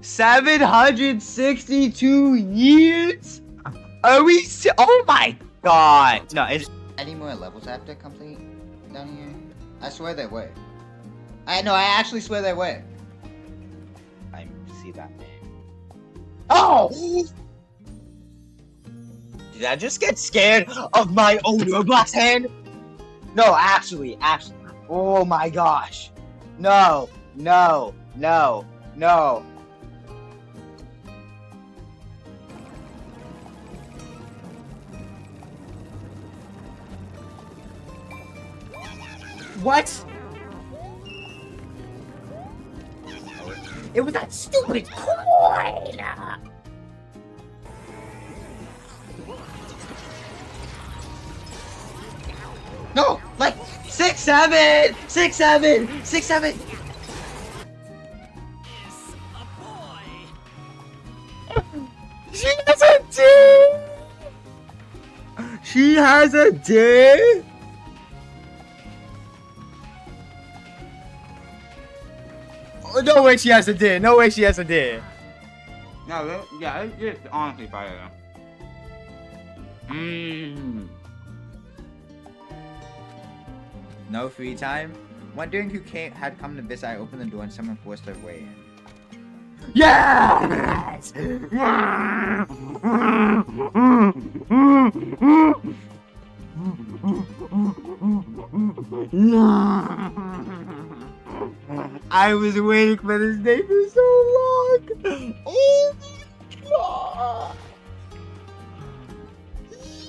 762 years? Are we oh my god. No, it's Any more levels I have to complete down here? I swear there were. I actually swear there were. I see that name. Oh! Did I just get scared of my own Roblox hand? No, actually. Oh my gosh. No. What? It was that stupid coin! No! Like 6, 7! 6, 7! 6, 7! She has a D! She has a D? Oh, no way she has a D. No way she has a D. No, yeah, it's just honestly fire though. No free time? Wondering who had come to visit, I opened the door and someone forced their way in. Yes! I was waiting for this day for so long. Oh my god! No!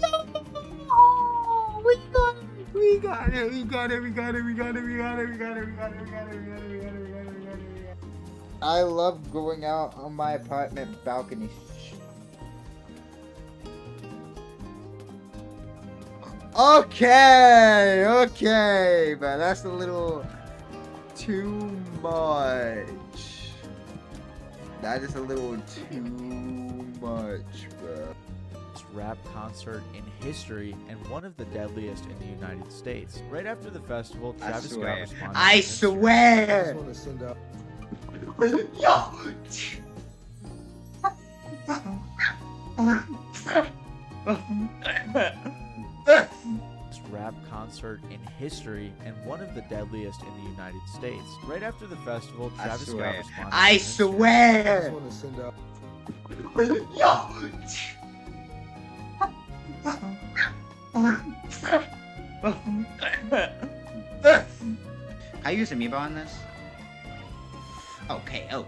We got it. I love going out on my apartment balcony. Okay, but that's a little too much. That is a little too much, bro. Rap concert in history and one of the deadliest in the United States. Right after the festival, Travis Scott responded. I swear! Yo! Rap concert in history and one of the deadliest in the United States. Right after the festival, Travis Scott responded. I swear! Yo! I use amiibo on this? Okay. Oh.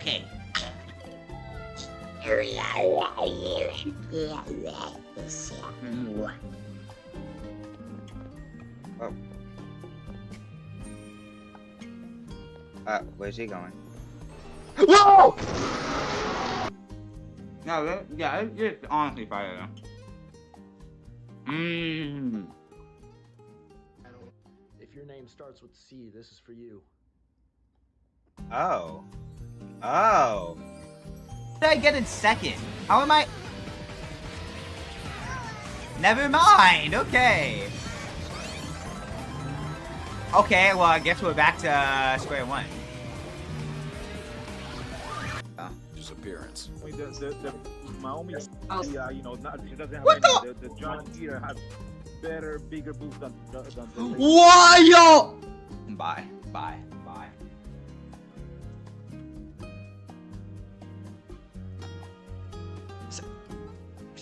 Where's he going? Whoa! No, yeah, it's just honestly fire though. If your name starts with C, this is for you. Oh. How did I get in second? How am I? Never mind. Okay. Okay, well, I guess we're back to square one. Disappearance. The Maomi, you know, she doesn't have What the John Deere has better, bigger boobs than Why, yo? Bye.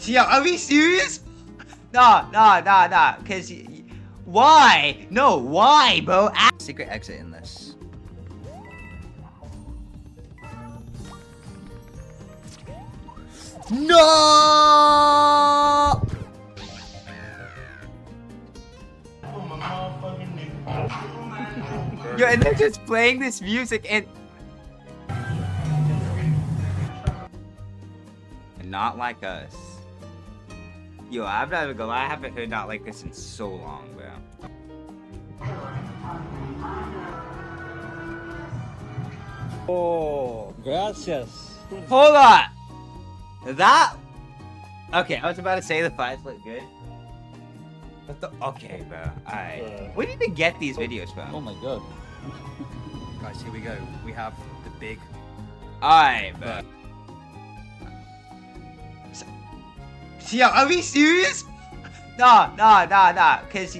Yeah, are we serious? Nah. Cause why? No, why, bro? Secret exit in this. No! Yo, and they're just playing this music and not like us. Yo, I'm not even gonna lie, I haven't heard not like this in so long, bro. Oh, gracias. Hold on! That... Okay, I was about to say the fights look good. But the... Okay, bro. Alright. Where did you get these videos from? Oh my god. Guys, here we go. We have the big... Alright, bro. Yo, are we serious? Nah. Cause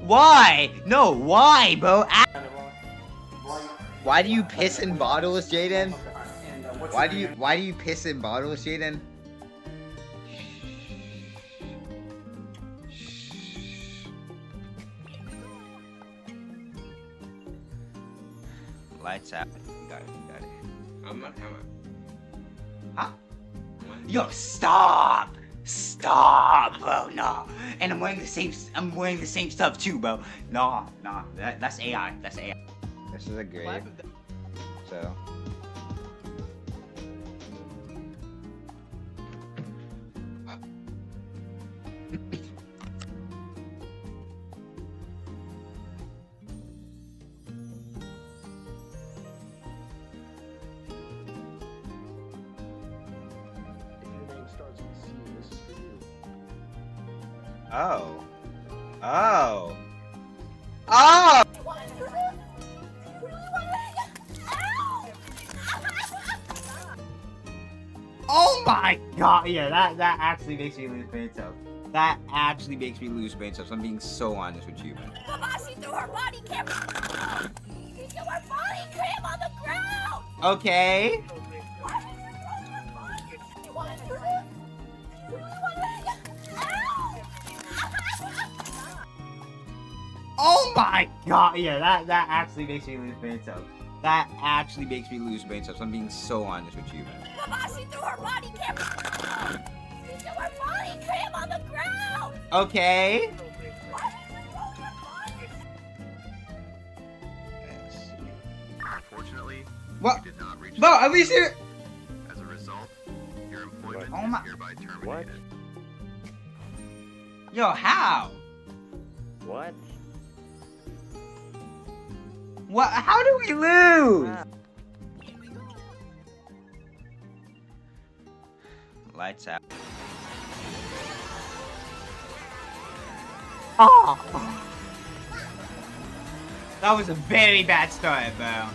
why? No, why, bro? Why do you piss in bottles, Jayden? Why do you piss in bottles, Jayden? Lights out. You got it. I'm not coming. Huh? Yo, stop, bro. No. And I'm wearing the same stuff too, bro. No. That's AI. This is a grave. So. If your name starts with C, this is for you. Oh. Oh my god, yeah, that actually makes me lose brain cells. That actually makes me lose brain cells. I'm being so honest with you, man. She threw her body cam. She threw her body cam on the ground. Okay. Why did you throw her body? You want to do this? You really want to? Oh my god, yeah, that actually makes me lose brain cells. That actually makes me lose brain cells. I'm being so honest with you, man. She threw her body cam. She threw her body cam on the ground. Okay. Why did you throw her body? Unfortunately, What? you did not reach. Bro, are we serious? As a result, your employment Oh my- is hereby terminated. Yo, how? What? What? How do we lose? Lights out. Oh! That was a very bad start, bro.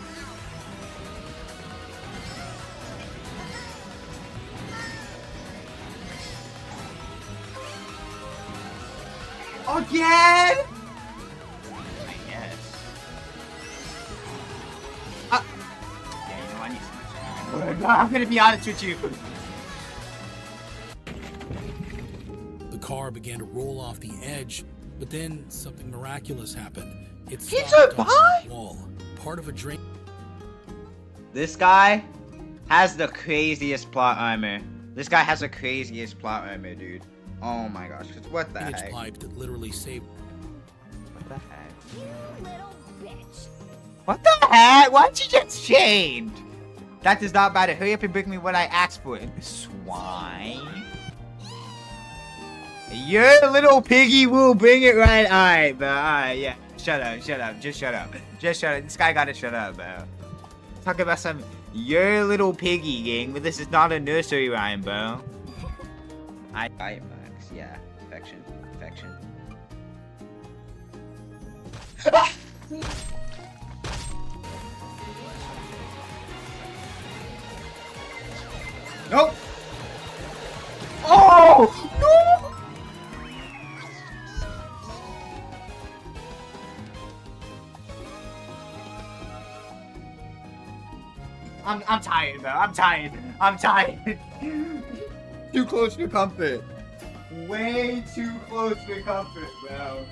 Again? I guess. Yeah, you know, I need some. I'm gonna be honest with you. The car began to roll off the edge, but then something miraculous happened. It He stopped on survived? the wall. Part of a drain. This guy has the craziest plot armor. This guy has the craziest plot armor, dude. Oh my gosh, what the drainage heck? pipe that literally saved. What the heck? You little bitch. What the heck? Why'd you get chained? That does not matter. Hurry up and bring me what I asked for. Swine. Your little piggy will bring it right. Alright, bro. Alright, yeah. Shut up. Just shut up. This guy gotta shut up, bro. Talk about some your little piggy gang, but this is not a nursery rhyme, bro. Max, yeah. Affection. Nope. Oh no! I'm tired, bro. I'm tired. Too close for comfort. Way too close for comfort, bro.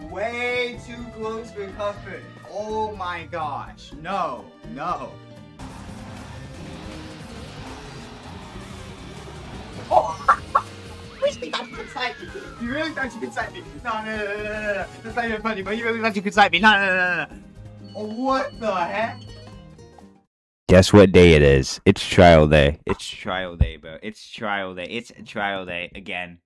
Way too close for comfort. Oh my gosh. No. Oh! You thought you could snipe me. You really thought you could snipe me. No. That's not even funny, but you really thought you could snipe me. No. What the heck? Guess what day it is? It's trial day. It's trial day, bro. It's trial day again.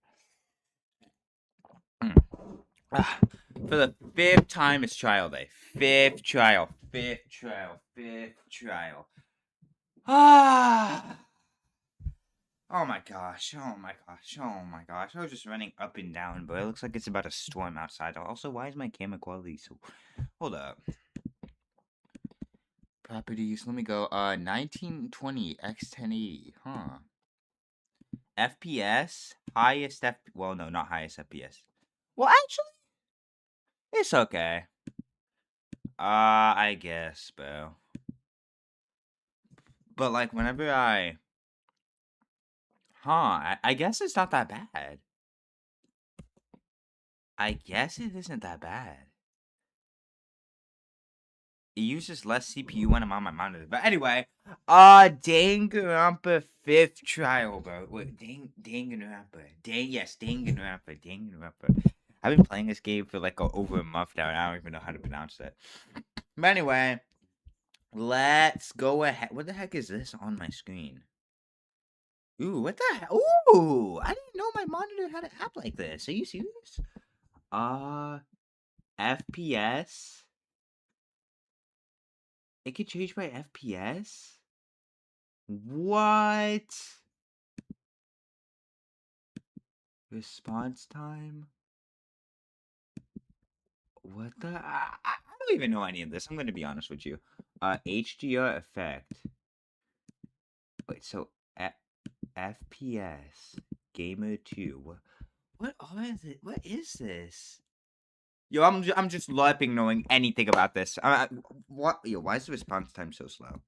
For the 5th time, it's trial day. 5th trial. Ah. Oh my gosh. I was just running up and down, but it looks like it's about to storm outside. Also, why is my camera quality so... Hold up. Properties, let me go, 1920 x 1080, huh? FPS, well, no, not highest FPS. Well, actually, it's okay. I guess, bro. But like, whenever I guess it's not that bad. I guess it isn't that bad. It uses less CPU when I'm on my monitor. But anyway, Danganronpa 5th trial, bro. Wait, Danganronpa. Danganronpa. I've been playing this game for like over a month now, and I don't even know how to pronounce it. But anyway, let's go ahead. What the heck is this on my screen? Ooh, what the heck? Ooh, I didn't know my monitor had an app like this. Are you serious? FPS. It could change by FPS? What? Response time? What the? I don't even know any of this. I'm going to be honest with you. HDR effect. Wait, so FPS. Gamer 2. What is it? What is this? Yo, I'm just LARPing knowing anything about this. What? Yo, why is the response time so slow?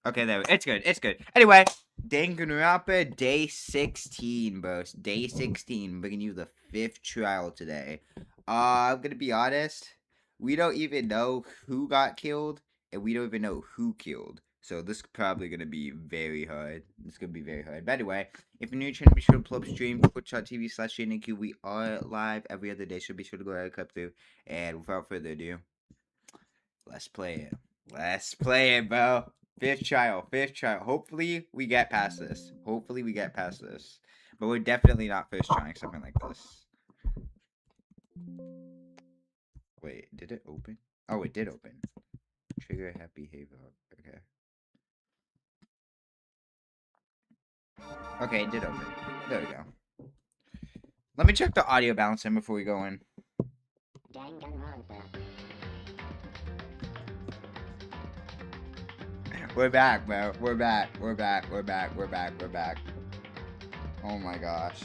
Okay, there. It's good. It's good. Anyway, Danganronpa day 16, bro. Day 16, bringing you the 5th trial today. I'm gonna be honest. We don't even know who got killed, and we don't even know who killed. So this is probably gonna be very hard. It's gonna be very hard. But anyway, if you're new to the channel, be sure to pull up stream twitch.tv/JaydenIQ. We are live every other day, so be sure to go ahead and click through. And without further ado, let's play it. Let's play it, bro. 5th trial. Hopefully we get past this. But we're definitely not first trying something like this. Wait, did it open? Oh, it did open. Trigger happy behavior. Okay. Okay, it did open. There we go. Let me check the audio balancing before we go in. We're back, bro. We're back. Oh my gosh.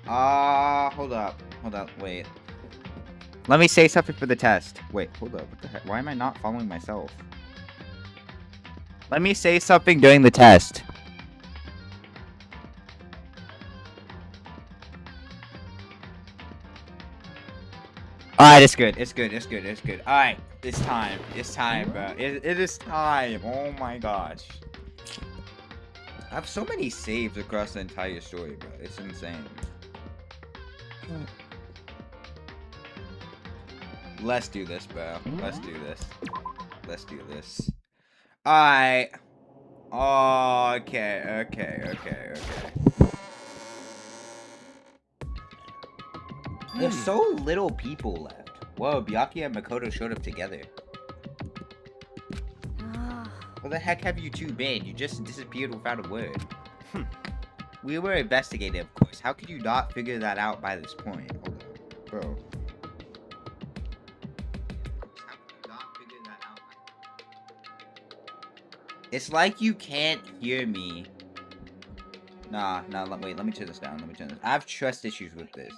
Hold up, wait. Let me say something for the test. Wait, hold up, what the heck? Why am I not following myself? Let me say something during the test. Alright, it's good. Alright, it's time, bro. It is time. Oh my gosh. I have so many saves across the entire story, bro. It's insane. Let's do this, bro. Let's do this. Alright. Oh, okay. There's so little people left. Whoa, Byakuya and Makoto showed up together. Where the heck have you two been? You just disappeared without a word. We were investigating, of course. How could you not figure that out by this point? Hold on, bro. It's like you can't hear me. Nah, wait, let me turn this down. I have trust issues with this.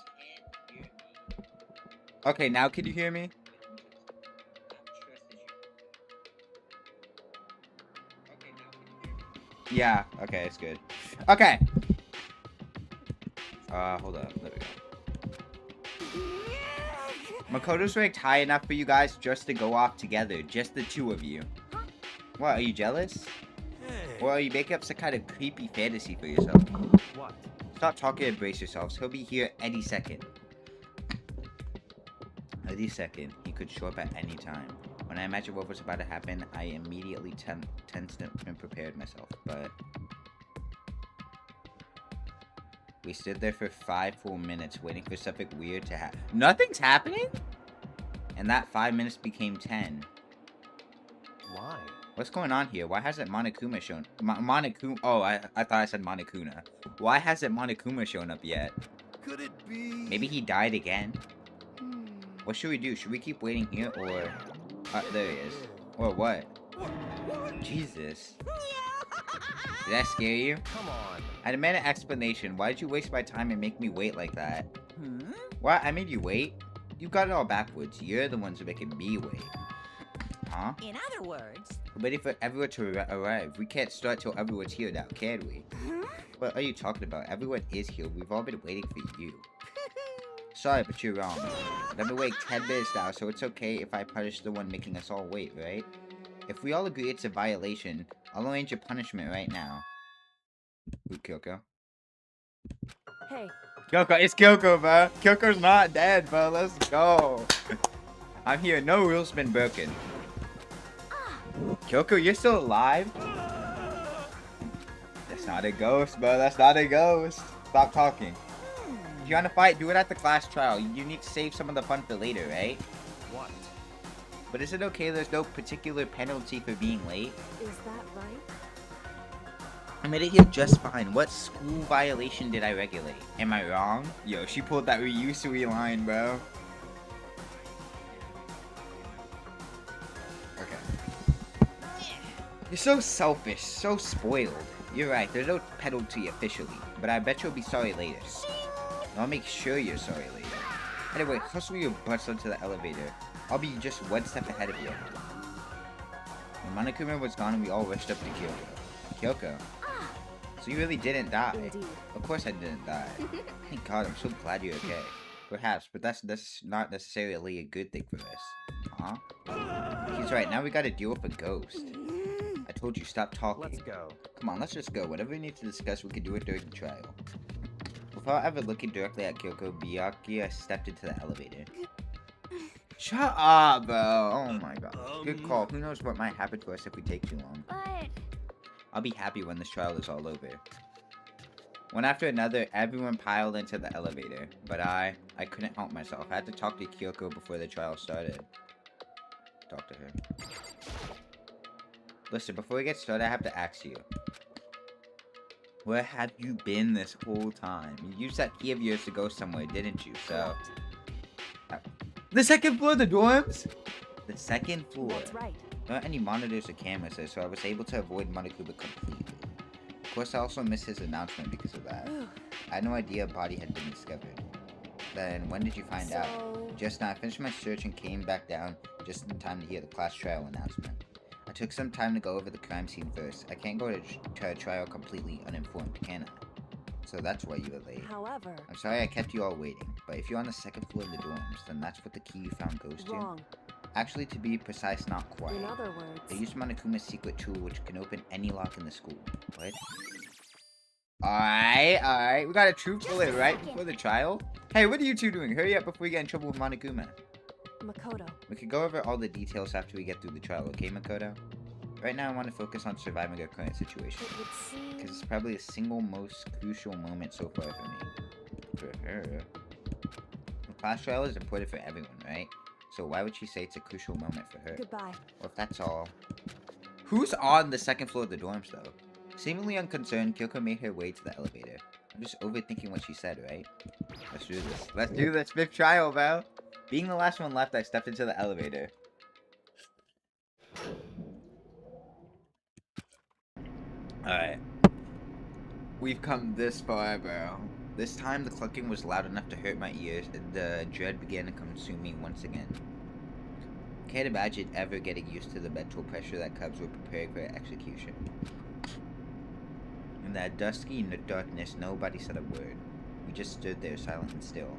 Okay, now can you hear me? Yeah, okay, it's good. Okay. Hold up. There we go. Makoto's ranked high enough for you guys just to go off together. Just the two of you. What, are you jealous? Or are you making up some kind of creepy fantasy for yourself? What? Stop talking and brace yourselves. He'll be here any second. Any second. He could show up at any time. When I imagine what was about to happen, I immediately tensed and prepared myself. But we stood there for 5 full minutes waiting for something weird to happen. Nothing's happening? And that 5 minutes became 10. Why? What's going on here? Why hasn't Monokuma shown... Monokuma... Oh, I thought I said Monokuna. Why hasn't Monokuma shown up yet? Could it be? Maybe he died again? What should we do? Should we keep waiting here, or... there he is. Or what? Jesus. Did that scare you? Come on. I demand an explanation. Why did you waste my time and make me wait like that? Hmm? What? I made you wait? You got it all backwards. You're the ones who making me wait. Huh? In other words, We're waiting for everyone to arrive. We can't start till everyone's here now, can we? What are you talking about? Everyone is here. We've all been waiting for you. Sorry, but you're wrong. But I've been waiting 10 minutes now, so it's okay if I punish the one making us all wait, right? If we all agree it's a violation, I'll arrange a punishment right now. Ooh, Kyoko. hey, Kyoko, it's Kyoko, bro. Kyoko's not dead, bro. Let's go. I'm here. No rules been broken. Kyoko, you're still alive? That's not a ghost, bro. That's not a ghost. Stop talking. If you want to fight, do it at the class trial. You need to save some of the fun for later, right? What? But is it okay there's no particular penalty for being late? is that right? I made it here just fine. What school violation did I regulate? Am I wrong? Yo, she pulled that Ryusui line, bro. Okay. You're so selfish, so spoiled. You're right, there's no penalty officially, but I bet you'll be sorry later. I'll make sure you're sorry later. Anyway, hustle your butts onto the elevator. I'll be just one step ahead of you. When Monokuma was gone, we all rushed up to Kyoko. Kyoko? So you really didn't die? Indeed. Of course I didn't die. Thank God, I'm so glad you're okay. Perhaps, but that's not necessarily a good thing for us. Huh? He's right, now we gotta deal with a ghost. I told you, stop talking. Let's go. Come on, let's just go. Whatever we need to discuss, we can do it during the trial. Without ever looking directly at Kyoko, Byakuya stepped into the elevator. Shut up, bro. Oh my god. Good call. Who knows what might happen to us if we take too long. But I'll be happy when this trial is all over. One after another, everyone piled into the elevator. But I couldn't help myself. I had to talk to Kyoko before the trial started. Talk to her. Listen, before we get started, I have to ask you. Where have you been this whole time? You used that key of yours to go somewhere, didn't you? So... The second floor of the dorms? The second floor. that's right. There aren't any monitors or cameras there, so I was able to avoid Monokuma completely. Of course, I also missed his announcement because of that. I had no idea a body had been discovered. Then, when did you find out? Just now, I finished my search and came back down just in time to hear the class trial announcement. I took some time to go over the crime scene first. I can't go to a trial completely uninformed, can I? So that's why you were late. However, I'm sorry I kept you all waiting, but if you're on the second floor of the dorms, then that's what the key you found goes to. wrong. Actually, to be precise, not quite. In other words, They used Monokuma's secret tool, which can open any lock in the school. What? Alright. We got a truth bullet right before the trial? Hey, what are you two doing? Hurry up before we get in trouble with Monokuma. Makoto. We can go over all the details after we get through the trial, okay, Makoto? Right now, I want to focus on surviving our current situation. It would seem Because it's probably the single most crucial moment so far for me. For her. The class trial is important for everyone, right? So why would she say it's a crucial moment for her? goodbye. Well, if that's all... Who's on the second floor of the dorms, though? Seemingly unconcerned, Kyoko made her way to the elevator. I'm just overthinking what she said, right? Let's do this. Let's do this. Fifth trial, bro. Being the last one left, I stepped into the elevator. Alright. We've come this far, bro. This time, the clucking was loud enough to hurt my ears, and the dread began to consume me once again. Can't imagine ever getting used to the mental pressure that comes with preparing for execution. In that dusky darkness, nobody said a word. We just stood there, silent and still.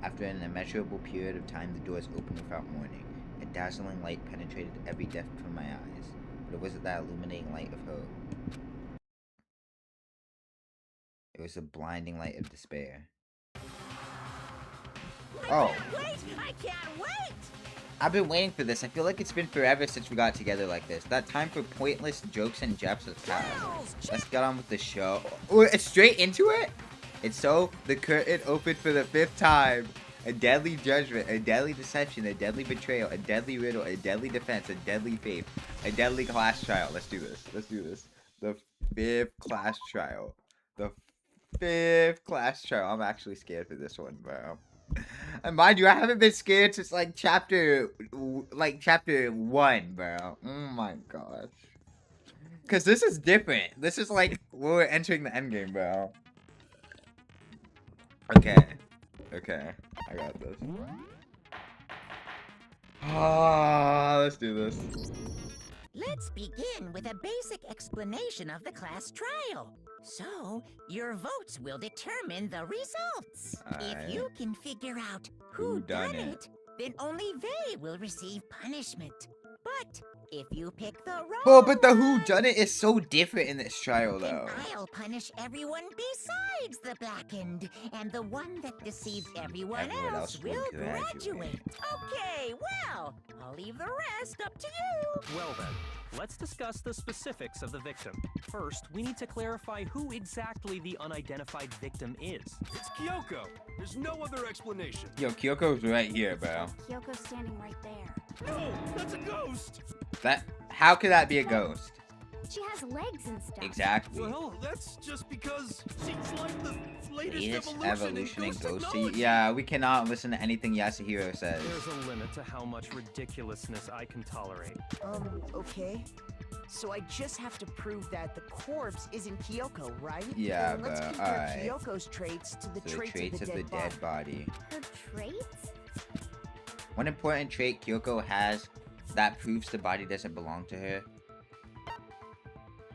After an immeasurable period of time, the doors opened without warning. A dazzling light penetrated every depth from my eyes, but it wasn't that illuminating light of hope. It was a blinding light of despair. Oh. Wait! I can't wait! I've been waiting for this. I feel like it's been forever since we got together like this. That time for pointless jokes and japs has passed. Let's get on with the show. Oh, it's straight into it? And so, the curtain opened for the 5th time. A deadly judgment, a deadly deception, a deadly betrayal, a deadly riddle, a deadly defense, a deadly faith, a deadly class trial. Let's do this. Let's do this. The 5th class trial. The 5th class trial. I'm actually scared for this one, bro. And mind you, I haven't been scared since like chapter 1, bro. Oh my gosh. Cause this is different. This is like we're entering the end game, bro. Okay. Okay. I got this. Ah, let's do this. Let's begin with a basic explanation of the class trial. So, your votes will determine the results. If you can figure out who done it, then only they will receive punishment. But if you pick the wrong Oh, but the whodunit is so different in this trial, then though. I'll punish everyone besides the blackened, and the one that deceived everyone else will graduate. Okay, well, I'll leave the rest up to you. Well then, let's discuss the specifics of the victim. First, we need to clarify who exactly the unidentified victim is. It's Kyoko. There's no other explanation. Yo, Kyoko's right here, bro. Kyoko's standing right there. No, that's a ghost. How could that be a ghost? She has legs and stuff. Exactly. Well, that's just because she's like the Latest latest evolution in ghost ghosty. technology. Yeah, we cannot listen to anything Yasuhiro says. There's a limit to how much ridiculousness I can tolerate. Okay. So I just have to prove that the corpse isn't Kyoko, right? Yeah, Then let's but compare alright. Kyoko's traits to the The traits of the dead body. Her traits? One important trait Kyoko has that proves the body doesn't belong to her.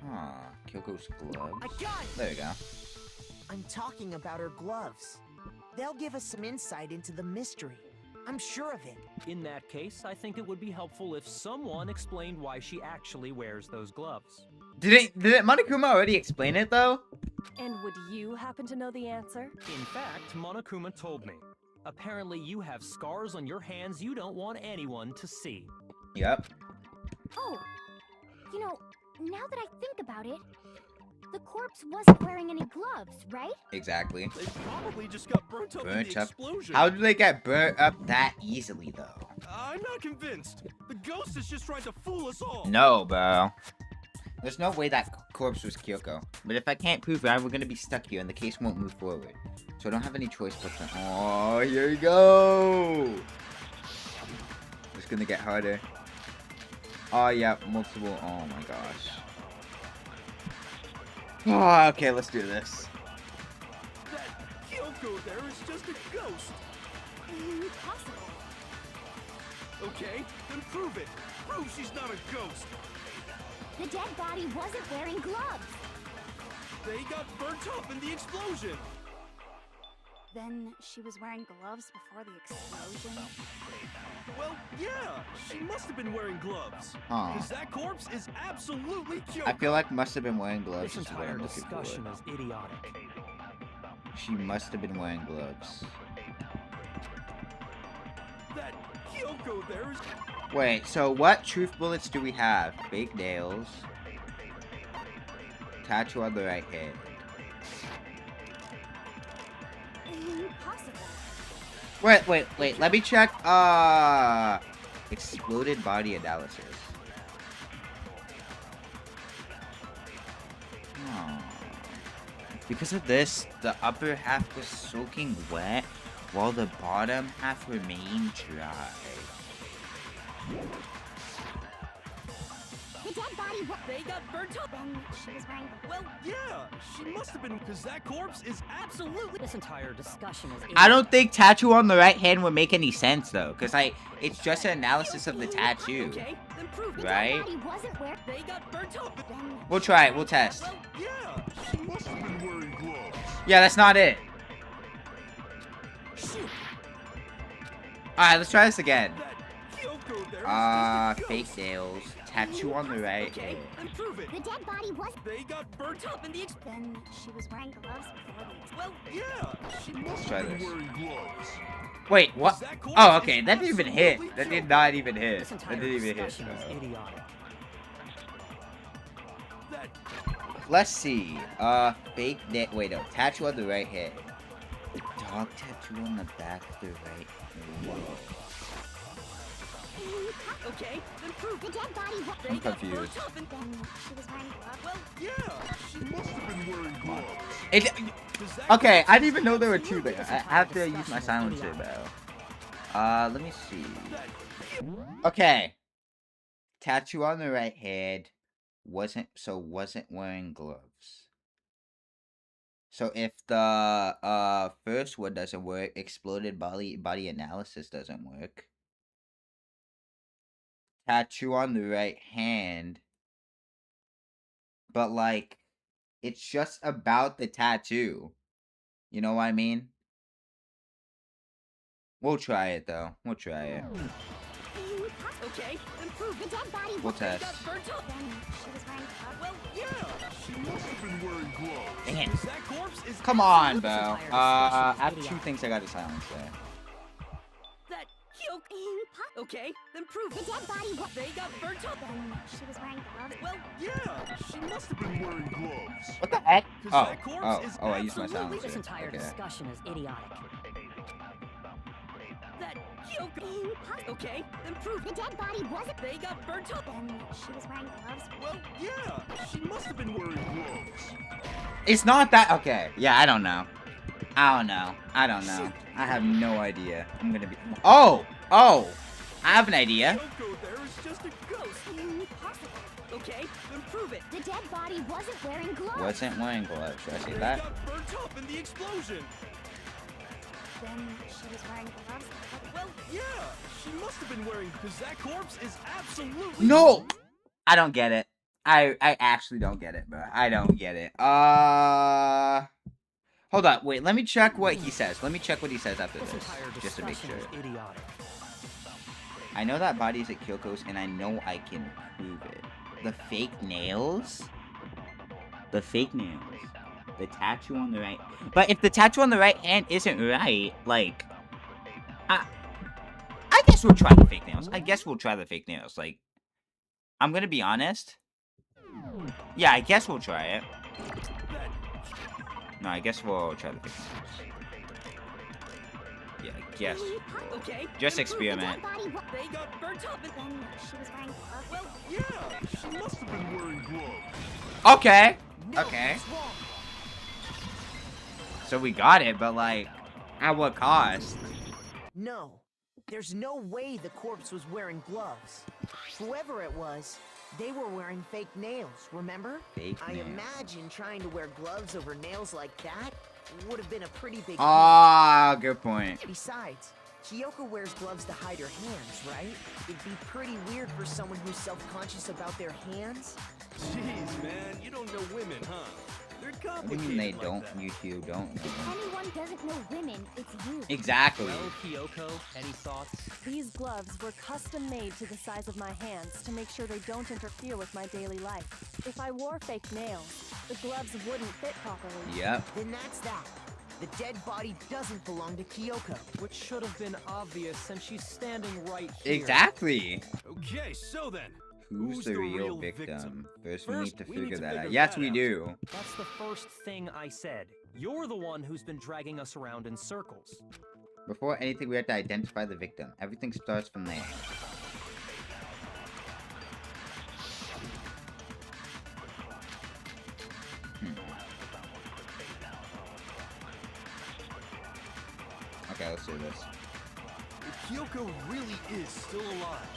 Huh. Kyoko's gloves. I got it! There you go. I'm talking about her gloves. They'll give us some insight into the mystery. I'm sure of it. In that case, I think it would be helpful if someone explained why she actually wears those gloves. Did Monokuma already explain it though? And would you happen to know the answer? In fact, Monokuma told me. Apparently you have scars on your hands you don't want anyone to see. Yep. Oh, you know, now that I think about it, the corpse wasn't wearing any gloves, right? Exactly. They probably just got burnt up in Burnt the up. explosion. How do they get burnt up that easily though? I'm not convinced. The ghost is just trying to fool us all. No, bro. There's no way that corpse was Kyoko. But if I can't prove it, we're gonna be stuck here and the case won't move forward. So I don't have any choice but to... Oh, here we go! It's gonna get harder. Oh, yeah, multiple... Oh, my gosh. Oh, okay, let's do this. That Kyoko there is just a ghost. Impossible. Okay, then prove it. Prove she's not a ghost. The dead body wasn't wearing gloves. They got burnt up in the explosion. Then she was wearing gloves before the explosion? Well, yeah, she must have been wearing gloves. Huh. Because that corpse is absolutely Kyoko. I feel like must have been wearing gloves. This is what entire I'm looking for. discussion is idiotic. She must have been wearing gloves. That Kyoko there is... Wait, so what truth bullets do we have? Fake nails. Tattoo on the right hand. Impossible. Wait, let me check, exploded body analysis. Oh. Because of this, the upper half was soaking wet, while the bottom half remained dry. The dead body They got burnt up. Then she was wearing Well, yeah, she must have been, because that corpse is absolutely... This entire discussion is I don't think tattoo on the right hand would make any sense though, because it's just an analysis of the tattoo, Okay, then prove the right? dead body wasn't wearing... They got burnt up. Then We'll try it, we'll test. Well, yeah, she must have been wearing gloves. Yeah, that's not it. Shoot, Alright, let's try this again. that Kyoko there is just a ghost. Fake nails, tattoo on the right Okay, hand. then prove it. the dead body was... They got burnt up in the Then she was wearing gloves before the... Well, yeah, she must try have been this. wearing gloves. Wait, what? That corpse Oh, is okay, that didn't even hit. That did not even hit. This That entire didn't even hit. discussion is idiotic. That Let's see. Fake net. Wait, no. Tattoo on the right hand. Dog tattoo on the back of the right hand. Okay, then prove The dead body was... I'm confused. Then she was wearing gloves. Well, yeah, she must have been wearing gloves. It, 'Cause that okay, corpse I is didn't even know there were two absolutely there. I have to use my silencer though. Let me see. that Okay. Tattoo on the right hand. wasn't wearing gloves. So if the first one doesn't work, exploded body analysis doesn't work. Tattoo on the right hand. But like, it's just about the tattoo. You know what I mean? We'll try it though. We'll try it. Okay, improve. The dead body. We'll test. Well, yeah. She must have been wearing gloves. Dang it. That corpse is Come on, Bo. I have 2 things I gotta silence there. That Kyoko. Okay, then prove The dead body. they got burnt up. Then she was wearing gloves. Well, Yeah, she must have been wearing gloves. What the heck? 'Cause Oh, that corpse oh, is oh, I used my absolutely- silencer. this entire Okay. discussion is idiotic. That Kyoko. Okay, then prove The dead body wasn't. they got burnt up. Then she was wearing gloves. Well, yeah, she must have been wearing gloves. It's not that. Okay. Yeah, I don't know. I don't know. I have no idea. I'm gonna be. Oh! Oh! I have an idea. Kyoko there is just a ghost. Impossible. Okay, then prove it. The dead body wasn't wearing gloves. Wasn't wearing gloves. Should I say They that? got burnt up in the explosion. Then she was wearing gloves. Well, yeah, she must have been wearing, because that corpse is absolutely... No! I don't get it. I actually don't get it, bro. I don't get it. Hold on. Wait, let me check what he says. Let me check what he says after This this. entire Just to make discussion sure. is idiotic. I know that body is at Kyoko's, and I know I can prove it. The fake nails? The fake nails. The tattoo on the right... But if the tattoo on the right hand isn't right, like... I guess we'll try the fake nails. Like, I'm gonna be honest. Yeah, I guess we'll try it. No, I guess we'll try the fake nails. Yeah, I guess. Okay. Just experiment. They got burnt up. Then she was wearing gloves. Well, Yeah, she must have been wearing gloves. Okay. No, Okay. it's wrong. So we got it, but like, at what cost? No, there's no way the corpse was wearing gloves. Whoever it was, they were wearing fake nails, remember? Fake I nails. imagine trying to wear gloves over nails like that would have been a pretty big Ah, good point. deal. Besides, Kyoko wears gloves to hide her hands, right? It'd be pretty weird for someone who's self-conscious about their hands. Jeez, man, you don't know women, huh? They're What do you complicated mean they like don't? that. You two don't know. If anyone doesn't know women, it's you. Exactly. Well, Kyoko, any thoughts? These gloves were custom made to the size of my hands to make sure they don't interfere with my daily life. If I wore fake nails, the gloves wouldn't fit properly. Yep. Then that's that. The dead body doesn't belong to Kyoko. Which should have been obvious since she's standing right here. Exactly. Okay, so then, Who's the real victim? victim? First, we First, need to we need figure to that out. figure Yes, that we out. do. That's the first thing I said. You're the one who's been dragging us around in circles. Before anything, we have to identify the victim. Everything starts from there. Okay, let's do this. If Kyoko really is still alive,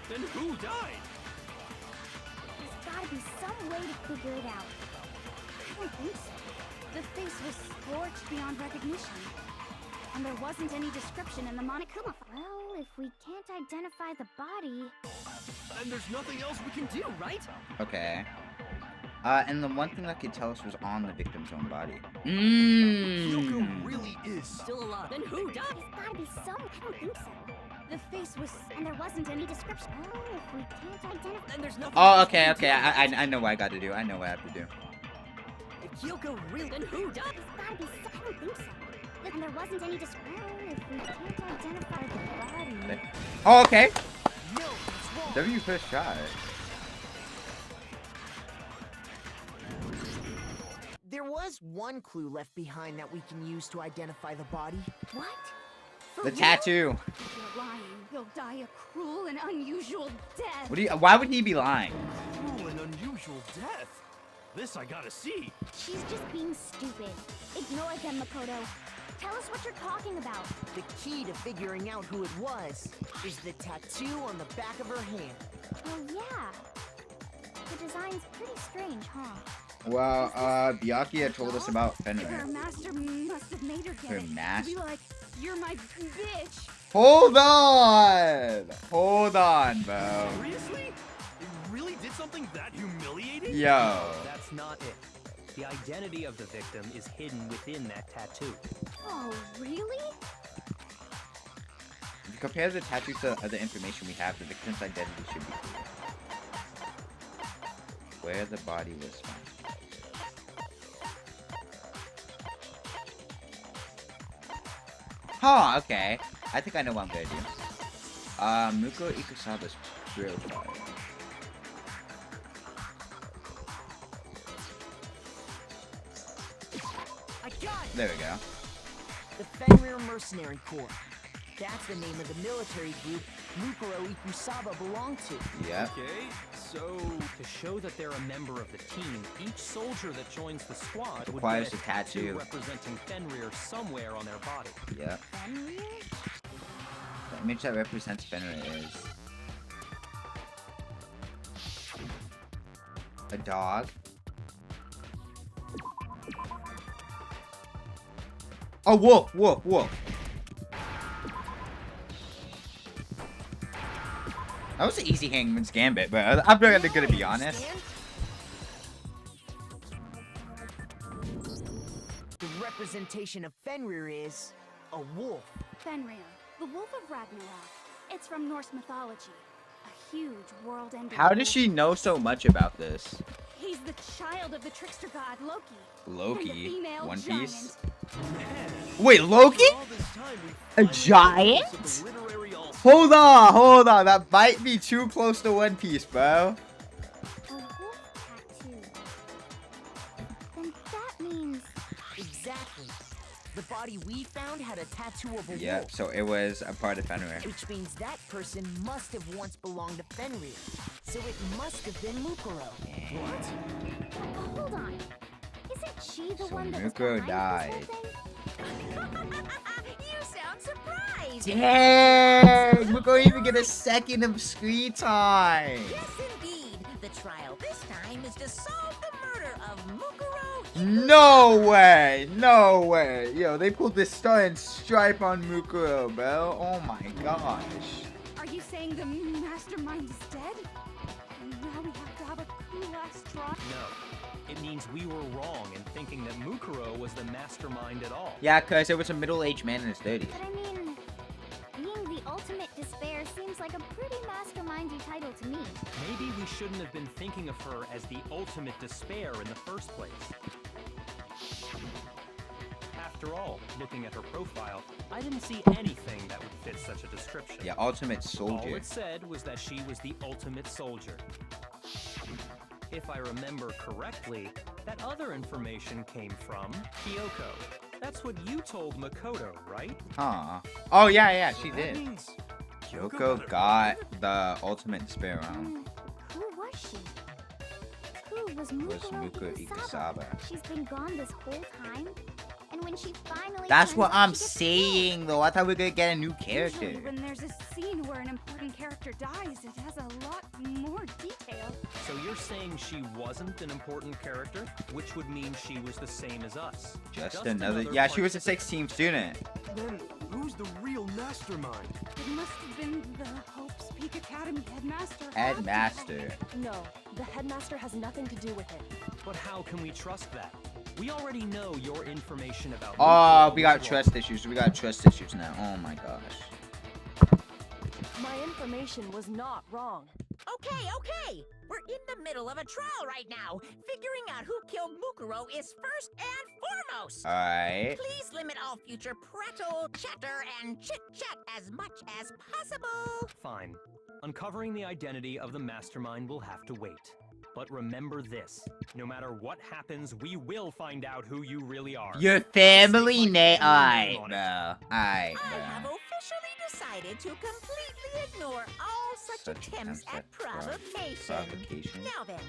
then who died? There's gotta be some way to figure it out. I don't think so. The face was scorched beyond recognition. And there wasn't any description in the Monokuma file. Well, if we can't identify the body... Then there's nothing else we can do, right? Okay. And the one thing that could tell us was on the victim's own body. Kyoko really is still alive. Then who died? There's gotta be some... I don't think so. The face was... And there wasn't any description. Well, if we can't identify... Then there's nothing Oh, else we okay, can okay. do. I know what I got to do. I know what I have to do. If Kyoko really, then who died? There's gotta be some... I don't think so. And there wasn't any description. Well, if we can't identify the body... Oh, okay. No, it's wrong. W first shot. There was one clue left behind that we can use to identify the body. What? For The real? tattoo. If you're lying, you'll die a cruel and unusual death. What do you? Why would he be lying? cruel and unusual death. This I gotta see. She's just being stupid. Ignore them, Makoto. Tell us what you're talking about. The key to figuring out who it was is the tattoo on the back of her hand. Oh, yeah. The mastermind's pretty strange, huh? Well, Byakuya told us about Her Fenrir. master must have made her get Her it. master? Be like, you're my bitch. Hold on! Hold on, bro. Seriously? It really did something that humiliating? Yo. That's not it. The identity of the victim is hidden within that tattoo. Oh, really? If you compare the tattoo to other information we have, the victim's identity should be clear. Where the body was found. Huh, okay. I think I know what I'm gonna do. Mukuro Ikusaba's profile. There we go. The Fenrir Mercenary Corps. That's the name of the military group Mukuro Ikusaba belonged to. Yeah. Okay, so to show that they're a member of the team, each soldier that joins the squad would Requires get a tattoo. representing Fenrir somewhere on their body. Yeah. Fenrir? The image that represents Fenrir is a dog. Oh, wolf, wolf, wolf. That was an easy Hangman's Gambit, but I'm not gonna be honest. The representation of Fenrir is a wolf. Fenrir, the Wolf of Ragnarok. It's from Norse mythology. A huge world-ending. How does she know so much about this? He's the child of the trickster god Loki. Loki? And a female One giant. Piece? Wait, Loki? A giant? Hold on. That might be too close to One Piece, bro. A wolf tattoo. Then that means... Exactly. The body we found had a tattoo of a Yep, wolf. so it was a part of Fenrir. Which means that person must have once belonged to Fenrir. So it must have been Mukuro. What? Hold on. Isn't she the So one that was Mukuro behind died. this whole thing? You sound surprised. Dang! Mukuro even get a second of screen time. Yes, indeed. The trial this time is to solve the murder of Mukuro. No way! No way! Yo, they pulled this star and stripe on Mukuro, bro. Oh my gosh. Are you saying the mastermind is dead? And now we have to have a cool last straw? No. It means we were wrong in thinking that Mukuro was the mastermind at all. Yeah, cause it was a middle-aged man in his 30s. But I mean, being the ultimate despair seems like a pretty mastermindy title to me. Maybe we shouldn't have been thinking of her as the ultimate despair in the first place. After all, looking at her profile, I didn't see anything that would fit such a description. Yeah, ultimate All soldier. it said was that she was the ultimate soldier. If I remember correctly, that other information came from Kyoko. That's what you told Makoto, right? Huh. Oh, yeah, she That did. means Kyoko got the ultimate despair round. Who was she? Who was Mukuro Ikusaba? She's been gone this whole time? And when she finally That's turns what up, I'm she gets saying, though. I thought we were gonna get a new killed. character. Usually when there's a scene where an important character dies, it has a lot more detail. So you're saying she wasn't an important character, which would mean she was the same as us. Just another. Yeah, she was a participant. 16 student. Then who's the real mastermind? It must have been the Hope's Peak Academy headmaster. Headmaster. No, the headmaster has nothing to do with it. But how can we trust that? We already know your information about Oh, Mukuro we got was trust issues. We got trust issues now. Oh my gosh. My information was not wrong. Okay. We're in the middle of a trial right now. Figuring out who killed Mukuro is first and foremost. Alright. Please limit all future prattle, chatter, and chit-chat as much as possible. Fine. Uncovering the identity of the mastermind will have to wait. But remember this, no matter what happens, we will find out who you really are. Your family name. Alright, Alright, bro. Alright, I have bro. officially decided to completely ignore all such attempts at provocation. Now then,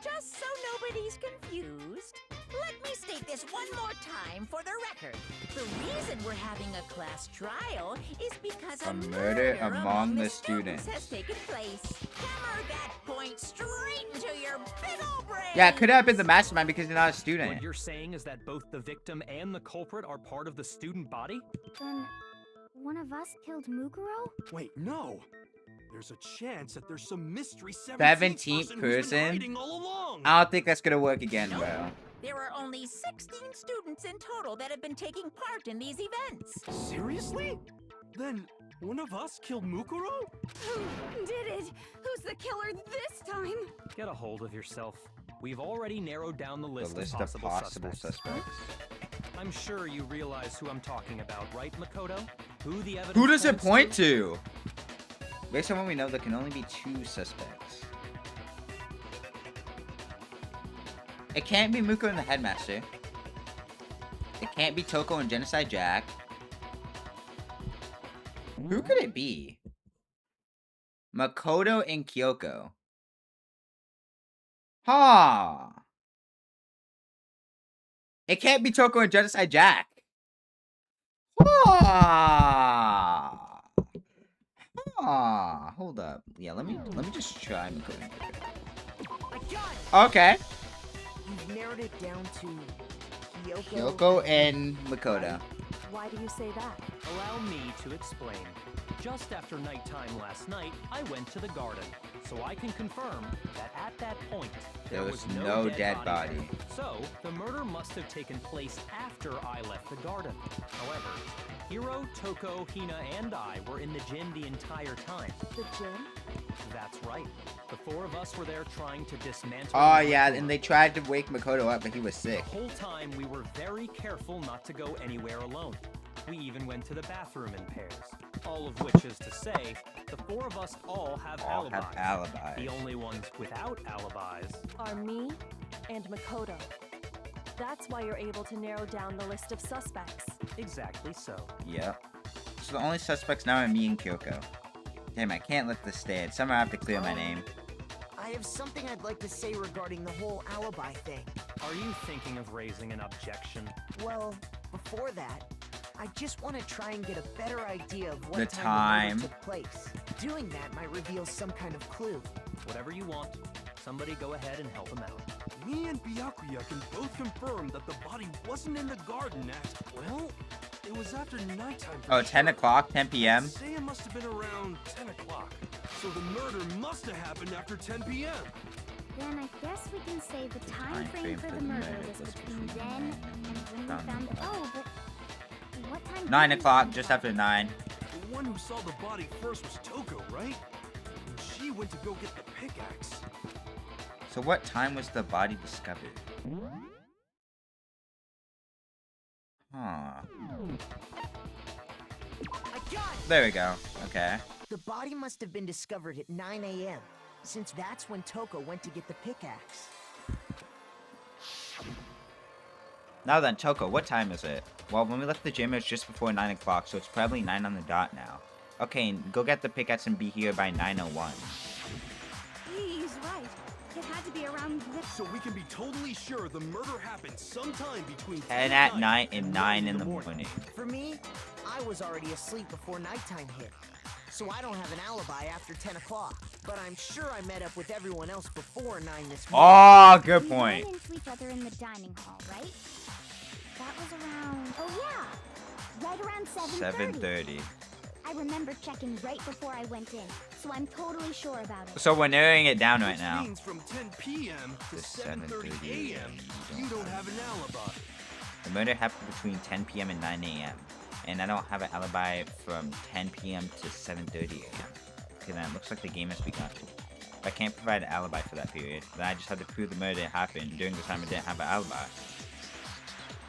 just so nobody's confused, let me state this one more time for the record. The reason we're having a class trial is because A murder among the students. has taken place. Hammer that point straight into your big ol' Yeah, it could have been the mastermind because you're not a student. What you're saying is that both the victim and the culprit are part of the student body? Then, one of us killed Mukuro? Wait, no. There's a chance that there's some mystery 17th person? I don't think that's gonna work again, bro. There are only 16 students in total that have been taking part in these events. Seriously? Then one of us killed Mukuro? Who did it? Who's the killer this time? Get a hold of yourself. We've already narrowed down the list, of possible suspects. I'm sure you realize who I'm talking about, right, Makoto? Who does it point to? Based on what we know, there can only be 2 suspects. It can't be Muko and the headmaster. It can't be Toko and Genocide Jack. Who could it be? Makoto and Kyoko. Huh. It can't be Toko and Genocide Jack. Huh. Hold up. Yeah, let me just try Makoto. Okay. You've narrowed it down to Kyoko and Makoto. Why do you say that? Allow me to explain. Just after nighttime last night, I went to the garden, so I can confirm that at that point, there was no dead body. there. So, the murder must have taken place after I left the garden. However, Hiro, Toko, Hina, and I were in the gym the entire time. The gym? That's right. The 4 of us were there trying to dismantle... Oh, yeah, and they tried to wake Makoto up, but he was sick. The whole time, we were very careful not to go anywhere alone. We even went to the bathroom in pairs. All of which is to say, the 4 of us all have alibis. The only ones without alibis are me and Makoto. That's why you're able to narrow down the list of suspects. Exactly so. Yep. So the only suspects now are me and Kyoko. Damn, I can't let this stand. Somehow I have to clear my name. I have something I'd like to say regarding the whole alibi thing. Are you thinking of raising an objection? Well, before that, I just want to try and get a better idea of what The time the murder took place. Doing that might reveal some kind of clue. Whatever you want. Somebody go ahead and help him out. Me and Byakuya can both confirm that the body wasn't in the garden at, well, it was after nighttime. Oh, 10 o'clock, 10 p.m.? I'd say it must have been around 10 o'clock. So the murder must have happened after 10 p.m. Then I guess we can say the time frame for the murder was between then and when we found the... Oh, but what time... 9 o'clock, just after 9. The one who saw the body first was Toko, right? And she went to go get the pickaxe. So what time was the body discovered? Huh. There we go. Okay. The body must have been discovered at 9 a.m., since that's when Toko went to get the pickaxe. Now then, Toko, what time is it? Well, when we left the gym, it was just before 9 o'clock, so it's probably 9 on the dot now. Okay, go get the pickaxe and be here by 9:01. He's right. It had to be around this. So we can be totally sure the murder happened sometime between 10 at night and 9 in the morning. For me, I was already asleep before nighttime hit, so I don't have an alibi after 10 o'clock. But I'm sure I met up with everyone else before 9 this morning. Oh, good point. We ran into each other in the dining hall, right? That was around... Oh, yeah! Right around 7:30. I remember checking right before I went in, so I'm totally sure about it. So we're narrowing it down right now. Which means from 10 p.m. to 7:30 a.m., you don't have an alibi. The murder happened between 10 p.m. and 9 a.m. And I don't have an alibi from 10 p.m. to 7:30 a.m. Okay, then it looks like the game has begun. If I can't provide an alibi for that period, then I just have to prove the murder happened during the time I didn't have an alibi.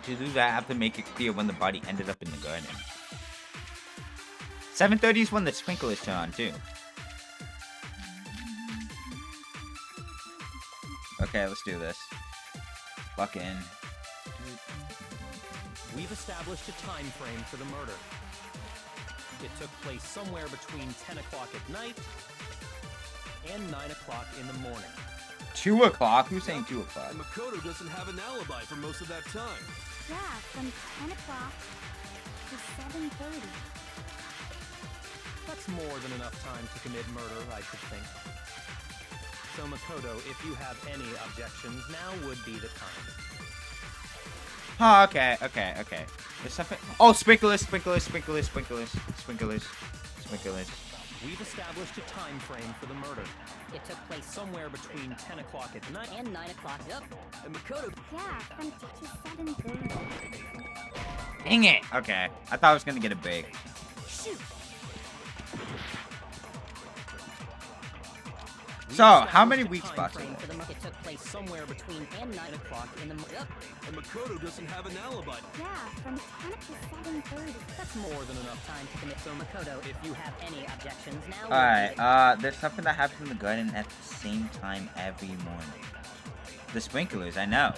To do that, I have to make it clear when the body ended up in the garden. 7:30 is when the sprinklers turn on, too. Okay, let's do this. Lock in. We've established a time frame for the murder. It took place somewhere between 10 o'clock at night and 9 o'clock in the morning. 2 o'clock? Who's saying 2 o'clock? And Makoto doesn't have an alibi for most of that time. Yeah, from 10 o'clock to 7:30. That's more than enough time to commit murder, I should think. So Makoto, if you have any objections, now would be the time. Oh, okay. There's something. Oh, sprinklers. We've established a time frame for the murder. It took place somewhere between 10 o'clock at night and 9 o'clock. Yep. And Makoto. Yeah, from 7:30. Dang it. Okay. I thought I was gonna get a break. Shoot. So, how many weak spots are there? It took place somewhere between 10 and 9 o'clock in the morning. Yep. And Makoto doesn't have an alibi. Yeah, from 10 to 7:30. That's more than enough time to commit. So Makoto, if you have any objections now. Alright, there's something that happens in the garden at the same time every morning. The sprinklers, I know.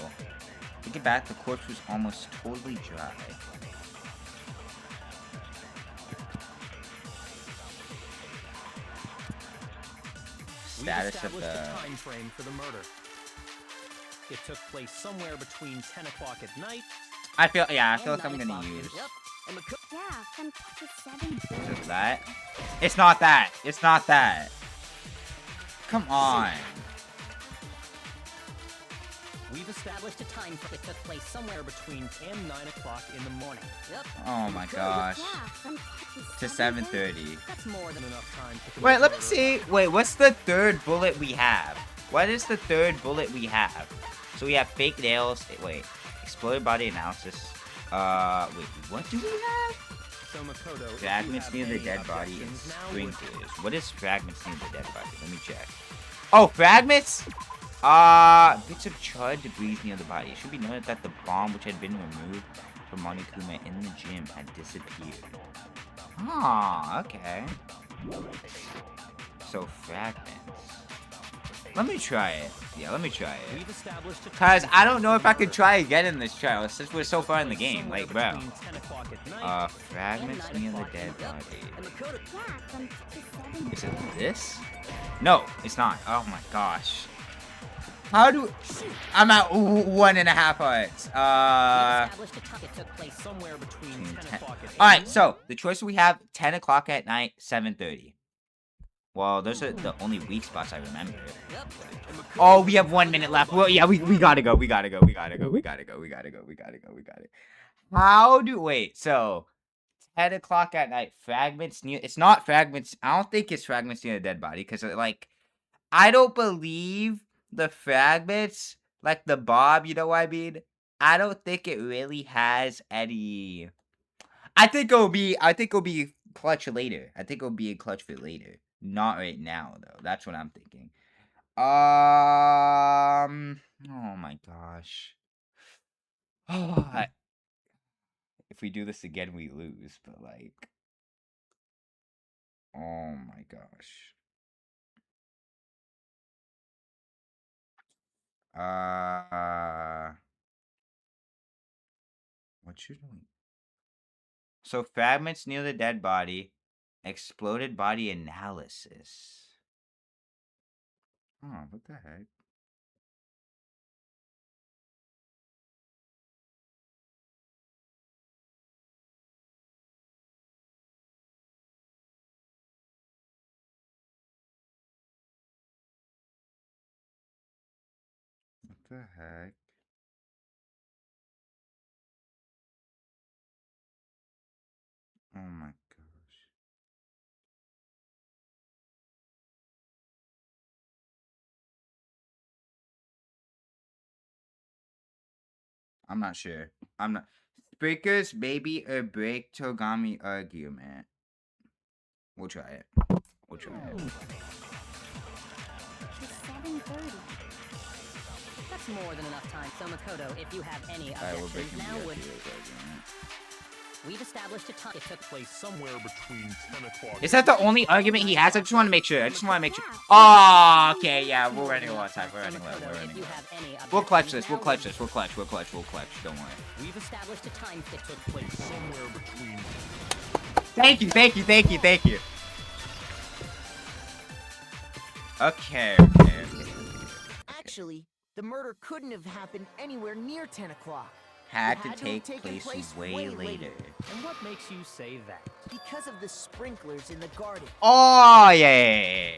Looking back, the corpse was almost totally dry. Status of the time frame for the murder. It took place somewhere between 10 o'clock at night. I feel like I'm gonna use. Yep. And Yeah, from 10 to 7:30. Is that? It's not that. It's not that. Come on. We've established a time that took place somewhere between 10 and 9 o'clock in the morning. Yep. Oh my gosh. Yeah, from 10 To 7:30. That's more than enough time to Wait, let me see. Wait, what's the third bullet we have? What is the third bullet we have? So we have fake nails. Wait, exploded body analysis. Wait, what do we have? So Makoto, Fragments near the dead body and sprinklers. What is fragments near the dead body? Let me check. Oh, fragments? Bits of charred debris near the body. It should be noted that the bomb which had been removed from Monokuma in the gym had disappeared. Ah, okay. So fragments. Let me try it. Yeah, let me try it. Cause I don't know if I could try again in this trial since we're so far in the game. Like, bro. Fragments near the dead body. Is it this? No, it's not. Oh my gosh. How do... I'm at 1.5 hearts. Alright, so the choices we have: 10 o'clock at night, 7:30. Well, those are the only weak spots I remember. Oh, we have 1 minute left. Well, yeah, we gotta go. We gotta go. How do... Wait, so... 10 o'clock at night, fragments near... It's not fragments... I don't think it's fragments near the dead body, because, like... I don't believe the fragments, like the Bob, you know what I mean? I don't think it really has any... I think it'll be clutch later. I think it'll be a clutch for later. Not right now, though. That's what I'm thinking. Oh my gosh. If we do this again, we lose, but like... Oh my gosh. What should we... So, fragments near the dead body. Exploded body analysis. Oh, what the heck? What the heck? Oh my gosh. I'm not sure. I'm not... Breakers, baby, or break Togami argument. We'll try it. We'll try it. It's 7:30. That's more than enough time. So Makoto, if you have any Alright, we're objections, breaking now the would... argument. We've established a time. It took place somewhere between 10 o'clock. Is that the only argument he has? I just want to make sure. Oh, okay, yeah, we're running a lot of time. We're running low. We'll clutch this. We'll clutch. Don't worry. We've established a time that took place somewhere between... Thank you. Okay. Actually, the murder couldn't have happened anywhere near 10 o'clock. had to take place way later. And what makes you say that? Because of the sprinklers in the garden. Oh, yeah.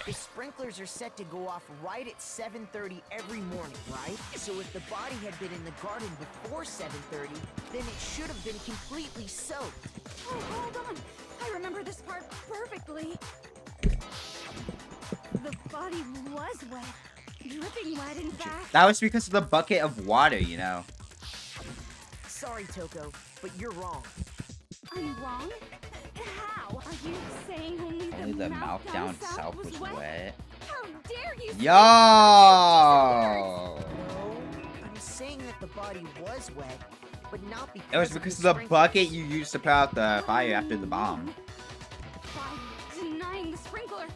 The sprinklers are set to go off right at 7:30 every morning, right? So if the body had been in the garden before 7:30, then it should have been completely soaked. Oh, hold on. I remember this part perfectly. The body was wet. Dripping wet, in fact. That was because of the bucket of water, you know. Sorry, Toko, but you're wrong. I'm wrong? How? Are you saying only The mouth down south was wet. How dare you? Yo! No, I'm saying that the body was wet, but not because It was because of the bucket you used to put out the fire after the bomb. By denying the sprinkler,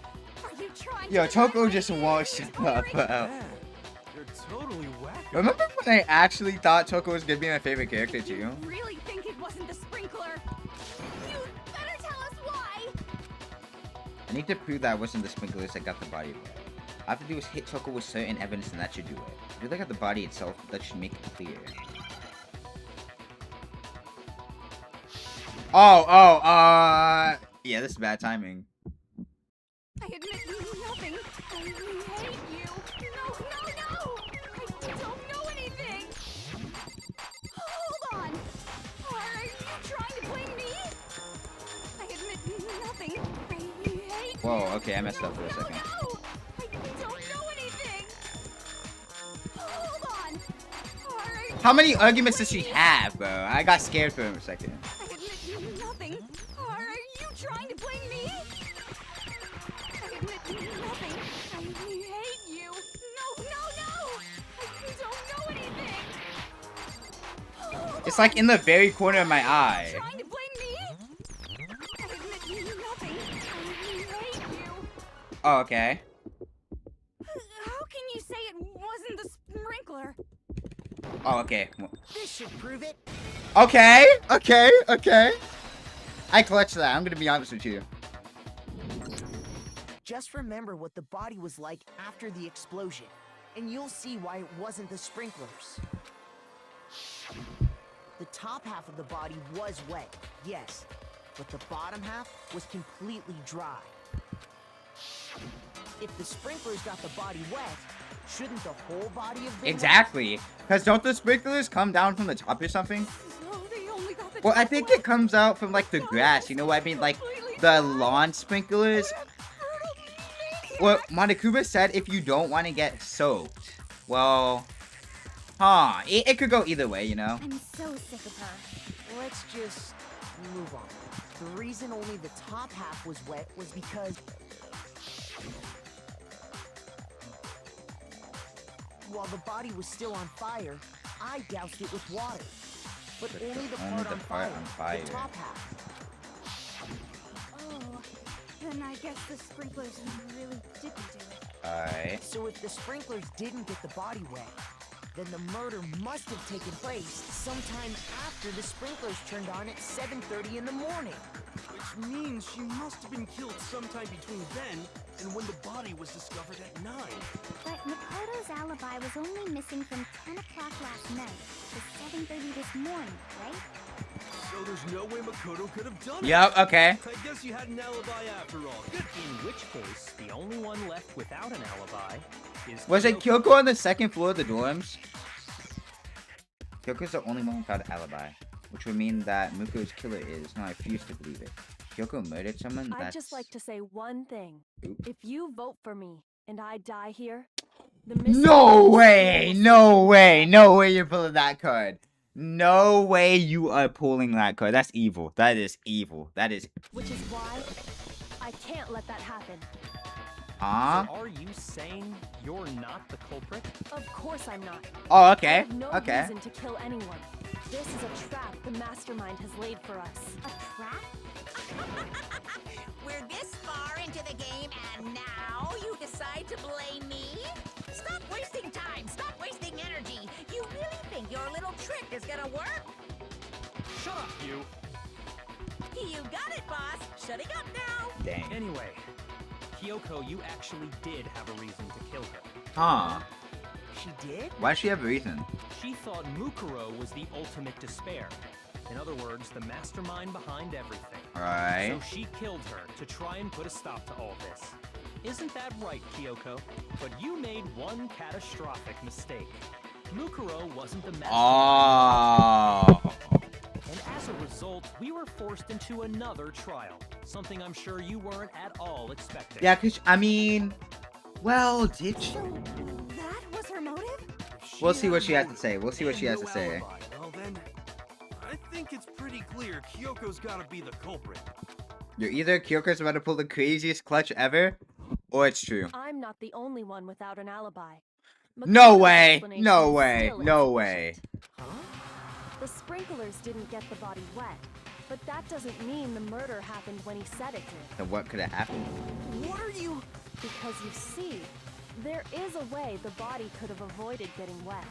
are you trying Yo, to Toko just won't shut up. You're totally whack. Remember when I actually thought Toko was gonna be my favorite character too? You really think it wasn't the sprinkler? You better tell us why! I need to prove that it wasn't the sprinklers that got the body wet. All I have to do is hit Toko with certain evidence and that should do it. If you look at the body itself, that should make it clear. Yeah, this is bad timing. I admit nothing. I hate you. No! I don't know anything. Hold on. Are you trying to blame me? I admit nothing. I hate Whoa, okay, I messed up for a second. No! I don't know anything. Hold on. How many arguments does she have, bro? I got scared for a second. I admit nothing. Are you trying to blame me? I admit nothing. I hate you. No! I don't know anything. It's like in the very corner of my eye. Trying to blame me? I admit nothing. I hate you. Oh, okay. How can you say it wasn't the sprinkler? Oh, okay. This should prove it. Okay. I clutched that. I'm gonna be honest with you. Just remember what the body was like after the explosion, and you'll see why it wasn't the sprinklers. The top half of the body was wet, yes, but the bottom half was completely dry. If the sprinklers got the body wet, shouldn't the whole body have been Exactly. Because don't the sprinklers come down from the top or something? No, they only got the Well, I think it comes out from like the grass. You know what I mean? Like the lawn sprinklers. Well, Monokuma said if you don't want to get soaked. Well, it could go either way, you know? I'm so sick of her. Let's just move on. The reason only the top half was wet was because while the body was still on fire, I doused it with water. But only the part on fire, the top half. Oh, then I guess the sprinklers really didn't do it. Alright. So if the sprinklers didn't get the body wet, then the murder must have taken place sometime after the sprinklers turned on at 7:30 in the morning. Which means she must have been killed sometime between then and when the body was discovered at 9. But Makoto's alibi was only missing from 10 o'clock last night to 7:30 this morning, right? So there's no way Makoto could have done it. Yep, okay. I guess you had an alibi after all. Good. In which case, the only one left without an alibi is Was it Kyoko on the second floor of the dorms? Kyoko's the only one without an alibi, which would mean that Muko's killer is. No, I refuse to believe it. Kyoko murdered someone? I'd just like to say one thing. Oop. If you vote for me and I die here, No way you're pulling that card. No way you are pulling that card. That's evil. That is evil. That is... Which is why I can't let that happen. So are you saying you're not the culprit? Of course I'm not. Oh, okay. I have no Okay. reason to kill anyone. This is a trap the mastermind has laid for us. A trap? We're this far into the game, and now you decide to blame me? Stop wasting time! Stop wasting energy! You really think your little trick is gonna work? Shut up, you! You got it, boss! Shutting up now! Dang. Anyway, Kyoko, you actually did have a reason to kill her. Huh. She did? Why does she have a reason? She thought Mukuro was the ultimate despair. In other words, the mastermind behind everything. Alright. So she killed her to try and put a stop to all this. Isn't that right, Kyoko? But you made one catastrophic mistake. Mukuro wasn't the mastermind. Oh. And as a result, we were forced into another trial. Something I'm sure you weren't at all expecting. Yeah, cause I mean, well, did she? That was her motive? We'll see what she has to say. We'll see what she has to say. Well then, I think it's pretty clear Kyoko's gotta be the culprit. You're either Kyoko's about to pull the craziest clutch ever, or it's true. I'm not the only one without an alibi. No Makoto's way! explanation No is way! still No way! The sprinklers didn't get the body wet, but that doesn't mean the murder happened when he said it did. Then what could have happened? What are you? Because you see, there is a way the body could have avoided getting wet.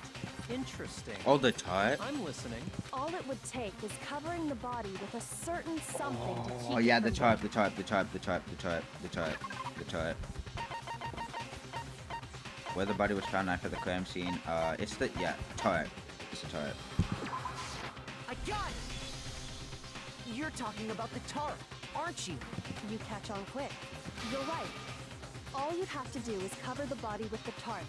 Interesting. Oh, the tart? I'm listening. All it would take is covering the body with a certain something to keep Oh it yeah, from the tart, the tart, the tart, the tart, the tart, the tart, the tart. Where the body was found after the crime scene, it's the, yeah, tart. It's the tart. I got it! You're talking about the tarp, aren't you? You catch on quick. You're right. All you'd have to do is cover the body with the tarp,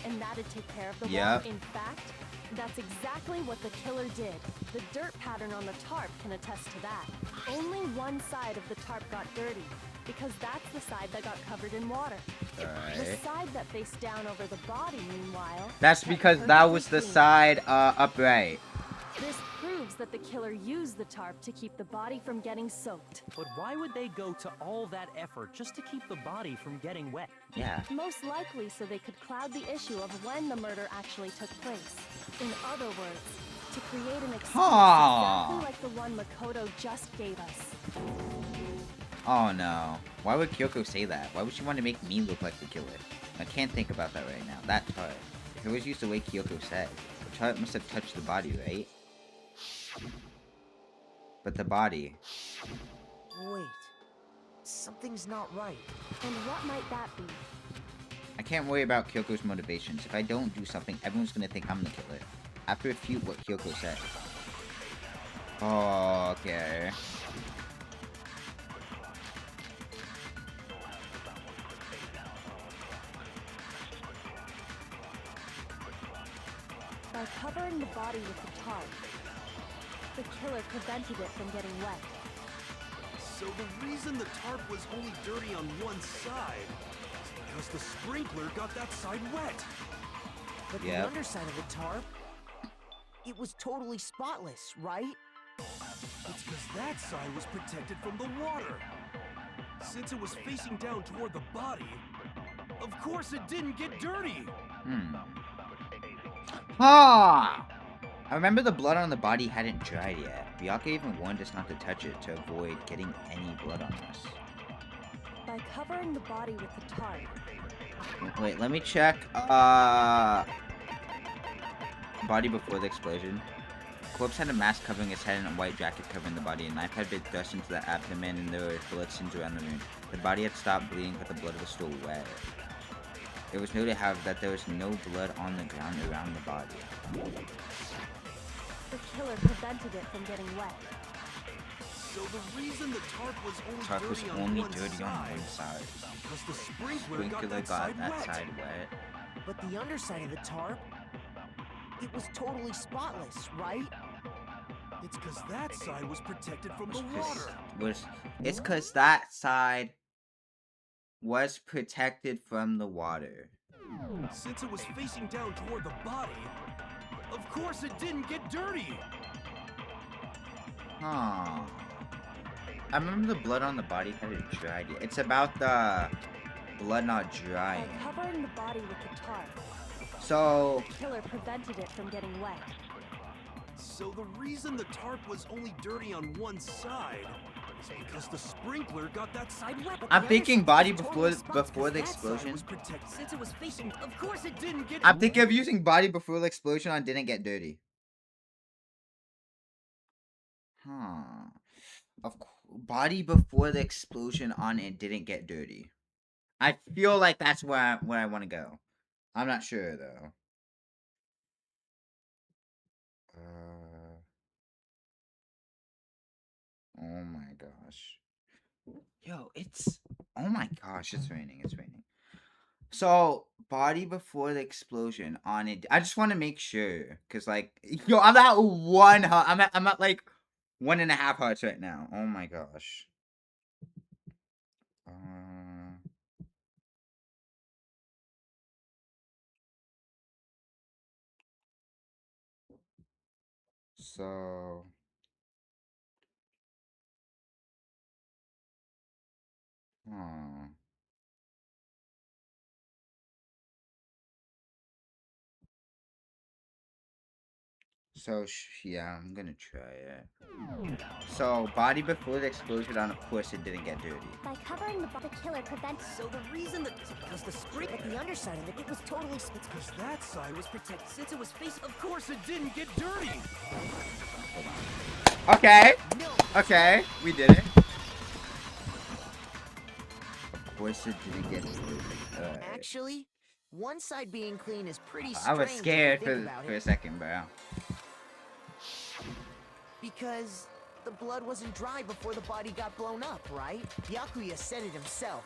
and that'd take care of the Yep. water. In fact, that's exactly what the killer did. The dirt pattern on the tarp can attest to that. Only one side of the tarp got dirty, because that's the side that got covered in water. The Alright. side that faced down over the body, meanwhile... That's kept because that was the perfectly clean. side, upright. This proves that the killer used the tarp to keep the body from getting soaked. But why would they go to all that effort just to keep the body from getting wet? Yeah. Most likely so they could cloud the issue of when the murder actually took place. In other words, to create an excuse exactly like the one Makoto just gave us. Oh no. Why would Kyoko say that? Why would she want to make me look like the killer? I can't think about that right now. That tart. If it was used the way Kyoko said, the tart must have touched the body, right? But the body. Wait. Something's not right. And what might that be? I can't worry about Kyoko's motivations. If I don't do something, everyone's gonna think I'm the killer. I have to refute what Kyoko said. Oh, okay. By covering the body with the tarp, the killer prevented it from getting wet. So the reason the tarp was only dirty on one side is because the sprinkler got that side wet. But the underside of the tarp, it was totally spotless, right? It's because that side was protected from the water. Since it was facing down toward the body, of course it didn't get dirty. Ah! I remember the blood on the body hadn't dried yet. Byakuya even warned us not to touch it to avoid getting any blood on us. By covering the body with the tarp, Wait, let me check. Body before the explosion. Corpse had a mask covering his head and a white jacket covering the body. A knife had been thrust into the abdomen and there were bullet scenes around the room. The body had stopped bleeding, but the blood was still wet. It was noted, however, that there was no blood on the ground around the body. the killer prevented it from getting wet. So the reason the tarp was only Tarp was dirty only on one dirty on side one side. is because the sprinkler Sprinkler got that side wet. But the underside of the tarp, it was totally spotless, right? It's because that side was protected from the water. It's because that side was protected from the water. Since it was facing down toward the body, of course it didn't get dirty. Huh. I remember the blood on the body hadn't dried yet. It's about the blood not drying. By covering the body with the tarp, So, the killer prevented it from getting wet. So the reason the tarp was only dirty on one side is because the sprinkler got that side wet. I'm thinking body before the explosion. Since it was facing, of course it didn't get. I'm thinking of using body before the explosion on didn't get dirty. Huh. Body before the explosion on it didn't get dirty. I feel like that's where I want to go. I'm not sure though. gosh. Yo, it's... Oh my gosh, it's raining. It's raining. So, body before the explosion on it. I just want to make sure. Because, like... Yo, I'm at 1 heart. I'm at, like, 1.5 hearts right now. Oh my gosh. So... So, yeah, I'm gonna try it. So, body before the explosion on, of course, it didn't get dirty. By covering the killer prevents... So the reason that... Because the spring at the underside of it, it was totally... It's because that side was protected since it was facing... Of course it didn't get dirty! Okay! Okay, we did it. Of course it didn't get dirty. Actually, one side being clean is pretty strange. I was scared for a second, bro. Because the blood wasn't dry before the body got blown up, right? Byakuya said it himself.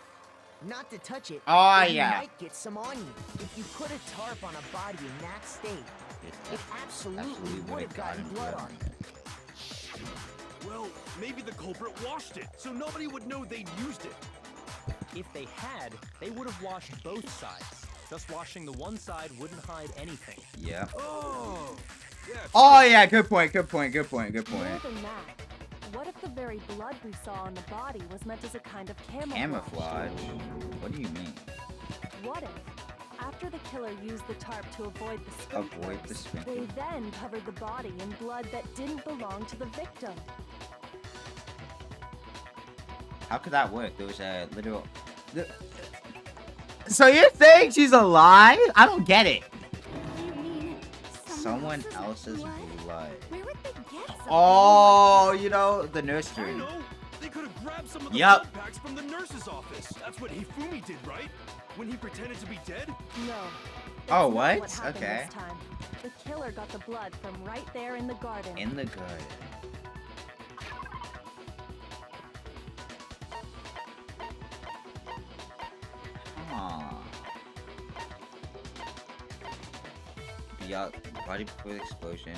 Not to touch it. Oh, but yeah. You might get some on you. If you put a tarp on a body in that state, it absolutely would have gotten blood on it. Well, maybe the culprit washed it, so nobody would know they'd used it. If they had, they would have washed both sides. Just washing the one side wouldn't hide anything. Yeah. Oh, yeah. Oh, yeah, good point, good point, good point, good point. More than that, what if the very blood we saw on the body was meant as a kind of camouflage? Camouflage? What do you mean? What if, after the killer used the tarp to avoid the sprinklers, they then covered the body in blood that didn't belong to the victim? How could that work? There was a literal... So you're saying she's alive? I don't get it. You mean Someone else's blood. Where would they get some? Oh, you know, the nursery. I know. They could have grabbed some of the Yep. blood packs from the nurse's office. That's what Hifumi did, right? When he pretended to be dead? No. Oh, That's not what? what happened Okay. This time. The killer got the blood from right there in the garden. In the garden. Body before the explosion.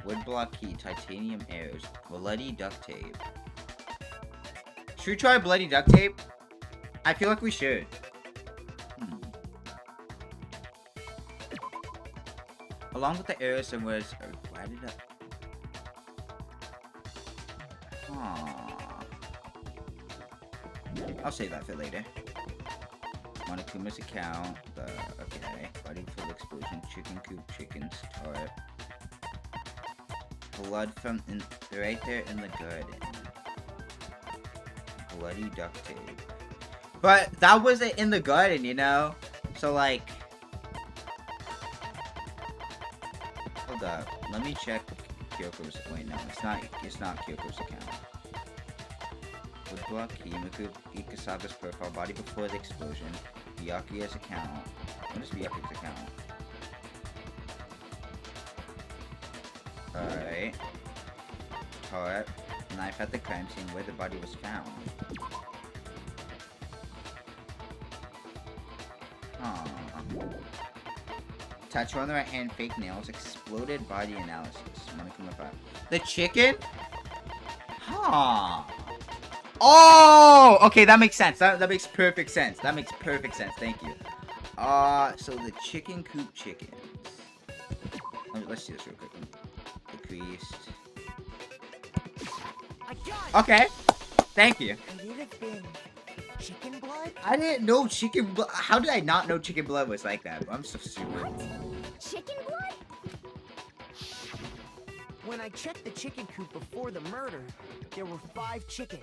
Wood block key, titanium arrows, bloody duct tape. Should we try bloody duct tape? I feel like we should. Along with the arrows and was why did I'll save that for later. Monokuma's account, okay, body full of explosion, chicken coop, chickens, tarp. Blood from right there in the garden. Bloody duct tape. But that wasn't in the garden, you know? So like... Hold up, let me check Kyoko's, wait no, it's not Kyoko's account. Wood block, Himiku, Ikasaga's profile, body before the explosion, Byakuya's account. What is Byakuya's account? Alright. Tarp, knife at the crime scene where the body was found. Tattoo on the right hand, fake nails, exploded body analysis. Monokuma 5. The chicken? Huh. Oh! Okay, that makes sense. That makes perfect sense. That makes perfect sense. Thank you. So the chicken coop chickens. Let's see this real quick. Decreased. Okay. Thank you. Could it have been chicken blood? I didn't know chicken blood. How did I not know chicken blood was like that? I'm so stupid. Chicken blood? When I checked the chicken coop before the murder, there were 5 chickens.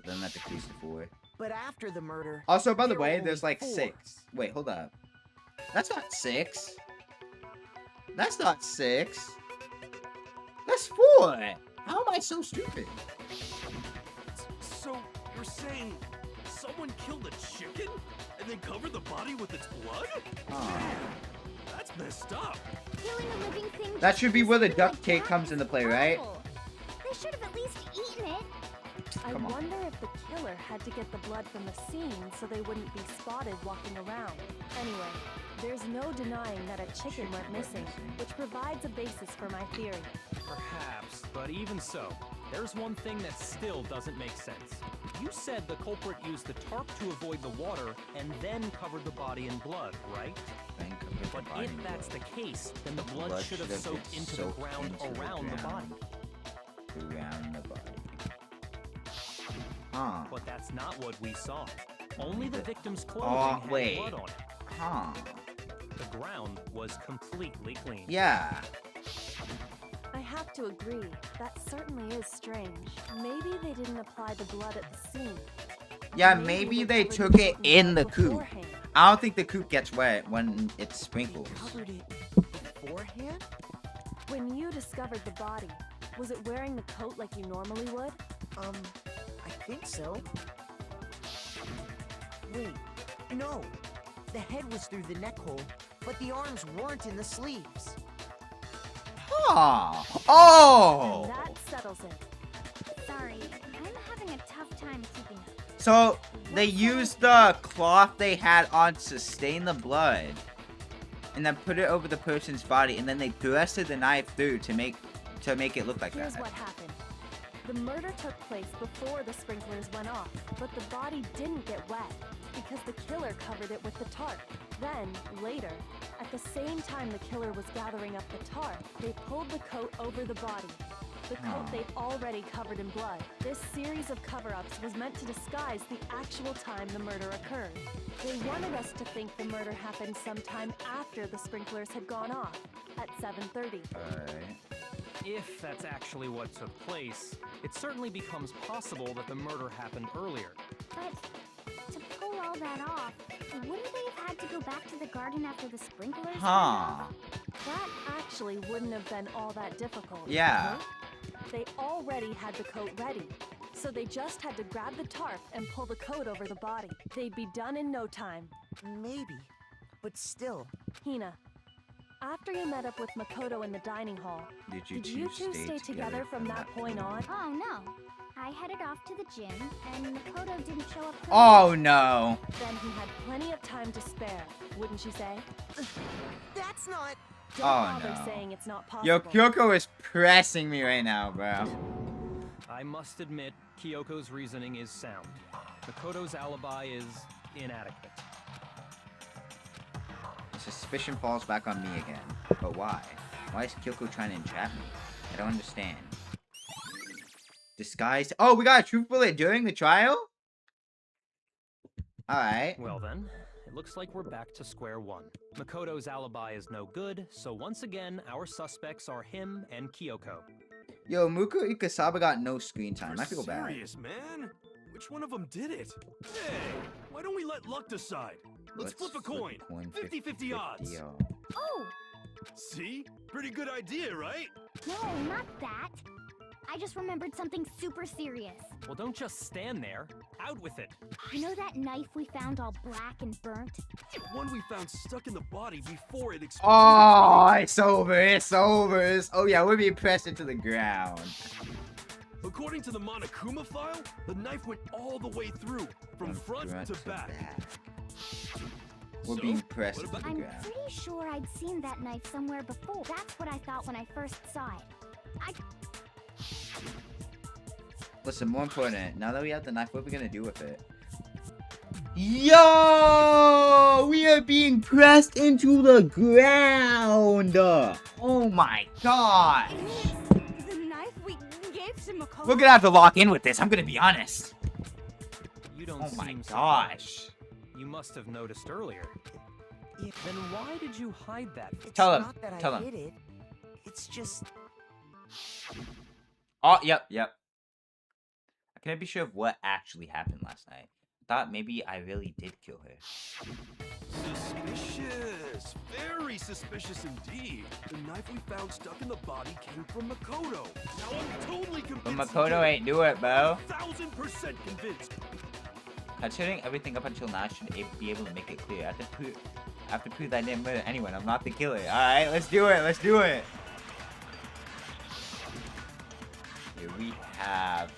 Then that decreased to 4. But after the murder... Also, by the there way, were there's only like 4. 6. Wait, hold up. That's not 6. That's not 6. That's 4. How am I so stupid? So, you're saying someone killed a chicken and then covered the body with its blood? That's messed up. Killing a living thing... That should be where the duct tape comes into play, right? They should have at least eaten it. I Come on. wonder if the killer had to get the blood from the scene so they wouldn't be spotted walking around. Anyway, there's no denying that a chicken went missing, which provides a basis for my theory. Perhaps, but even so, there's one thing that still doesn't make sense. You said the culprit used the tarp to avoid the water and then covered the body in blood, right? But if that's the case, then the blood should have soaked into the ground around the body. Around the body. But that's not what we saw. Only the victim's clothing had blood on it. The ground was completely clean. Yeah. I have to agree, that certainly is strange. Maybe they didn't apply the blood at the scene. Yeah, maybe they took it in the coop. I don't think the coop gets wet when it's sprinkled. Covered it beforehand? When you discovered the body, was it wearing the coat like you normally would? I think so. Wait, no. The head was through the neck hole, but the arms weren't in the sleeves. Oh! And that settles it. Sorry, I'm having a tough time keeping up. So they used the cloth they had on to stain the blood, and then put it over the person's body, and then they thrusted the knife through to make it look like Here's that. what happened. The murder took place before the sprinklers went off, but the body didn't get wet because the killer covered it with the tarp. Then, later, at the same time the killer was gathering up the tarp, they pulled the coat over the body. The coat they'd already covered in blood. This series of cover-ups was meant to disguise the actual time the murder occurred. They wanted us to think the murder happened sometime after the sprinklers had gone off, at 7:30. If that's actually what took place, it certainly becomes possible that the murder happened earlier. But to pull all that off, wouldn't they have had to go back to the garden after the sprinklers? Huh. That actually wouldn't have been all that difficult. Yeah. They already had the coat ready, so they just had to grab the tarp and pull the coat over the body. They'd be done in no time. Maybe, but still. Hina, after you met up with Makoto in the dining hall, Did you two stay together from that point on? Oh no. I headed off to the gym, and Makoto didn't show up till Oh no. Then he had plenty of time to spare, wouldn't you say? That's not... Don't Oh bother no. saying it's not possible. Yo, Kyoko is pressing me right now, bro. I must admit, Kyoko's reasoning is sound. Makoto's alibi is inadequate. The suspicion falls back on me again. But why? Why is Kyoko trying to entrap me? I don't understand. Disguised. Oh, we got a truth bullet during the trial? Alright. Well then, it looks like we're back to square one. Makoto's alibi is no good, so once again, our suspects are him and Kyoko. Yo, Muko Ikasaba got no screen time. I feel bad. Serious, man? Which one of them did it? Hey, why don't we let luck decide? Let's flip a coin. 50-50 odds. Oh! See? Pretty good idea, right? No, not that. I just remembered something super serious. Well, don't just stand there. Out with it. You know that knife we found all black and burnt? The one we found stuck in the body before it exploded. Oh, it's over. It's over. Oh, yeah, we're being pressed into the ground. According to the Monokuma file, the knife went all the way through, from front to back. We're being pressed into the I'm ground. pretty sure I'd seen that knife somewhere before. That's what I thought when I first saw it. Listen, more important, now that we have the knife, what are we gonna do with it? Yo! We are being pressed into the ground! Oh my gosh! The knife we gave to Makoto. We're gonna have to lock in with this, I'm gonna be honest. You don't Oh my seem gosh. You must have noticed earlier. Then why did you hide that? Tell him. Not that Tell I him. hid it. It's just... Oh, yep. I couldn't be sure of what actually happened last night. Thought maybe I really did kill her. Suspicious. Very suspicious indeed. The knife we found stuck in the body came from Makoto. Now I'm totally convinced. But Makoto ain't do it, bro. 1000% convinced. Considering everything up until now, I should be able to make it clear. I have to prove that I didn't murder anyone. I'm not the killer. Alright, let's do it. Let's do it. Here we have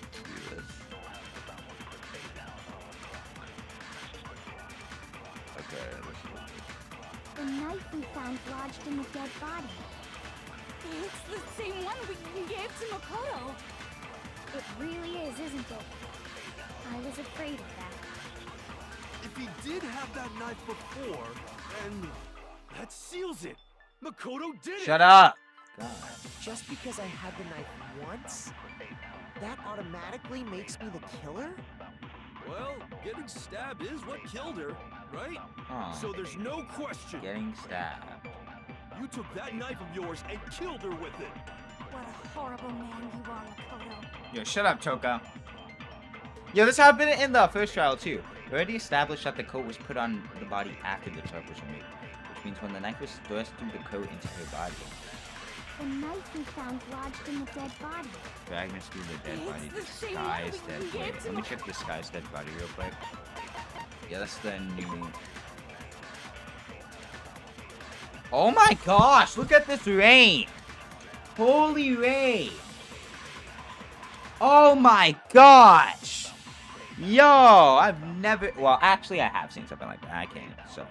The knife we found lodged in the dead body. It's the same one we gave to Makoto. It really is, isn't it? I was afraid of that. If he did have that knife before, then that seals it. Makoto did it. Shut up. God. Just because I had the knife once, that automatically makes me the killer? Well, getting stabbed is what killed her, right? Oh. So there's no question. Getting stabbed. You took that knife of yours and killed her with it. What a horrible man you are, Makoto. Yo, shut up, Choka. Yo, this happened in the first trial, too. We already established that the coat was put on the body after the tarp was removed, which means when the knife was thrust through the coat into her body. The knife we found lodged in the dead body. Fragments through the dead body. Disguised dead body. Let me check disguised dead body real quick. Yeah, that's the new... Oh my gosh! Look at this rain! Holy rain! Oh my gosh! Yo! I've never... Well, actually, I have seen something like that. I can't. So...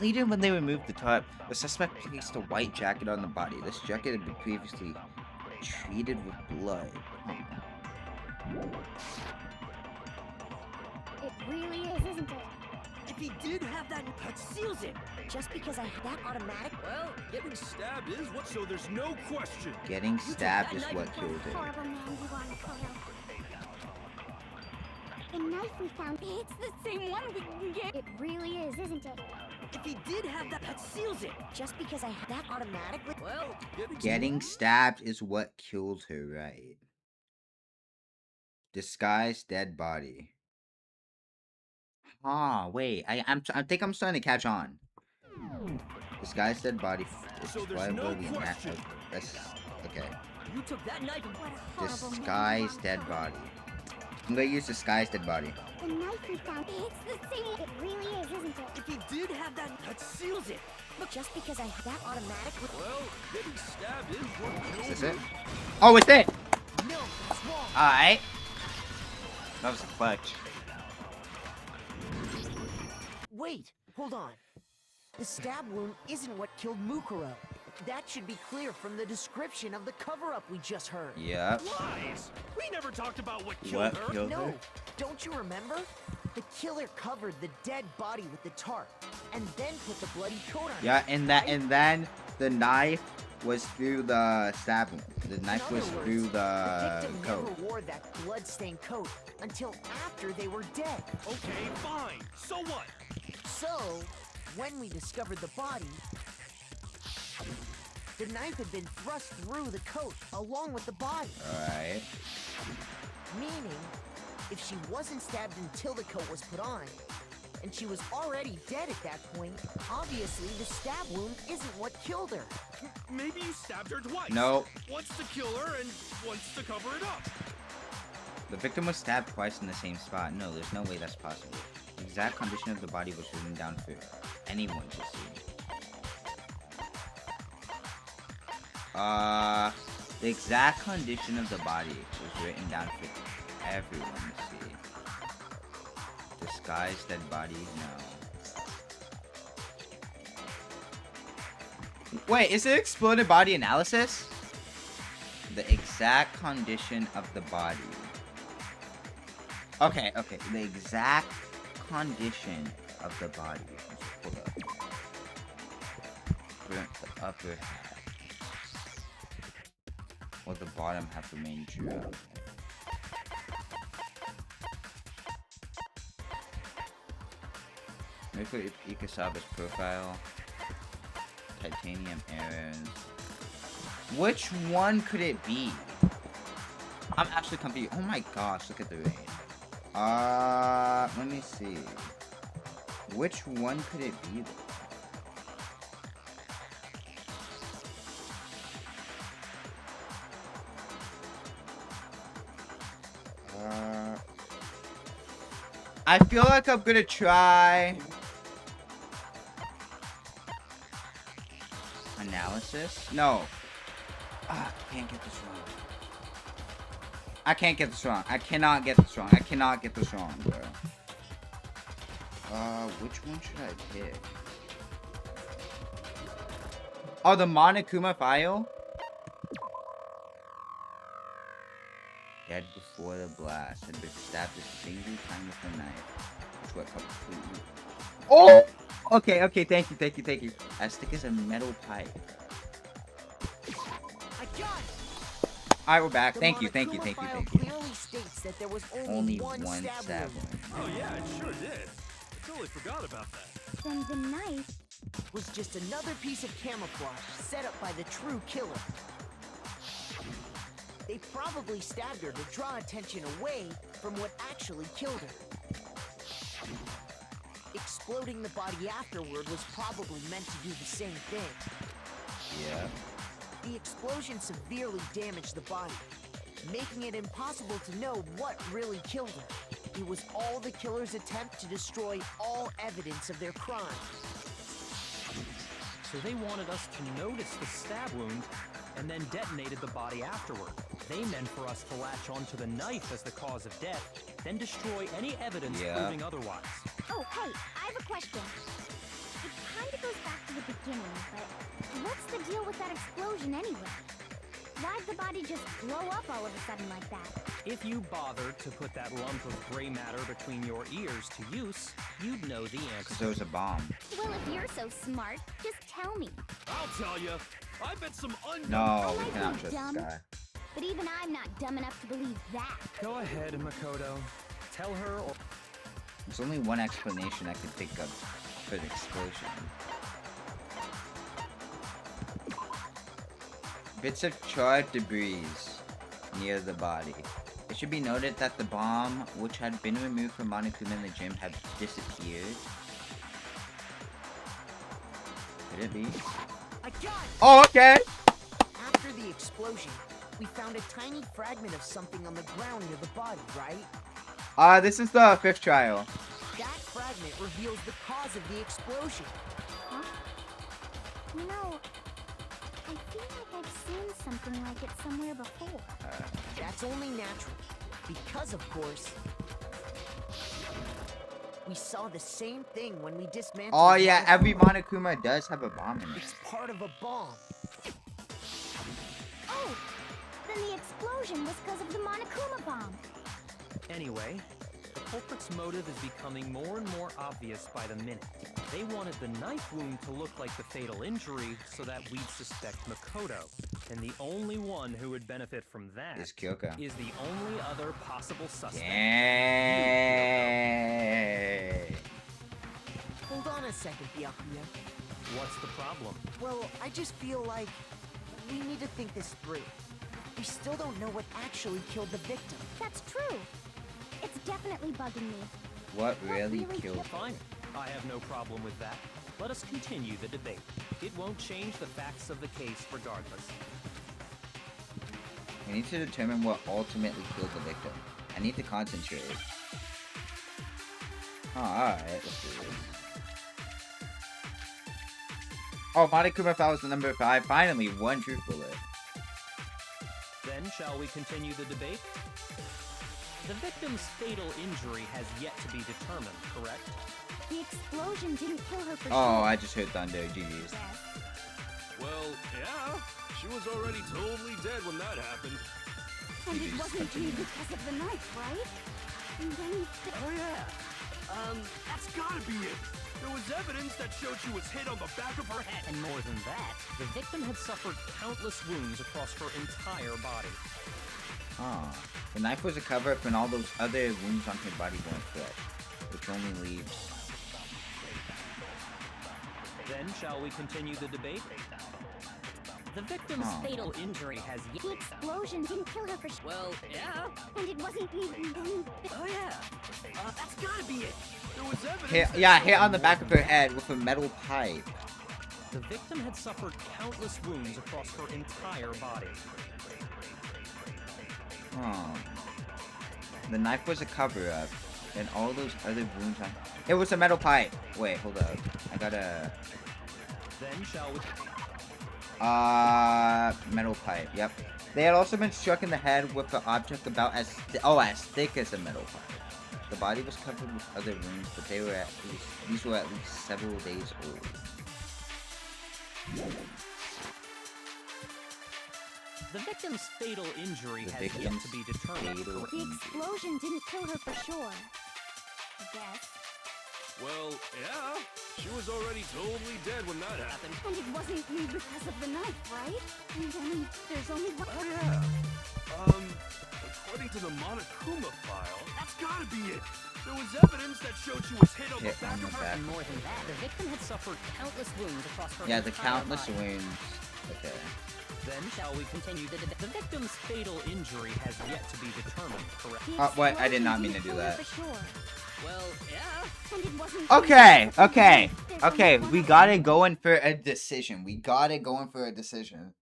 later when they removed the tarp, the suspect placed a white jacket on the body. This jacket had been previously treated with blood. It really is, isn't it? If he did have that seals it. Just because I had that automatic... Well, getting stabbed is what... So there's no question. Getting stabbed is what killed her. Horrible man you are, Makoto. The knife we found, It's the same one we gave. it really is, isn't it? If he did have that seals it. Just because I had that automatic... Well, Getting stabbed is what killed her, right? Disguised dead body. Ah, wait. I think I'm starting to catch on. Disguised dead body. So there's no question. That's okay. You took that knife and... What a horrible Disguised dead body. I'm gonna use disguised dead body. The knife we found, it's the same. It really is, isn't it? If he did have that seals it. Look, just because I had that automatic... Well, getting stabbed is what killed Is this her. it? Oh, it's it! No, that's wrong. Alright. That was a clutch. Wait, hold on. The stab wound isn't what killed Mukuro. That should be clear from the description of the cover-up we just heard. Yep. Lies! We never talked about what killed What her. killed No, her? don't you remember? The killer covered the dead body with the tarp, and then put the bloody coat on Yeah, it, and that, right? and then the knife was through the stab wound. The knife In was other through words, the victim coat. never wore that blood-stained coat until after they were dead. Okay, fine. So what? So, when we discovered the body, the knife had been thrust through the coat along with the body. Alright. Meaning, if she wasn't stabbed until the coat was put on, and she was already dead at that point, obviously the stab wound isn't what killed her. Maybe you stabbed her twice. No. Once to kill her and once to cover it up. The victim was stabbed twice in the same spot. No, there's no way that's possible. The exact condition of the body was written down for anyone to see. The exact condition of the body was written down for everyone to see. Disguised dead body? No. Wait, is it exploded body analysis? The exact condition of the body. Okay, okay. The exact condition of the body. Hold up. Burnt the upper half. While the bottom half remained true. Look at Ikasaba's profile. Titanium arrows. Which one could it be? I'm actually confused. Oh my gosh, look at the rain. Let me see. Which one could it be though? I feel like I'm gonna try analysis. No, I can't get this wrong. I can't get this wrong. I cannot get this wrong. I cannot get this wrong, bro. Which one should I pick? Oh, the Monokuma file? Dead before the blast, had been stabbed a single time with a knife, which went completely... Oh! Okay, thank you. As thick as a metal pipe. I got it. Alright, we're back. Thank you. Clearly states that there was only one stab wound. Oh yeah, it sure did. I totally forgot about that. Then the knife was just another piece of camouflage set up by the true killer. They probably stabbed her to draw attention away from what actually killed her. Exploding the body afterward was probably meant to do the same thing. Yeah. The explosion severely damaged the body, making it impossible to know what really killed her. It was all the killer's attempt to destroy all evidence of their crime. So they wanted us to notice the stab wound and then detonated the body afterward. They meant for us to latch onto the knife as the cause of death, then destroy any evidence proving otherwise. Oh, hey, I have a question. It kind of goes back to the beginning, but what's the deal with that explosion anyway? Why'd the body just blow up all of a sudden like that? If you bothered to put that lump of gray matter between your ears to use, you'd know the answer. Because there was a bomb. Well, if you're so smart, just tell me. I'll tell you. I bet some No, we cannot trust this guy. But even I'm not dumb enough to believe that. Go ahead, Makoto. Tell her or... There's only one explanation I could think of for the explosion. Bits of charred debris near the body. It should be noted that the bomb, which had been removed from Monokuma in the gym, had disappeared. Could it be? I got it! Oh, okay! After the explosion, we found a tiny fragment of something on the ground near the body, right? This is the 5th trial. That fragment reveals the cause of the explosion. Huh? You know, I feel like I've seen something like it somewhere before. That's only natural. Because, of course, we saw the same thing when we dismantled... Oh yeah, every Monokuma does have a bomb in it. It's part of a bomb. Oh! Then the explosion was because of the Monokuma bomb. Anyway, the culprit's motive is becoming more and more obvious by the minute. They wanted the knife wound to look like the fatal injury so that we'd suspect Makoto. And the only one who would benefit from that is Kyoko. Is the only other possible suspect. Yay. Hold on a second, Byakuya. What's the problem? Well, I just feel like we need to think this through. We still don't know what actually killed the victim. That's true. It's definitely bugging me. What really killed? Fine. I have no problem with that. Let us continue the debate. It won't change the facts of the case regardless. We need to determine what ultimately killed the victim. I need to concentrate. Oh, alright, let's do this. Oh, Monokuma file is the number 5. Finally, one truth bullet. Then, shall we continue the debate? The victim's fatal injury has yet to be determined, correct? The explosion didn't kill her for Oh, sure. I just heard thunder. GG's. Well, yeah. She was already totally dead when that happened. And it wasn't due because of the knife, right? And then Oh yeah. That's gotta be it. There was evidence that showed she was hit on the back of her head. And more than that, the victim had suffered countless wounds across her entire body. Oh. The knife was a cover-up and all those other wounds on her body weren't fresh. Which only leaves... Then, shall we continue the debate? The victim's fatal injury has yet... the explosion didn't kill her for sure. Well, yeah. And it wasn't even... Oh yeah. That's gotta be it. There was evidence... hit on the back of her head with a metal pipe. The victim had suffered countless wounds across her entire body. Oh. The knife was a cover-up, and all those other wounds on... It was a metal pipe! Wait, hold up. I gotta... Then shall we... metal pipe, yep. They had also been struck in the head with an object about as thick as a metal pipe. The body was covered with other wounds, but these were at least several days old. The victim's fatal injury The has yet victim's to be determined. fatal The explosion didn't kill her for sure. I guess. Well, yeah. She was already totally dead when that happened. And it wasn't me because of the knife, right? And then there's only one. Oh, yeah. According to the Monokuma file, that's gotta be it. There was evidence that showed she was hit on the Hit back on the of her back. head. And more than that, the victim had suffered countless wounds across her Yeah, the entire countless body. wounds. Okay. Then shall we continue the debate? The victim's fatal injury has yet to be determined, correct? What? I did not mean to do that. Well, yeah. And it wasn't Okay, okay, okay. We got it going for a decision. We got it going for a decision.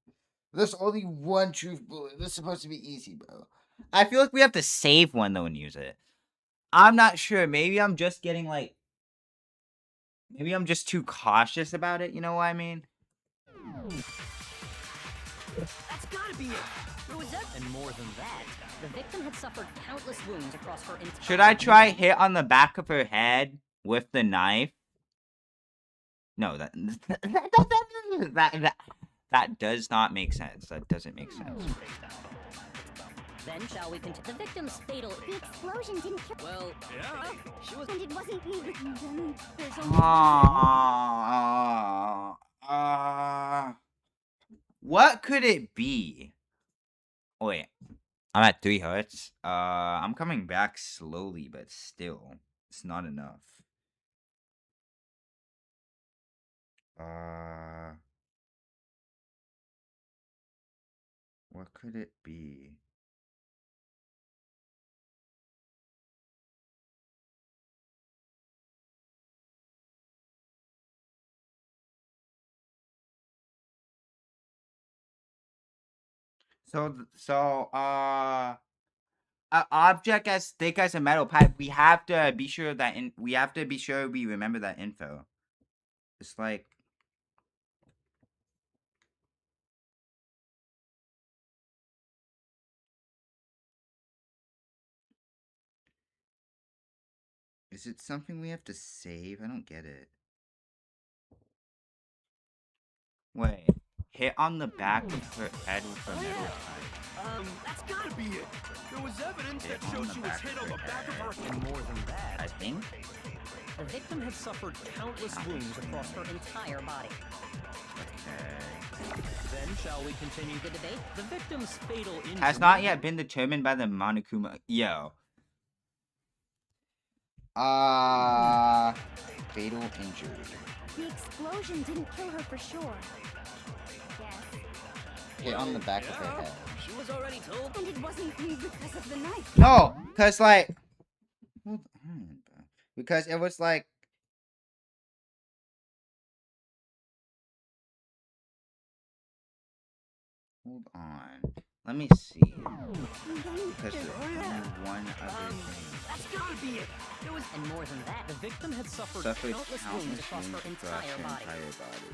There's only one truth bullet. This is supposed to be easy, bro. I feel like we have to save one though and use it. I'm not sure. Maybe I'm just getting like. Maybe I'm just too cautious about it. You know what I mean? That's gotta be it. There was that. And more than that, The victim had suffered countless wounds across her entire Should I try hit on the back of her head with the knife? No, that does not make sense. That doesn't make sense. Then shall we continue? The victim's fatal. The explosion didn't kill. Well, Yeah. she was. And it wasn't me. And then there's only What could it be? Oh, wait, I'm at 3 hearts. I'm coming back slowly, but still, it's not enough. What could it be? So, an object as thick as a metal pipe. We have to be sure that we remember that info. It's like. Is it something we have to save? I don't get it. Wait. Hit on the back of her head with a metal pipe. That's gotta be it. There was evidence that Hit on showed the she was back hit of on the her back of her and more than that, I think. the victim had suffered countless wounds across her entire body. Okay. Then shall we continue the debate? The victim's fatal injury Has not yet been determined by the Monokuma. Yo. Fatal injury. The explosion didn't kill her for sure. Yes. Hit on the back of her head. She was already told. And it wasn't me because of the knife. No, cause like, hold on, bro. Because it was like, hold on, let me see. Because there's only one other thing. That's gotta be it. There was. And more than that, The victim had suffered Suffered countless countless wounds across her wounds across entire her body. entire body.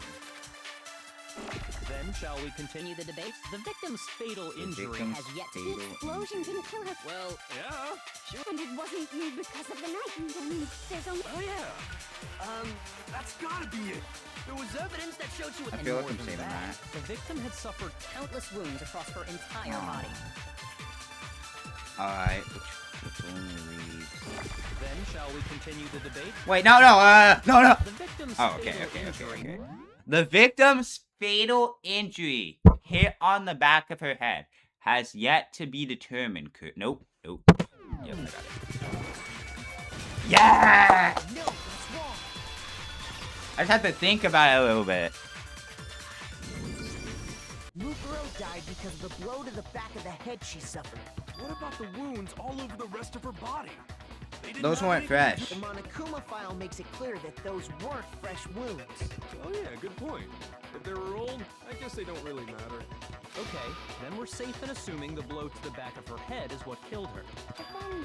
Then shall we continue the debate? The victim's fatal injury victim's has yet to The fatal explosion didn't kill her. Well, Yeah. And it wasn't me because of the knife. And then there's only. Oh, yeah. That's gotta be it. there was evidence that showed she was. I And feel like more I'm than saving that. The victim had suffered countless wounds across her entire body. Alright, which only leaves. Then shall we continue the debate? Wait, no. The victim's Oh, okay, fatal okay. injury. The victim's fatal injury hit on the back of her head has yet to be determined. Nope. Yep, I got it. Yeah! No, that's wrong. I just have to think about it a little bit. Mukuro died because of the blow to the back of the head she suffered. What about the wounds all over the rest of her body? They didn't Those have weren't any- fresh. The Monokuma file makes it clear that those weren't fresh wounds. Oh yeah, good point. If they were old, I guess they don't really matter. Okay, then we're safe in assuming the blow to the back of her head is what killed her. But then,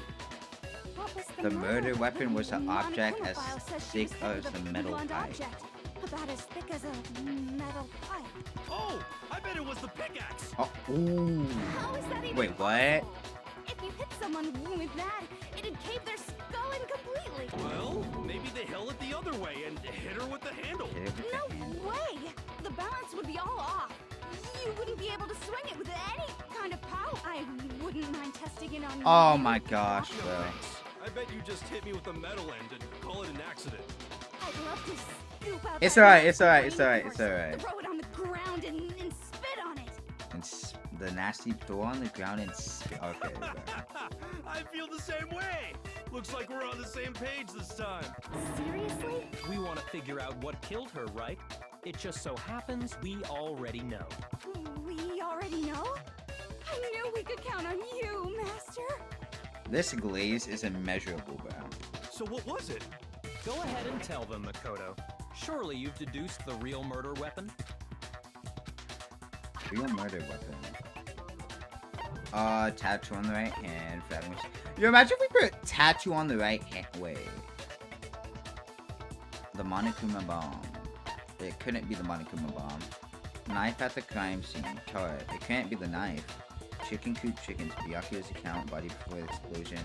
what was The murder weapon was an The object Monokuma as file says she thick was hit as with a metal blunt pipe. object. About as thick as a metal pipe. Oh, I bet it was the pickaxe. Oh, ooh. How is that even Wait, what? possible? If you hit someone with that, it'd cave their skull in completely. Well, maybe they held it the other way and hit her with the handle. Hit it with the No hand. way! The balance would be all off. You wouldn't be able to swing it with any kind of power. I wouldn't mind testing it on you. Oh my gosh, bro. I bet you just hit me with a metal end and call it an accident. I'd love to scoop out It's that alright, nasty it's alright, it's brain alright, force, it's alright. Throw it on the ground and spit on it. And the nasty throw on the ground and spit. Okay, bro. I feel the same way. Looks like we're on the same page this time. Seriously? We want to figure out what killed her, right? It just so happens we already know. We already know? I knew we could count on you, Master. This glaze is immeasurable, bro. So what was it? Go ahead and tell them, Makoto. Surely you've deduced the real murder weapon? Real murder weapon. Tattoo on the right hand. Fragments. You imagine if we put tattoo on the right hand? Wait. The Monokuma bomb. It couldn't be the Monokuma bomb. Knife at the crime scene. Turret. It can't be the knife. Chicken coop chickens. Byakuya's account. Body before the explosion.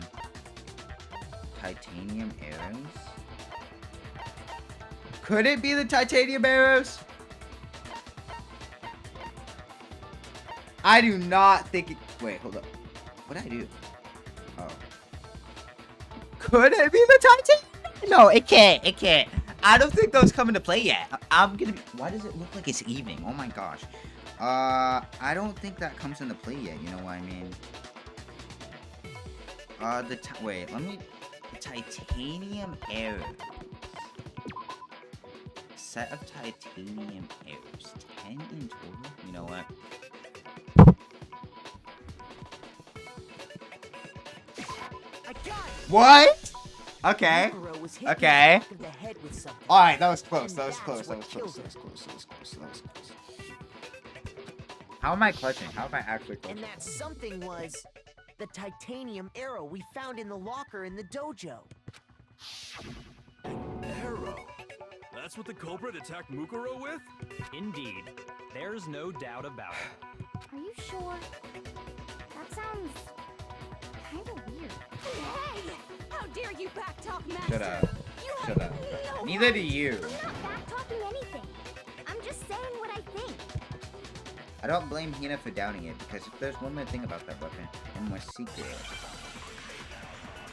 Titanium arrows? Could it be the titanium arrows? I do not think it... Wait, hold up. What did I do? Oh. Could it be the titanium? No, it can't. It can't. I don't think those come into play yet. I'm gonna be... Why does it look like it's evening? Oh my gosh. I don't think that comes into play yet. You know what I mean? Wait, let me... The titanium arrows. Set of titanium arrows. 10 in total? You know what? I got it. What? Okay. Mukuro was hit in Okay. the back of the head with something. Alright, that was close. And That was that's close. That what was killed close. That her. was close. That was close. That was close. How am I clutching? How am I actually clutching? And that something was the titanium arrow we found in the locker in the dojo. Arrow. That's what the culprit attacked Mukuro with? Indeed. There's no doubt about it. Are you sure? That sounds kind of weird. Hey! How dare you backtalk, Master? Shut up. You have Shut up. no Neither do you. I'm not back-talking anything. I'm just saying what I think. I don't blame Hina for doubting it, because if there's one more thing about that weapon, one more secret.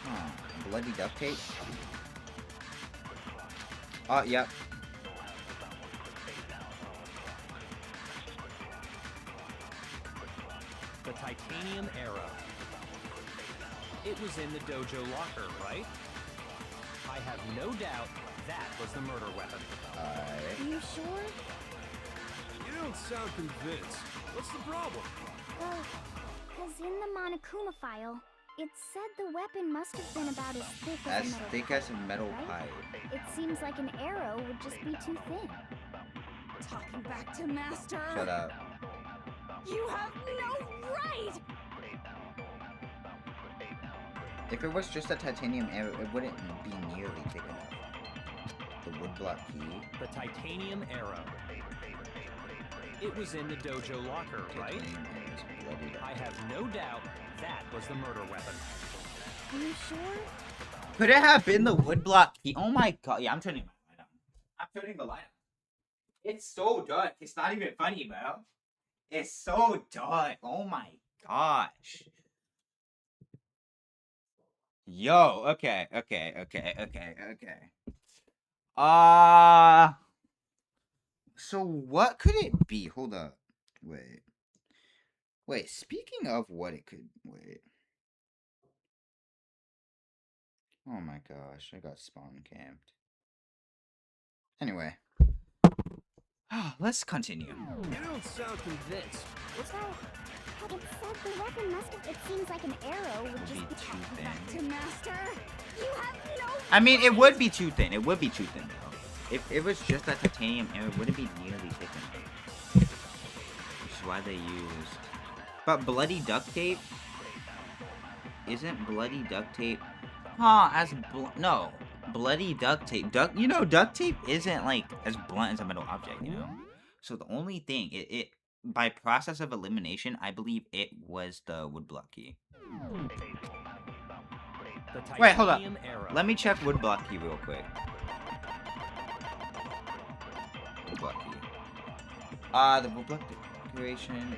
Huh. Bloody duct tape? Oh, yep. The titanium arrow. It was in the dojo locker, right? I have no doubt that was the murder weapon. Are you sure? You don't sound convinced. What's the problem? Well, because in the Monokuma file, it said the weapon must have been about as thick as As a metal thick as a metal right? pipe. It seems like an arrow would just be too thin. Talking back to Master. Shut up. You have no right! If it was just a titanium arrow, it wouldn't be nearly thick enough. The woodblock key. The titanium arrow. It was in the dojo locker, right? Titanium arrows, bloody duct I tape. have no doubt that was the murder weapon. Are you sure? Could it have been the woodblock key? Oh my god. Yeah, I'm turning my light on. I'm turning the light on. It's so dark. It's not even funny, bro. It's so dark. Oh my gosh. Yo, okay. So what could it be? Hold up. Wait, speaking of what it could... Wait. Oh my gosh, I got spawn camped. Anyway. Let's continue. You don't sound convinced. What's that? But it said the weapon must have... It seems like an arrow would Would just be be too thin. Back to Master. You have no I mean, it would be too thin. It would be too thin, though. If it was just that titanium arrow, it wouldn't be nearly thick enough. Which is why they used... But bloody duct tape? Isn't bloody duct tape... No. Bloody duct tape. Duct tape isn't, like, as blunt as a metal object, you know? So the only thing, it by process of elimination, I believe it was the woodblock key. The Wait, hold up. titanium arrow. Let me check woodblock key real quick. Woodblock key. The woodblock key. operation.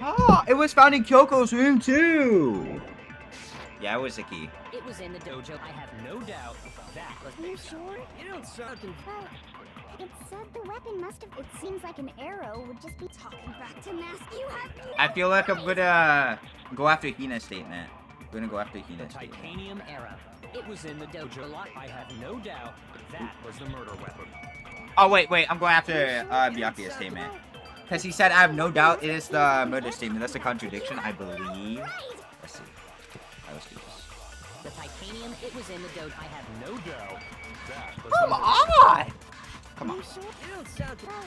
Oh, it was found in Kyoko's room too. Yeah, it was a key. It was in the dojo. I have no doubt that was. Are you sure? You don't sound Well, it said the weapon must have. It seems like an arrow would just be talking back to Mask. You have. I feel like I'm gonna go after Hina's statement. I'm gonna go after Hina's The statement. titanium era. It was in the dojo lock. I have no doubt that was the murder weapon. Oh wait, I'm going after Byakuya's statement. Because he said I have no doubt it is the murder statement. That's a contradiction, I believe. Let's see. Alright, let's do this. The titanium. It was in the dojo. I have no doubt that was Come the murder on! Come on. You sure? You don't sound. Well,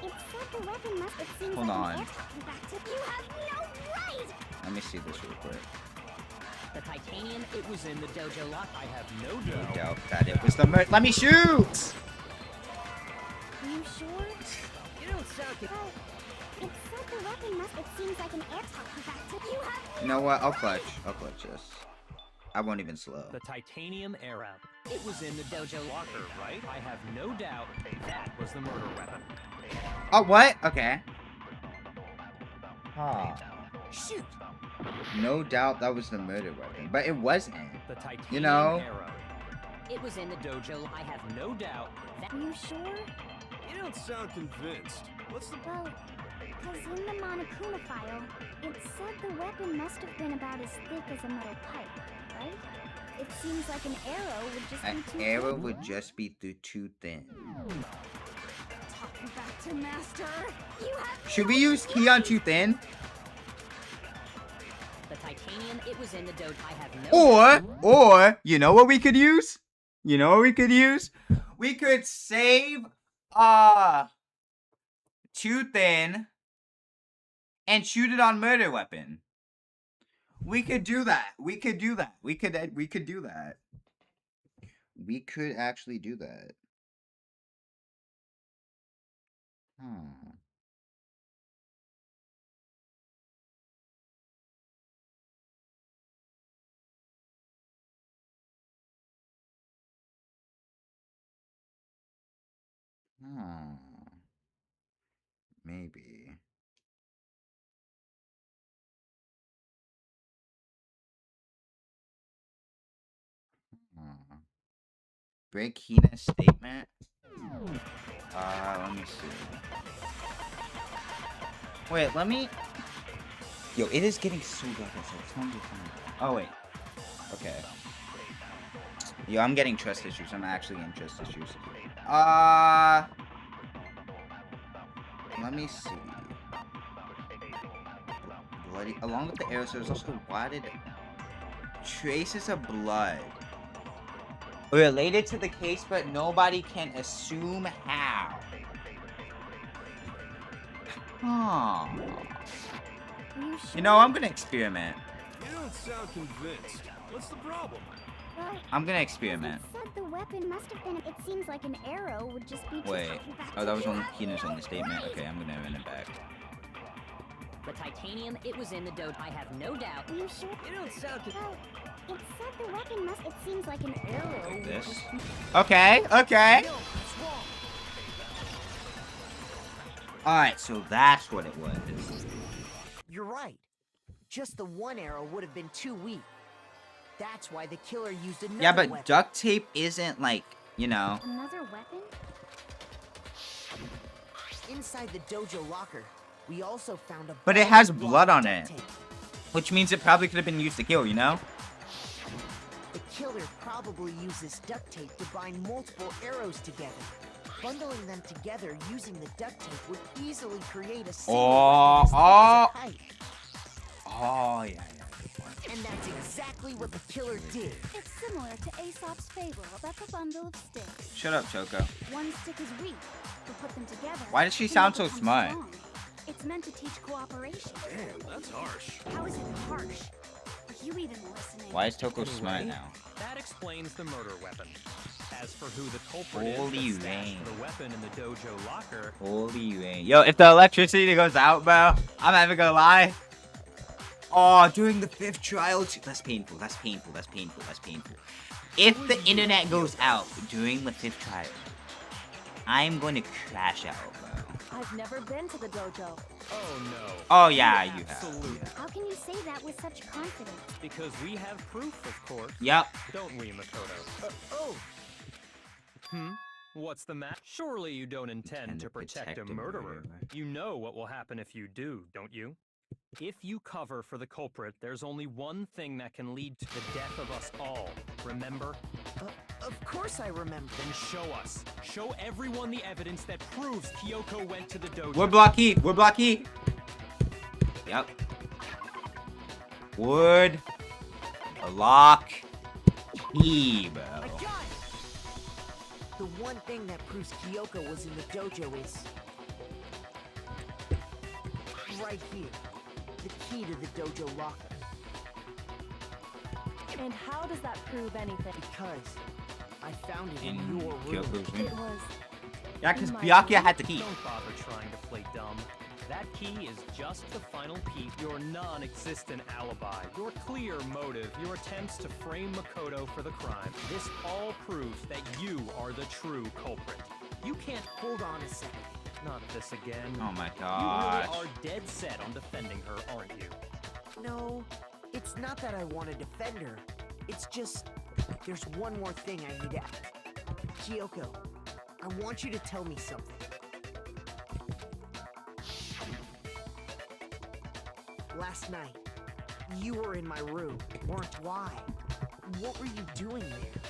it said the weapon must. It seems Hold like on. an arrow talking back to. You have no right. Let me see this real quick. The titanium. It was in the dojo lock. I have no No doubt. doubt that it was the murder. Let me shoot! Are you sure? You don't sound. Well, it said the weapon must. It seems like an arrow talking back to. You have. You know what? I'll clutch this. I won't even slow. The titanium era. It was in the dojo locker, right? I have no doubt that was the murder weapon. Oh, what? Okay. Huh. Shoot! No doubt that was the murder weapon. But it wasn't. The titanium You know? era. It was in the dojo. I have no doubt that. Are you sure? You don't sound convinced. What's the? Well, because in the Monokuma file, it said the weapon must have been about as thick as a metal pipe, right? It seems like an arrow would just An be too arrow thin. would just be too thin. Talking back to Master. You have. Should we use key on too thin? The titanium. It was in the dojo. I have no. Or, you know what we could use? You know what we could use? We could save, too thin and shoot it on murder weapon. We could do that. We could do that. We could do that. We could actually do that. Maybe. Break Hina's statement. Let me see. Wait, let me. Yo, it is getting so dark outside. Oh wait. Okay. Yo, I'm getting trust issues. I'm actually getting trust issues. Let me see. Bloody. Along with the arrows, there's also wadded traces of blood related to the case, but nobody can assume how. Oh. You know, I'm gonna experiment. You don't sound convinced. What's the problem? Well, I'm gonna experiment. it said the weapon must have been. It seems like an arrow would just be. Wait. talking back Oh, to. that was You on have Hina's no on the statement. right. Okay, I'm gonna run it back. The titanium. It was in the dojo. I have no doubt. Are you sure? You don't sound. Well, it said the weapon must. It seems like an arrow. Like would this. just be- Okay, okay. No, it's wrong. Alright, so that's what it was. You're right. Just the one arrow would have been too weak. That's why the killer used another Yeah, but weapon. duct tape isn't like, you know. Another weapon? Inside the dojo locker, we also found a But it ball has of blood on duct it. tape. Which means it probably could have been used to kill, you know? The killer probably used this duct tape to bind multiple arrows together. Bundling them together using the duct tape would easily create a single Oh, weapon as thick as a pipe. Oh, yeah. And that's exactly what the killer did. It's similar to Aesop's fable about the bundle of sticks. Shut up, Choco. One stick is weak, but put them together. Why does she and sound they so become smart? strong. It's meant to teach cooperation. Damn, that's harsh. How is it harsh? Are you even listening? Why is Toko smart now? That explains the murder weapon. As for who the culprit Holy is that stashed rain. the weapon in the dojo locker, Holy rain. Yo, if the electricity goes out, bro, I'm not even gonna lie. Oh, during the 5th trial, that's painful. That's painful. That's painful. That's painful. If the internet goes out during the 5th trial, I'm going to crash out, bro. I've never been to the dojo. Oh no. Oh yeah, you have. Absolutely. How can you say that with such confidence? Because we have proof, of course. Yep. Don't we, Makoto? What's the matter? Surely you don't intend to protect a murderer. You know what will happen if you do, don't you? If you cover for the culprit, there's only one thing that can lead to the death of us all. Remember? Of course I remember. Then show us. Show everyone the evidence that proves Kyoko went to the dojo. Wood block key. Wood block key. Yep. Wood block key, bro. I got it! The one thing that proves Kyoko was in the dojo is right here. The key to the dojo locker. And how does that prove anything? Because I found it in your room. Kyoko's room. It was... Yeah, because Byakuya had the key. Don't bother trying to play dumb. That key is just the final piece. Your non-existent alibi, your clear motive, your attempts to frame Makoto for the crime. This all proves that you are the true culprit. You can't... Hold on a second. Not this again. Oh my You gosh. really are dead set on defending her, aren't you? No, it's not that I want to defend her. It's just, there's one more thing I need to ask. Kyoko, I want you to tell me something. Last night, you were in my room, weren't why? What were you doing there?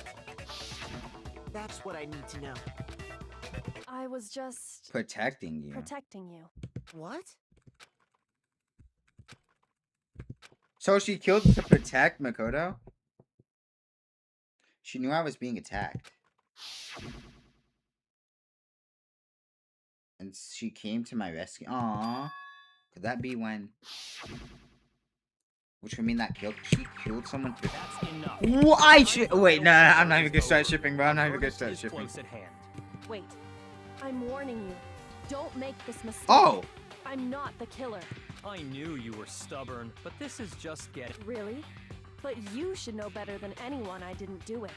That's what I need to know. I was just... Protecting you. protecting you. What? So she killed to protect Makoto? She knew I was being attacked. And she came to my rescue. Aww. Could that be when... Which would mean that she killed someone to... That's enough. Why should... Wait, no, I'm not even gonna start shipping, bro. I'm not even gonna start shipping. Close at hand. Wait. I'm warning you. Don't make this mistake. Oh! I'm not the killer. I knew you were stubborn, but this is just getting... Really? But you should know better than anyone I didn't do it.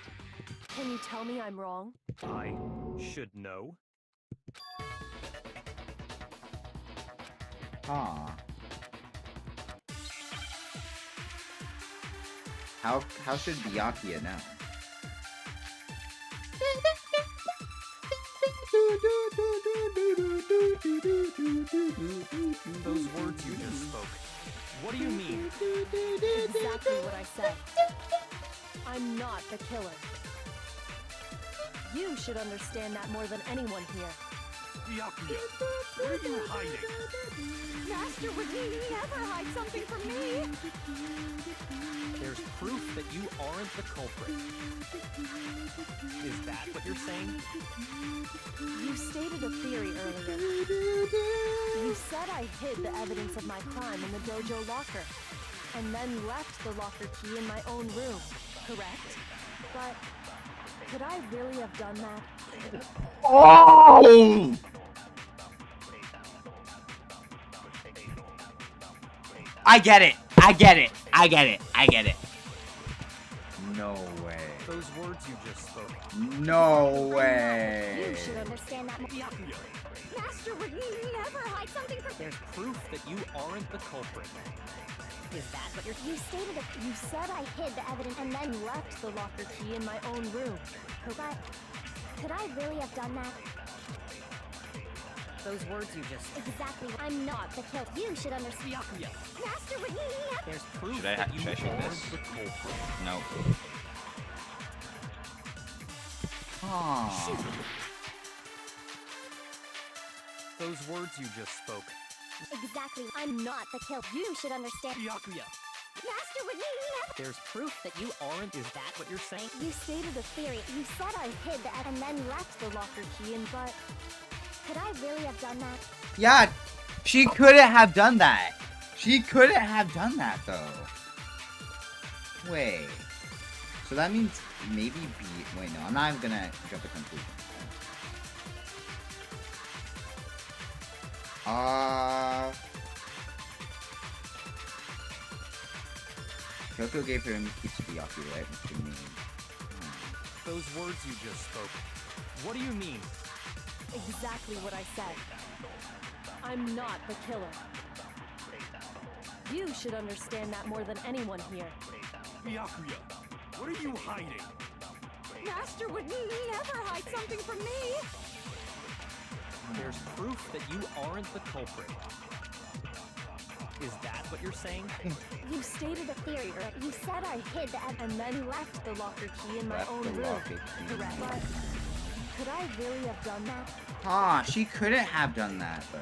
Can you tell me I'm wrong? I should know. Aw. How should Byakuya know? Those words you just spoke. What do you mean? Exactly what I said. I'm not the killer. You should understand that more than anyone here. Byakuya, what are you hiding? Master would never hide something from me. There's proof that you aren't the culprit. Is that what you're saying? You stated a theory earlier. You said I hid the evidence of my crime in the dojo locker, and then left the locker key in my own room, correct? But could I really have done that? Oh! I get it. I get it. I get it. I get it. No way. Those words you just spoke. No way. You should understand that. Master would never hide something from... There's proof that you aren't the culprit. Is that what you're... You stated that you said I hid the evidence and then Left the locker key in my own room. but could I really have done that? Those words you just... Exactly. I'm not the killer. You should understand. Master would never... There's proof Should I that you shoot aren't this? the culprit. No. Aww. Those words you just spoke. Exactly. I'm not the killer. You should understand. Byakuya, Master would never... There's proof that you aren't. Is that what you're saying? You stated a theory. You said I hid the and then left the locker key in, but could I really have done that? Yeah, she couldn't have done that. She couldn't have done that, though. Wait. So that means maybe B... Wait, no. I'm not even gonna jump to conclusion. Kyoko gave her Miki to Byakuya, right? Which would mean... Those words you just spoke. What do you mean? Exactly what I said. I'm not the killer. You should understand that more than anyone here. Byakuya, what are you hiding? Master would never hide something from me. There's proof that you aren't the culprit. Is that what you're saying? You stated a theory, or you said I hid the and then left the locker key in my own room. Correct. But could I really have done that? Ah, she couldn't have done that, though.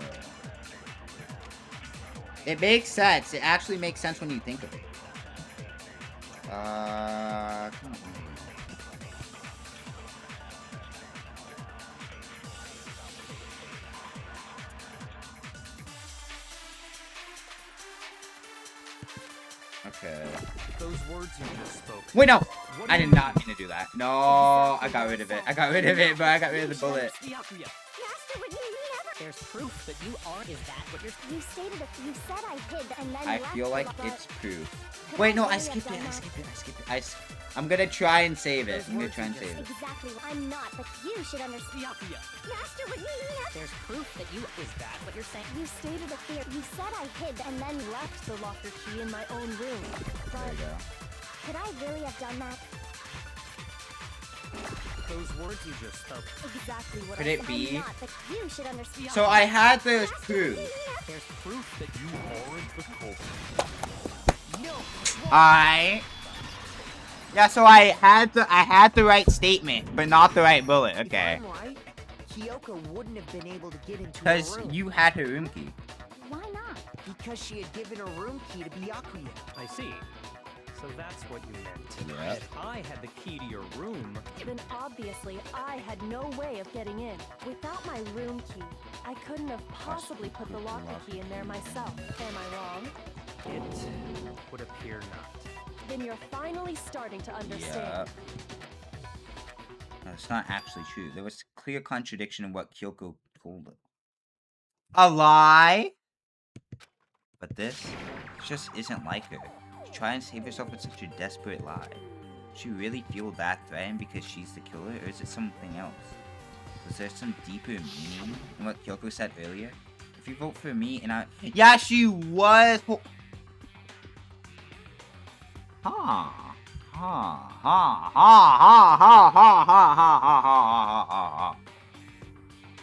It makes sense. It actually makes sense when you think of it. Come on. Okay. Those words you just spoke. Wait, no! I did not mean to do that. No, I got rid of it. I got rid of it, but I got rid of the bullet. Master would never. There's proof that you aren't. Is that what you're? You stated you said I hid and then I left feel like the it's proof. Wait, no, I skipped it. I'm gonna try and save it. I'm gonna try and save it. Exactly. I'm not, but you should understand. Master would never. There's proof that you. Is that what you're saying? You stated a theory. You said I hid and then Left the locker key in my own room. There you go. could I really have done that? Those words you just spoke. Exactly what Could I it said. be? I'm not, but you should understand. So I had those proof. There's proof that you aren't the culprit. No. Alright. Yeah, so I had the right statement, but not the right bullet. Okay. If I'm right, Kyoko wouldn't have been able to get into her Because room. you had her room key. Why not? Because she had given her room key to Byakuya. I see. So that's what you meant. Yep. If I had the key to your room, Then obviously I had no way of getting in. Without my room key, I couldn't have possibly put the locker key in there myself. Am I wrong? it would appear not. Then you're finally starting to understand. No, it's not actually true. There was clear contradiction in what Kyoko told her. A lie? But this just isn't like her. To try and save herself with such a desperate lie. Does she really feel that threatened because she's the killer, or is it something else? Was there some deeper meaning in what Kyoko said earlier? If you vote for me and I... Yeah, she was...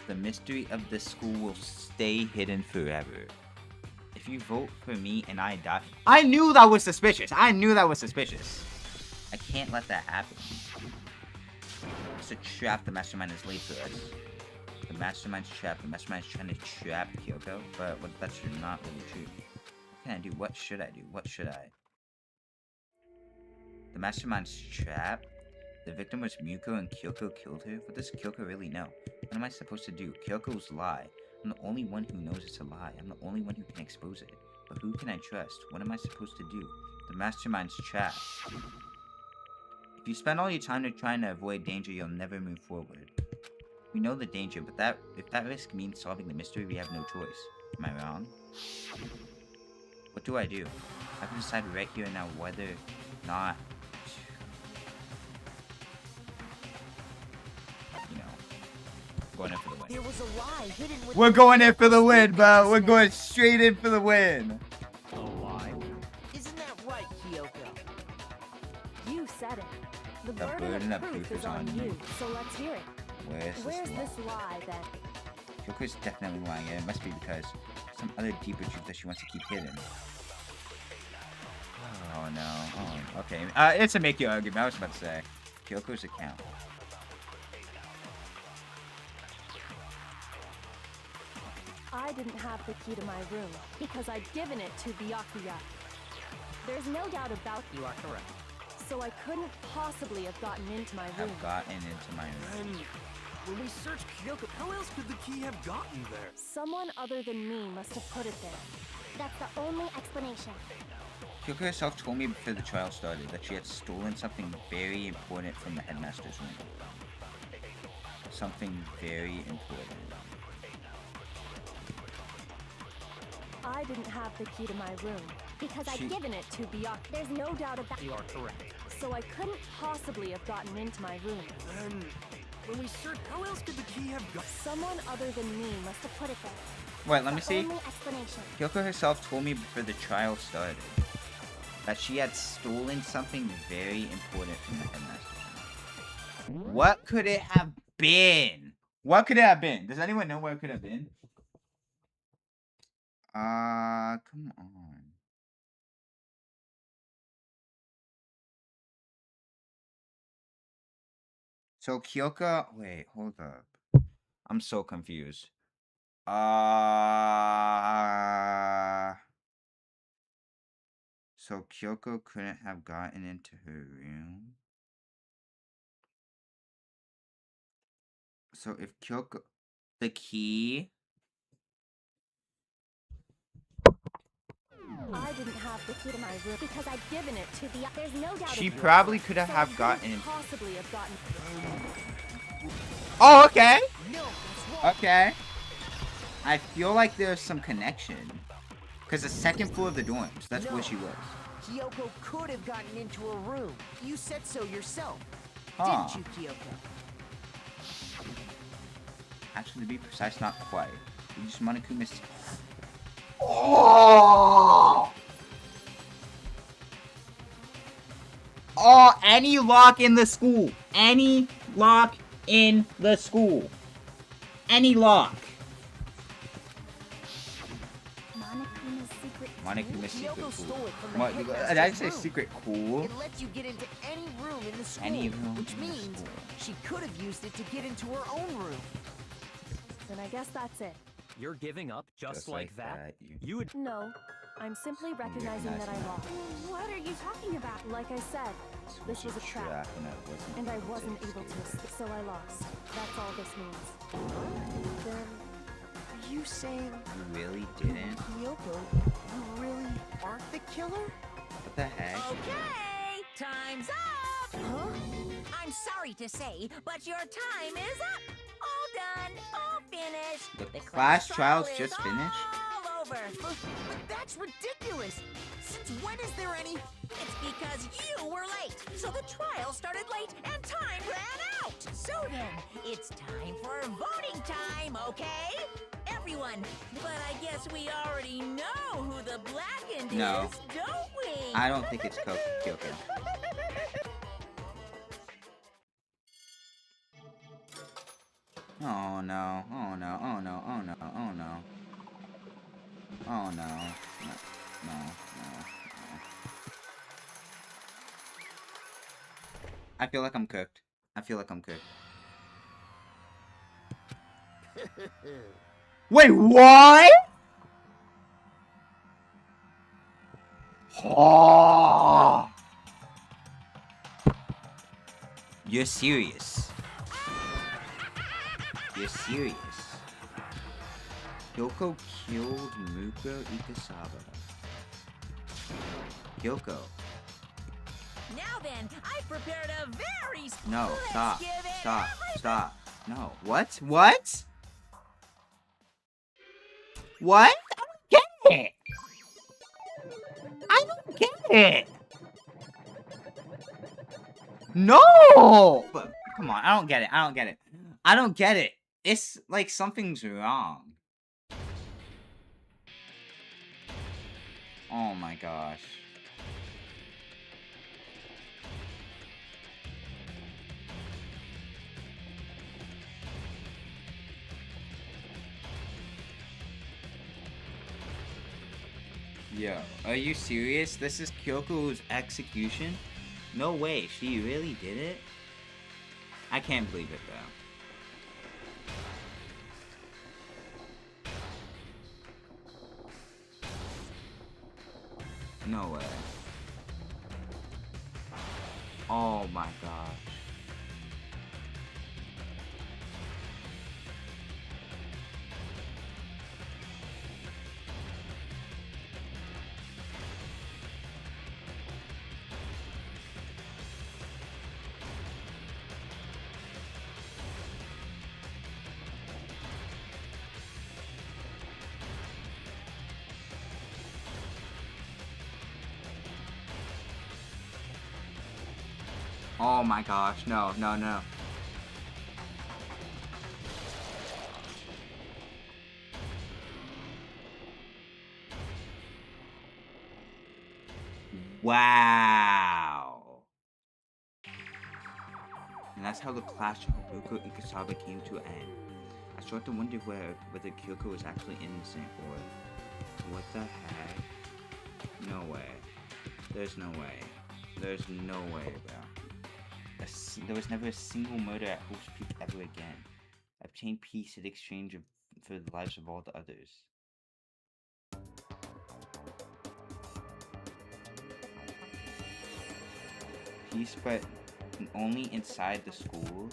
The mystery of the school will stay hidden forever. If you vote for me and I die... I knew that was suspicious. I knew that was suspicious. I can't let that happen. It's a trap the mastermind has laid for us. The mastermind's trapped. The mastermind's trying to trap Kyoko. But what if that's not really true? What can I do? What should I do? What should I? The mastermind's trapped? The victim was Muko and Kyoko killed her? What does Kyoko really know? What am I supposed to do? Kyoko's lie. I'm the only one who knows it's a lie. I'm the only one who can expose it. But who can I trust? What am I supposed to do? The mastermind's trapped. If you spend all your time trying to avoid danger, you'll never move forward. We know the danger, but if that risk means solving the mystery, we have no choice. Am I wrong? What do I do? I have to decide right here and now whether or not... You know... Going in for the win. There was a lie hidden with We're going in for the win, bro! We're going straight in for the win! A lie? Isn't that right, Kyoko? You said it. The The burden of proof is on you, so let's hear it. Where's this lie, then? Kyoko's definitely lying, and it must be because some other deeper truth that she wants to keep hidden. Oh no. Oh, okay. It's a make you argument. I was about to say. Kyoko's account. I didn't have the key to my room because I'd given it to Byakuya. There's no doubt about You are correct. so I couldn't possibly have gotten into my room. Have gotten into my room. And when we searched Kyoko, how else could the key have gotten there? Someone other than me must have put it there. That's the only explanation. Kyoko herself told me before the trial started that she had stolen something very important from the headmaster's room. Something very important. I didn't have the key to my room Because I'd given it to Byakuya. There's no doubt about You are correct. so I couldn't possibly have gotten into my room. Then when we searched, how else could the key have got? Someone other than me must have put it there. Wait, let me see. Only explanation. Kyoko herself told me before the trial started that she had stolen something very important from the headmaster. What could it have been? What could it have been? Does anyone know what it could have been? Come on. So Kyoko, wait, hold up. I'm so confused. So Kyoko couldn't have gotten into her room. So if Kyoko, the key. I didn't have the key to my room because I'd given it to the. There's no doubt. She probably could have so gotten. Possibly have gotten. Oh, okay. Okay. I feel like there's some connection. Because the second floor of the dorms, that's where she was. Kyoko could have gotten into her room. You said so yourself. Huh. Didn't you, Kyoko? Actually, to be precise, not quite. You just Monokuma. Oh! Oh, any lock in the school. Any lock in the school. Any lock. Monokuma's secret cool. What? Did I say secret cool? It lets you get into any room in the school, Any room which in the means school. she could have used it to get into her own room. Then I guess that's it. You're giving up just like that? You would. No, I'm simply recognizing that I lost. What are you talking about? Like I said, this was a trap, and I wasn't able to escape, so I lost. That's all this means. Then, are you saying You really didn't? Kyoko, you really aren't the killer? What the heck? Okay, time's up! Huh? I'm sorry to say, but your time is up! All done, all finished! The class trials is just finished? all over! But that's ridiculous! Since when is there any... It's because you were late, so the trial started late and time ran out! So then, it's time for voting time, okay? Everyone, but I guess we already know who the blackened No. is, don't we? I don't think it's Kyoko. Oh no, oh no, oh no, oh no, oh no. Oh no. No. I feel like I'm cooked. I feel like I'm cooked. Wait, what? Oh. You're serious. You're serious. Kyoko killed Muko Ikasawa. Kyoko. Now then, I prepared a very... No, Let's stop. give it Stop. everything. Stop. No. What? What? What? I don't get it. I don't get it. No! But come on, I don't get it. I don't get it. I don't get it. It's like something's wrong. Oh my gosh. Yo, are you serious? This is Kyoko's execution? No way, she really did it? I can't believe it though. No way. Oh my gosh. Oh my gosh, no, no, no. Wow. And that's how the clash of Haruko and Kasaba came to an end. I start to wonder whether Kyoko was actually innocent or what the heck? No way. There's no way. There's no way, bro. There was never a single murder at Hope's Peak ever again. Obtain peace in exchange for the lives of all the others. Peace, but only inside the school.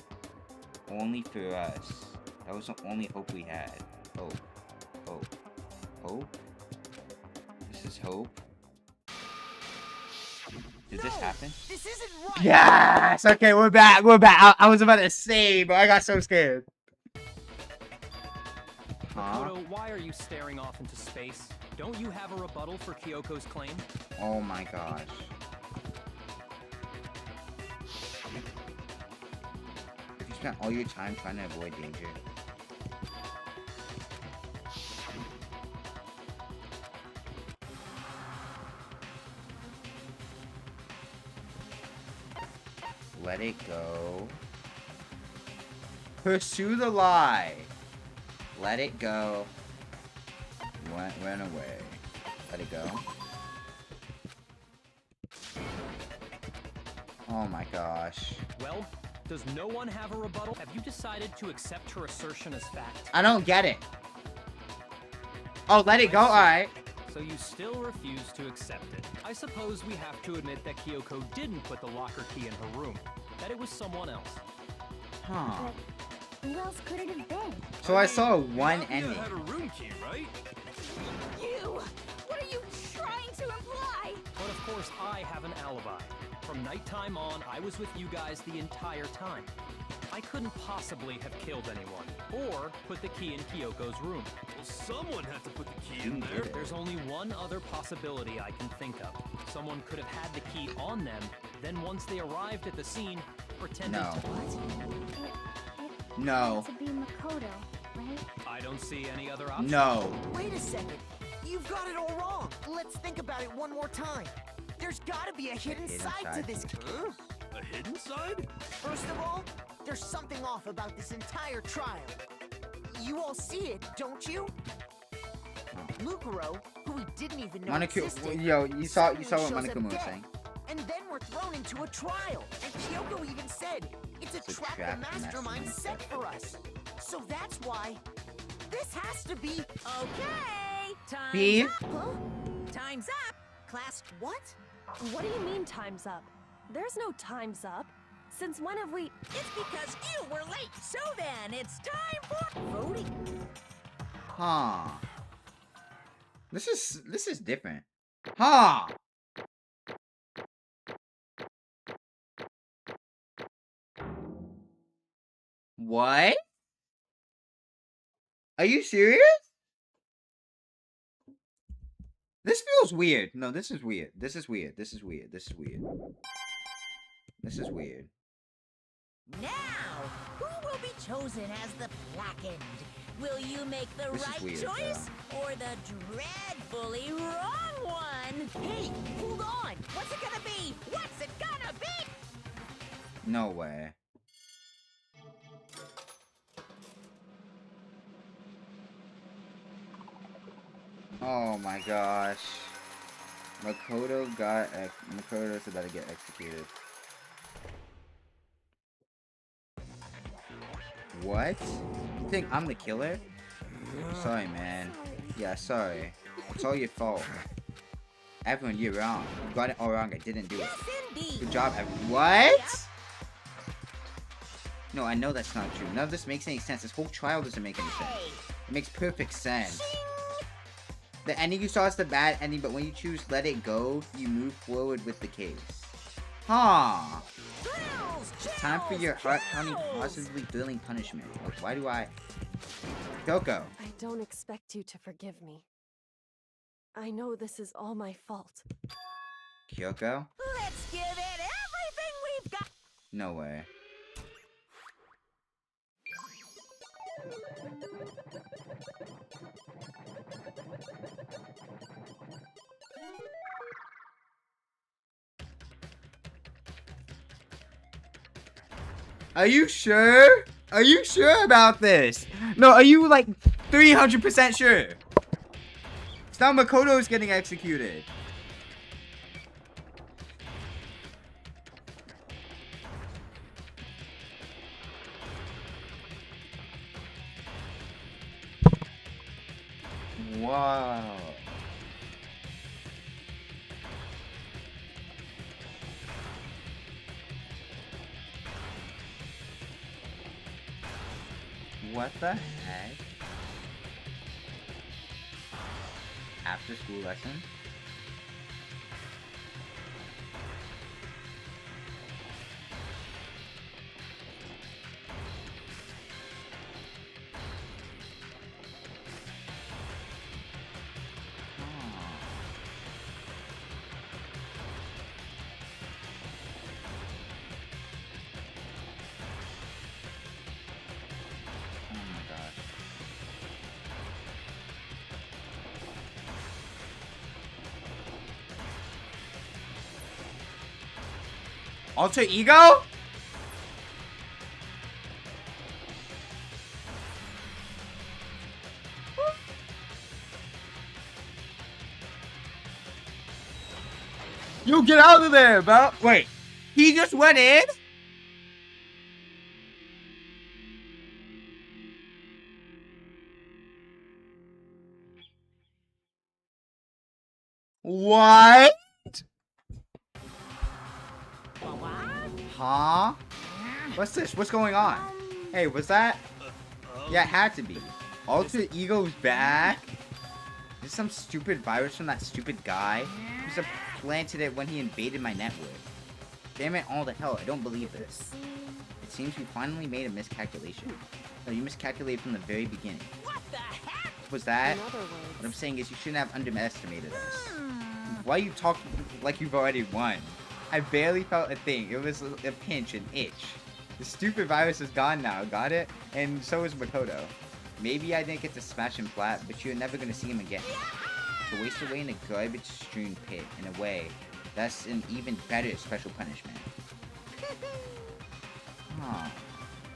Only for us. That was the only hope we had. Hope. Hope. Hope? This is hope? Did this happen? This isn't right. Yes! Okay, we're back. We're back. I was about to say, but I got so scared. Makoto, why are you staring off into space? Don't you have a rebuttal for Kyoko's claim? Oh my gosh. If you spent all your time trying to avoid danger. Let it go. Pursue the lie. Let it go. Run away. Let it go. Oh my gosh. Well, does no one have a rebuttal? Have you decided to accept her assertion as fact? I don't get it. Oh, let it go? Alright. So you still refuse to accept it. I suppose we have to admit that Kyoko didn't put the locker key in her room. That it was someone else. Huh. But who else could it have been? So I saw one ending. had a room key, right? You! What are you trying to imply? But of course, I have an alibi. From nighttime on, I was with you guys the entire time. I couldn't possibly have killed anyone, or put the key in Kyoko's room. Well, someone had to put the key in there. There's only one other possibility I can think of. Someone could have had the key on them, then once they arrived at the scene, pretended No. to... No. To be Makoto, right? I don't see any other option. No. Wait a second. You've got it all wrong. Let's think about it one more time. There's gotta be a hidden side to this. Huh? A hidden side? First of all, there's something off about this entire trial. You all see it, don't you? Mukuro, who we didn't even know existed, yo, you saw what shows up Monokuma was dead. saying. And then we're thrown into a trial. And Kyoko even said, it's a trap the mastermind set for us. So that's why this has to be... Okay, time's Beep. up. Huh? Time's up. Class, what? What do you mean time's up? There's no time's up. Since when have we... It's because you were late. So then, it's time for voting. Huh. This is different. Huh. What? Are you serious? This feels weird. No, this is weird. This is weird. This is weird. This is weird. This is weird. Now, who will be chosen as the blackened? Will you make the This is right weird, choice or the dreadfully wrong one? Hey, hold on. What's it gonna be? What's it gonna be? No way. Oh my gosh. Makoto's about to get executed. What? You think I'm the killer? Sorry, man. Yeah, sorry. It's all your fault. Everyone, you're wrong. You got it all wrong. I didn't do it. Good job, everyone. What? No, I know that's not true. None of this makes any sense. This whole trial doesn't make any sense. It makes perfect sense. The ending you saw is the bad ending, but when you choose let it go, you move forward with the case. Huh. It's time for your heart-pounding, positively thrilling punishment. Like, why do I... Kyoko. I don't expect you to forgive me. I know this is all my fault. Kyoko? Let's give it everything we've got. No way. Are you sure? Are you sure about this? No, are you like 300% sure? It's not Makoto's getting executed. Wow. What the heck? After school lesson? Alter ego? You get out of there, bro. Wait, he just went in? What? Huh? What's this? What's going on? Hey, was that? Yeah, it had to be. Alter Ego's back? Is this some stupid virus from that stupid guy? Who planted it when he invaded my network? Damn it all to hell, I don't believe this. It seems we finally made a miscalculation. No, you miscalculated from the very beginning. What the heck? Was that? What I'm saying is you shouldn't have underestimated us. Why you talk like you've already won? I barely felt a thing. It was a pinch, an itch. The stupid virus is gone now, got it? And so is Makoto. Maybe I didn't get to smash him flat, but you're never gonna see him again. To waste away in a garbage-strewn pit, in a way, that's an even better special punishment. Huh.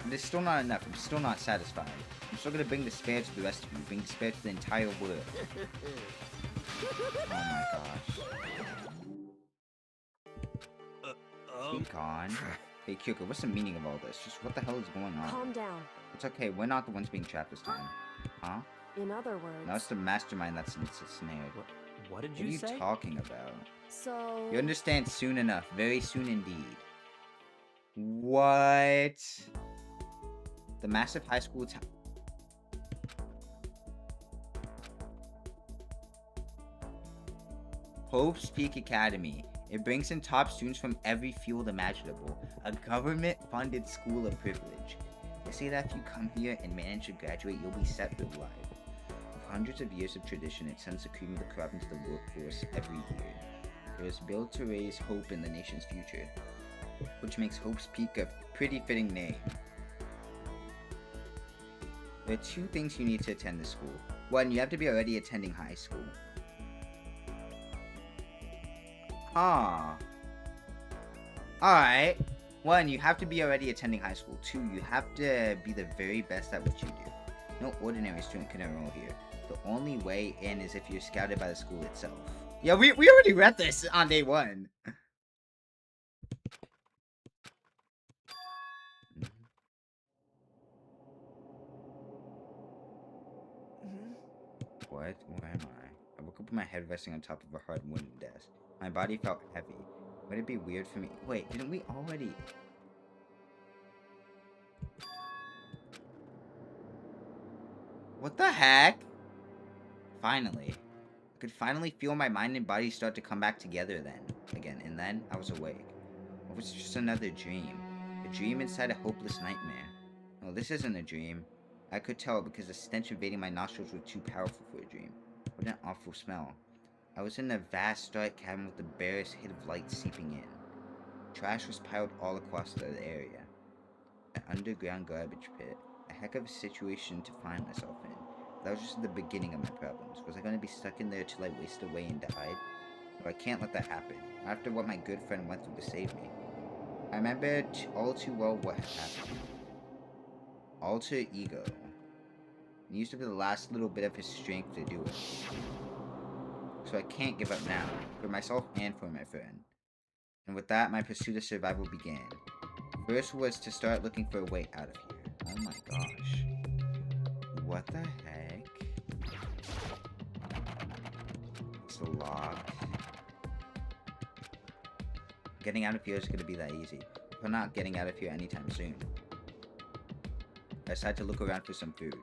But it's still not enough. I'm still not satisfied. I'm still gonna bring despair to the rest of you. Bring despair to the entire world. Oh my gosh. Speak on. Hey Kyoko, what's the meaning of all this? Just what the hell is going on? Calm down. It's okay, we're not the ones being trapped this time. Huh? In other words... No, it's the mastermind that's snared. What did you say? What are you talking about? So... You understand soon enough. Very soon indeed. What? The massive high school town. Hope's Peak Academy. It brings in top students from every field imaginable. A government-funded school of privilege. They say that if you come here and manage to graduate, you'll be set for life. With hundreds of years of tradition, it sends the cream of the crop into the workforce every year. It is built to raise hope in the nation's future, which makes Hope's Peak a pretty fitting name. There are two things you need to attend this school. One, you have to be already attending high school. Alright. One, you have to be already attending high school. Two, you have to be the very best at what you do. No ordinary student can enroll here. The only way in is if you're scouted by the school itself. Yeah, we already read this on day one. What? Where am I? I woke up with my head resting on top of a hard wooden desk. My body felt heavy. Would it be weird for me? Wait, didn't we already... What the heck? Finally. I could finally feel my mind and body start to come back together again, and then I was awake. It was just another dream. A dream inside a hopeless nightmare. No, this isn't a dream. I could tell because the stench invading my nostrils was too powerful for a dream. What an awful smell. I was in a vast dark cabin with the barest hint of light seeping in. Trash was piled all across the area. An underground garbage pit. A heck of a situation to find myself in. That was just the beginning of my problems. Was I going to be stuck in there till I wasted away and died? No, I can't let that happen. After what my good friend went through to save me. I remember all too well what had happened. Alter ego. It used to be the last little bit of his strength to do it. So I can't give up now, for myself and for my friend. And with that, my pursuit of survival began. First was to start looking for a way out of here. Oh my gosh. What the heck? It's locked. Getting out of here is going to be that easy. We're not getting out of here anytime soon. I decided to look around for some food.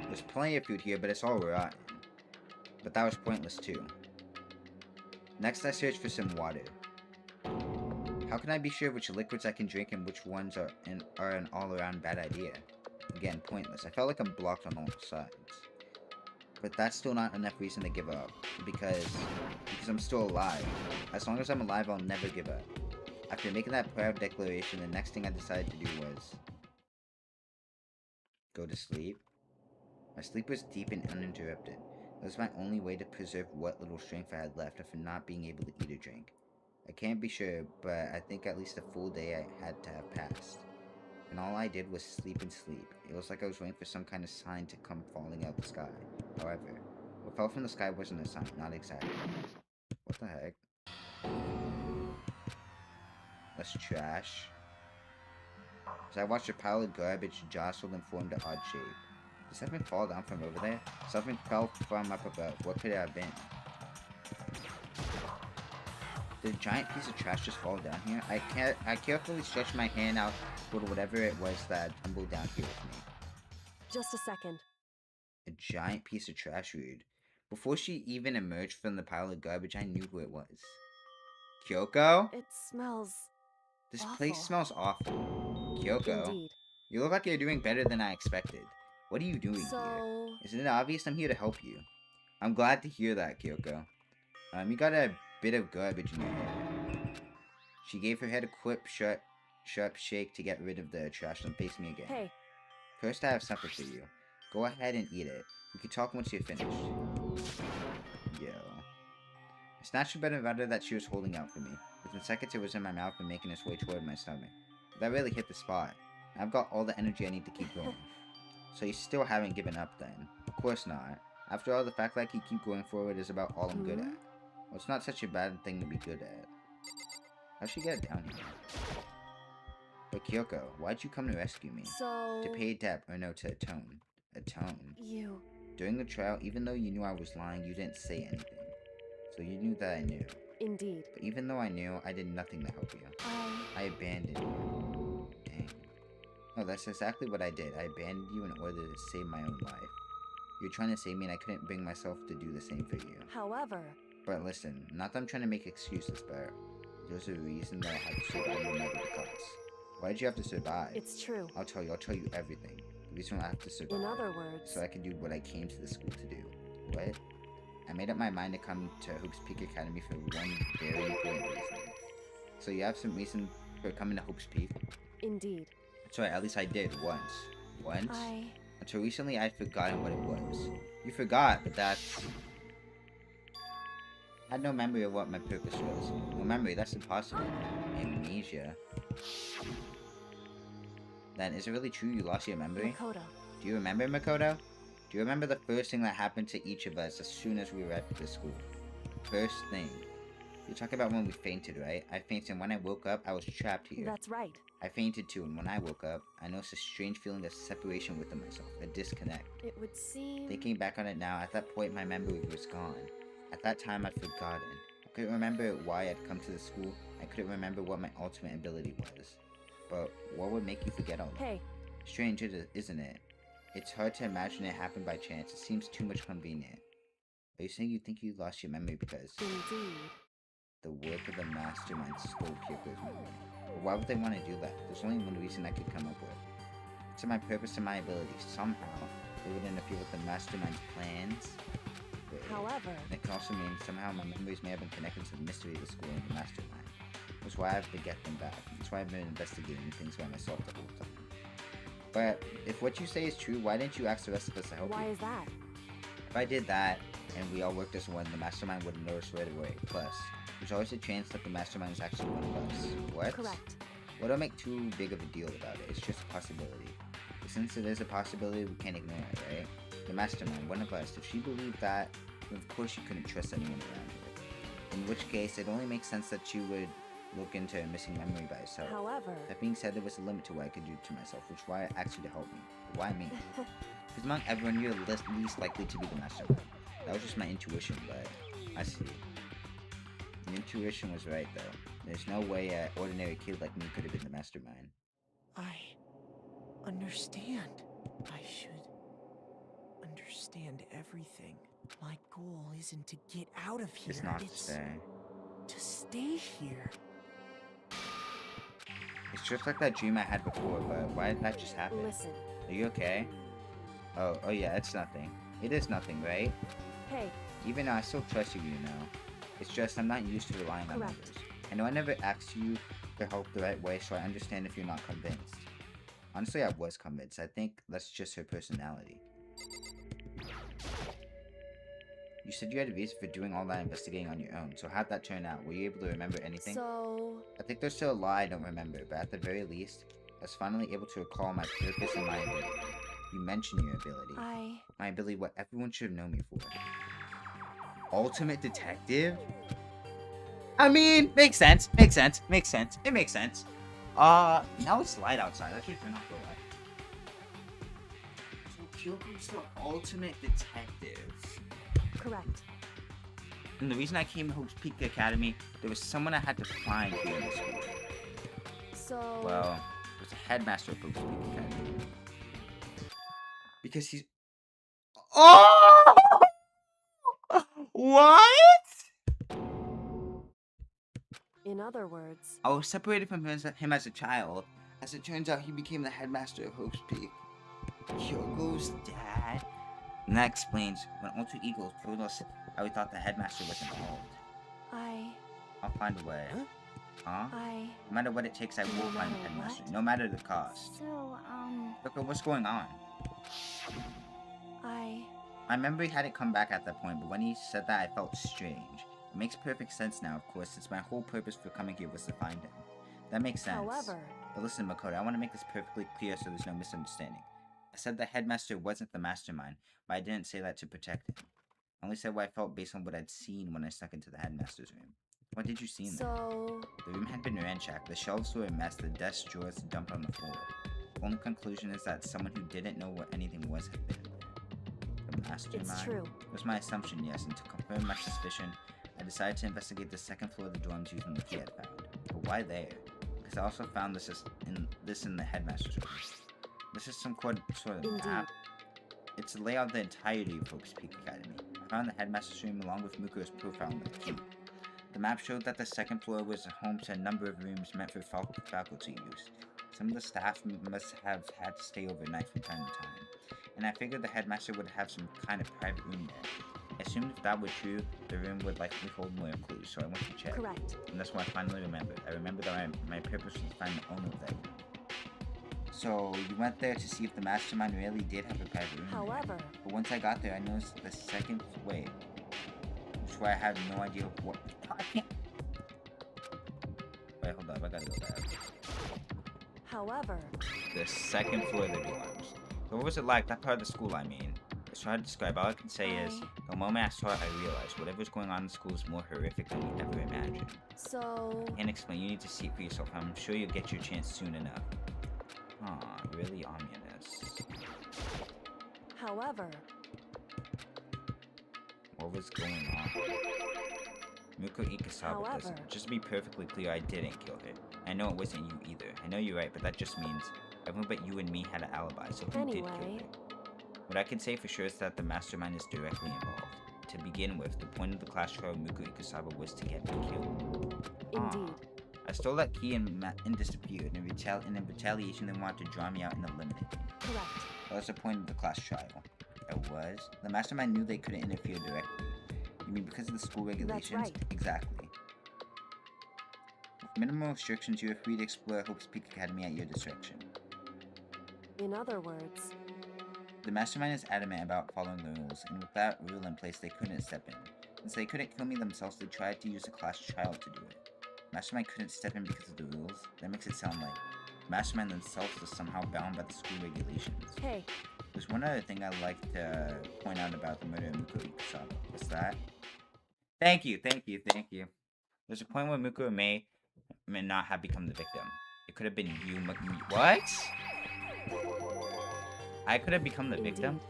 There's plenty of food here, but it's all rotten. But that was pointless too. Next, I searched for some water. How can I be sure which liquids I can drink and which ones are an all-around bad idea? Again, pointless. I felt like I'm blocked on all sides. But that's still not enough reason to give up. Because I'm still alive. As long as I'm alive, I'll never give up. After making that proud declaration, the next thing I decided to do was go to sleep. My sleep was deep and uninterrupted. That was my only way to preserve what little strength I had left after not being able to eat or drink. I can't be sure, but I think at least a full day I had to have passed. And all I did was sleep and sleep. It was like I was waiting for some kind of sign to come falling out the sky. However, what fell from the sky wasn't a sign, not exactly. What the heck? That's trash. As I watched a pile of garbage jostle and formed an odd shape. Did something fall down from over there? Something fell from up above. What could it have been? Did a giant piece of trash just fall down here? I carefully stretched my hand out toward whatever it was that tumbled down here with me. Just a second. A giant piece of trash, rude. Before she even emerged from the pile of garbage, I knew who it was. Kyoko? It smells This awful. place smells awful. Kyoko? Indeed. You look like you're doing better than I expected. What are you doing here? Isn't it obvious I'm here to help you? I'm glad to hear that, Kyoko. You got a bit of garbage in your head. She gave her head a quick, sharp shake to get rid of the trash and face me again. Hey. First, I have something for you. Go ahead and eat it. We can talk once you're finished. Yo. I snatched the bread and butter that she was holding out for me. Within seconds, it was in my mouth and making its way toward my stomach. That really hit the spot. I've got all the energy I need to keep going. So you still haven't given up then? Of course not. After all, the fact that I can keep going forward is about all I'm good at. Well, it's not such a bad thing to be good at. How'd she get down here? But Kyoko, why'd you come to rescue me? To pay a debt, or no, to atone. Atone? You... During the trial, even though you knew I was lying, you didn't say anything. So you knew that I knew. Indeed. But even though I knew, I did nothing to help you. I abandoned you. Dang. No, that's exactly what I did. I abandoned you in order to save my own life. You're trying to save me and I couldn't bring myself to do the same for you. However... But listen, not that I'm trying to make excuses, but there's a reason that I had to survive no matter the cost. Why did you have to survive? It's true. I'll tell you everything. The reason I have to survive. In other words... So I can do what I came to the school to do. What? I made up my mind to come to Hope's Peak Academy for one very important reason. So you have some reason for coming to Hope's Peak? Indeed. That's right, at least I did once. Once? Until recently I'd forgotten what it was. You forgot, but that's... I had no memory of what my purpose was. No memory, that's impossible. Amnesia. Then, is it really true you lost your memory? Makoto. Do you remember, Makoto? Do you remember the first thing that happened to each of us as soon as we arrived at the school? First thing. You're talking about when we fainted, right? I fainted, and when I woke up, I was trapped here. That's right. I fainted too, and when I woke up, I noticed a strange feeling of separation within myself, a disconnect. It would seem... Thinking back on it now, at that point my memory was gone. At that time I'd forgotten. I couldn't remember why I'd come to the school, I couldn't remember what my ultimate ability was. But what would make you forget all that? Hey. Strange, isn't it? It's hard to imagine it happened by chance, it seems too much convenient. Are you saying you think you lost your memory because... Indeed. The work of the mastermind stole Kyoko's memory? But why would they want to do that? There's only one reason I could come up with. It's in my purpose and my ability. Somehow, it would interfere with the mastermind's plans. However... It can also mean somehow my memories may have been connected to the mystery of the school and the mastermind. That's why I have to get them back. That's why I've been investigating things by myself the whole time. But if what you say is true, why didn't you ask the rest of us to help you? Why is that? If I did that, and we all worked as one, the mastermind wouldn't notice right away. Plus, there's always a chance that the mastermind is actually one of us. What? Correct. Well, don't make too big of a deal about it. It's just a possibility. But since it is a possibility, we can't ignore it, right? The mastermind, one of us. If she believed that, then of course she couldn't trust anyone around her. In which case, it only makes sense that she would look into a missing memory by herself. However... That being said, there was a limit to what I could do to myself, which is why I asked you to help me. But why me? Because among everyone, you're least likely to be the mastermind. That was just my intuition, but I see. The intuition was right, though. There's no way an ordinary kid like me could have been the mastermind. I understand. I should understand everything. My goal isn't to get out of here. It's not to stay. To stay here. It's just like that dream I had before, but why did that just happen? Listen. Are you okay? Oh yeah, it's nothing. It is nothing, right? Hey. Even though I still trust you, you know. It's just I'm not used to relying on others. I know I never asked you for help the right way, so I understand if you're not convinced. Honestly, I was convinced. I think that's just her personality. You said you had a reason for doing all that investigating on your own, so how'd that turn out? Were you able to remember anything? So... I think there's still a lot I don't remember, but at the very least, I was finally able to recall my purpose and my ability. You mentioned your ability. My ability, what everyone should have known me for. Ultimate detective? I mean, makes sense. It makes sense. Now it's light outside. I should turn off the light. So Kyoko's the ultimate detective. Correct. And the reason I came to Hope's Peak Academy, there was someone I had to find here in the school. So... Well, it was the headmaster of Hope's Peak Academy. Because he's... Oh! What? In other words... I was separated from him as a child. As it turns out, he became the headmaster of Hope's Peak. Kyoko's dad. And that explains when Alter Ego told us how we thought the headmaster was involved. I'll find a way. Huh? No matter what it takes, I will find the headmaster. No matter the cost. So, Look, what's going on? My memory hadn't come back at that point, but when he said that, I felt strange. It makes perfect sense now, of course, since my whole purpose for coming here was to find him. That makes sense. However... But listen, Makoto, I want to make this perfectly clear so there's no misunderstanding. I said the headmaster wasn't the mastermind, but I didn't say that to protect him. I only said what I felt based on what I'd seen when I snuck into the headmaster's room. What did you see in there? The room had been ransacked, the shelves were a mess, the desk drawers dumped on the floor. The only conclusion is that someone who didn't know what anything was had been in there. The mastermind? It's true. It was my assumption, yes, and to confirm my suspicion, I decided to investigate the second floor of the dorms using the key I'd found. But why there? Because I also found this in the headmaster's room. This is some sort of map. It's a layout of the entirety of Hope's Peak Academy. I found the headmaster's room along with Mukuro's profile in the key. The map showed that the second floor was home to a number of rooms meant for faculty use. Some of the staff must have had to stay overnight from time to time, and I figured the headmaster would have some kind of private room there. I assumed if that were true, the room would likely hold more clues, so I went to check. Correct. And that's what I finally remembered. I remembered that my purpose was to find the owner of that room. So, you went there to see if the mastermind really did have a private room. However... But once I got there, I noticed the second... Wait. Which is why I had no idea what... I can't... Wait, hold up. I gotta go back. However... The second floor of the dorms. So what was it like? That part of the school, I mean. It's hard to describe. All I can say is, the moment I saw it, I realized whatever's going on in school is more horrific than we ever imagined. So... I can't explain. You need to see it for yourself. I'm sure you'll get your chance soon enough. Aw, really ominous. However... What was going on? Muko Ikasawa doesn't. Just to be perfectly clear, I didn't kill her. I know it wasn't you either. I know you're right, but that just means everyone but you and me had an alibi, so who did kill her? What I can say for sure is that the mastermind is directly involved. To begin with, the point of the class trial of Muko Ikasawa was to get me killed. Indeed. I stole that key and disappeared. In retaliation, they wanted to draw me out and eliminate me. Correct. That was the point of the class trial. It was? The mastermind knew they couldn't interfere directly. You mean because of the school regulations? That's right. Exactly. With minimal restrictions, you are free to explore Hope's Peak Academy at your discretion. In other words... The mastermind is adamant about following the rules, and with that rule in place, they couldn't step in. Since they couldn't kill me themselves, they tried to use a class child to do it. Mastermind couldn't step in because of the rules. That makes it sound like Mastermind themselves is somehow bound by the school regulations. Hey. There's one other thing I'd like to point out about the murder of Muko Ikusawa. What's that? Thank you. There's a point where Muko may not have become the victim. It could have been you, what? I could have become the victim?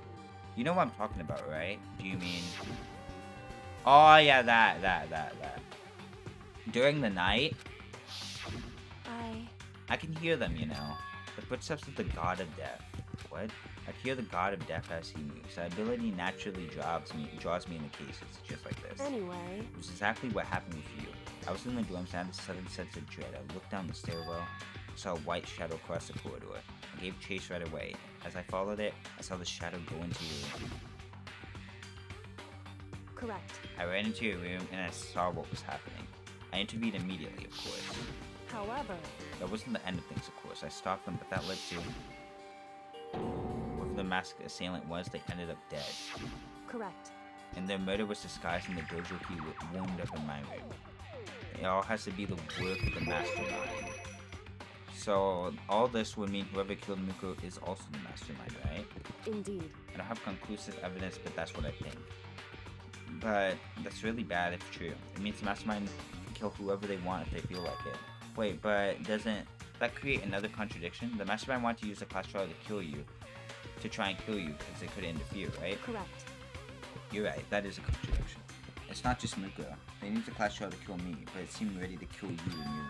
You know what I'm talking about, right? Do you mean... Oh, yeah, that. During the night... I can hear them, you know. The footsteps of the God of Death. What? I hear the God of Death as he moves. That ability naturally draws me into cases just like this. Anyway. It was exactly what happened with you. I was in the dorms and I had a sudden sense of dread. I looked down the stairwell, saw a white shadow cross the corridor. I gave chase right away. As I followed it, I saw the shadow go into your room. Correct. I ran into your room and I saw what was happening. I intervened immediately, of course. However... That wasn't the end of things, of course. I stopped them, but that led to... Whoever the masked assailant was, they ended up dead. Correct. And their murder was disguised in the dojo key wound up in my room. It all has to be the work of the mastermind. So, all this would mean whoever killed Muko is also the mastermind, right? Indeed. I don't have conclusive evidence, but that's what I think. But that's really bad if true. It means the mastermind can kill whoever they want if they feel like it. Wait, but doesn't that create another contradiction? The mastermind wanted to use the class trial to try and kill you because they couldn't interfere, right? Correct. You're right, that is a contradiction. It's not just Muko. They used the class trial to kill me, but it seemed ready to kill you and you.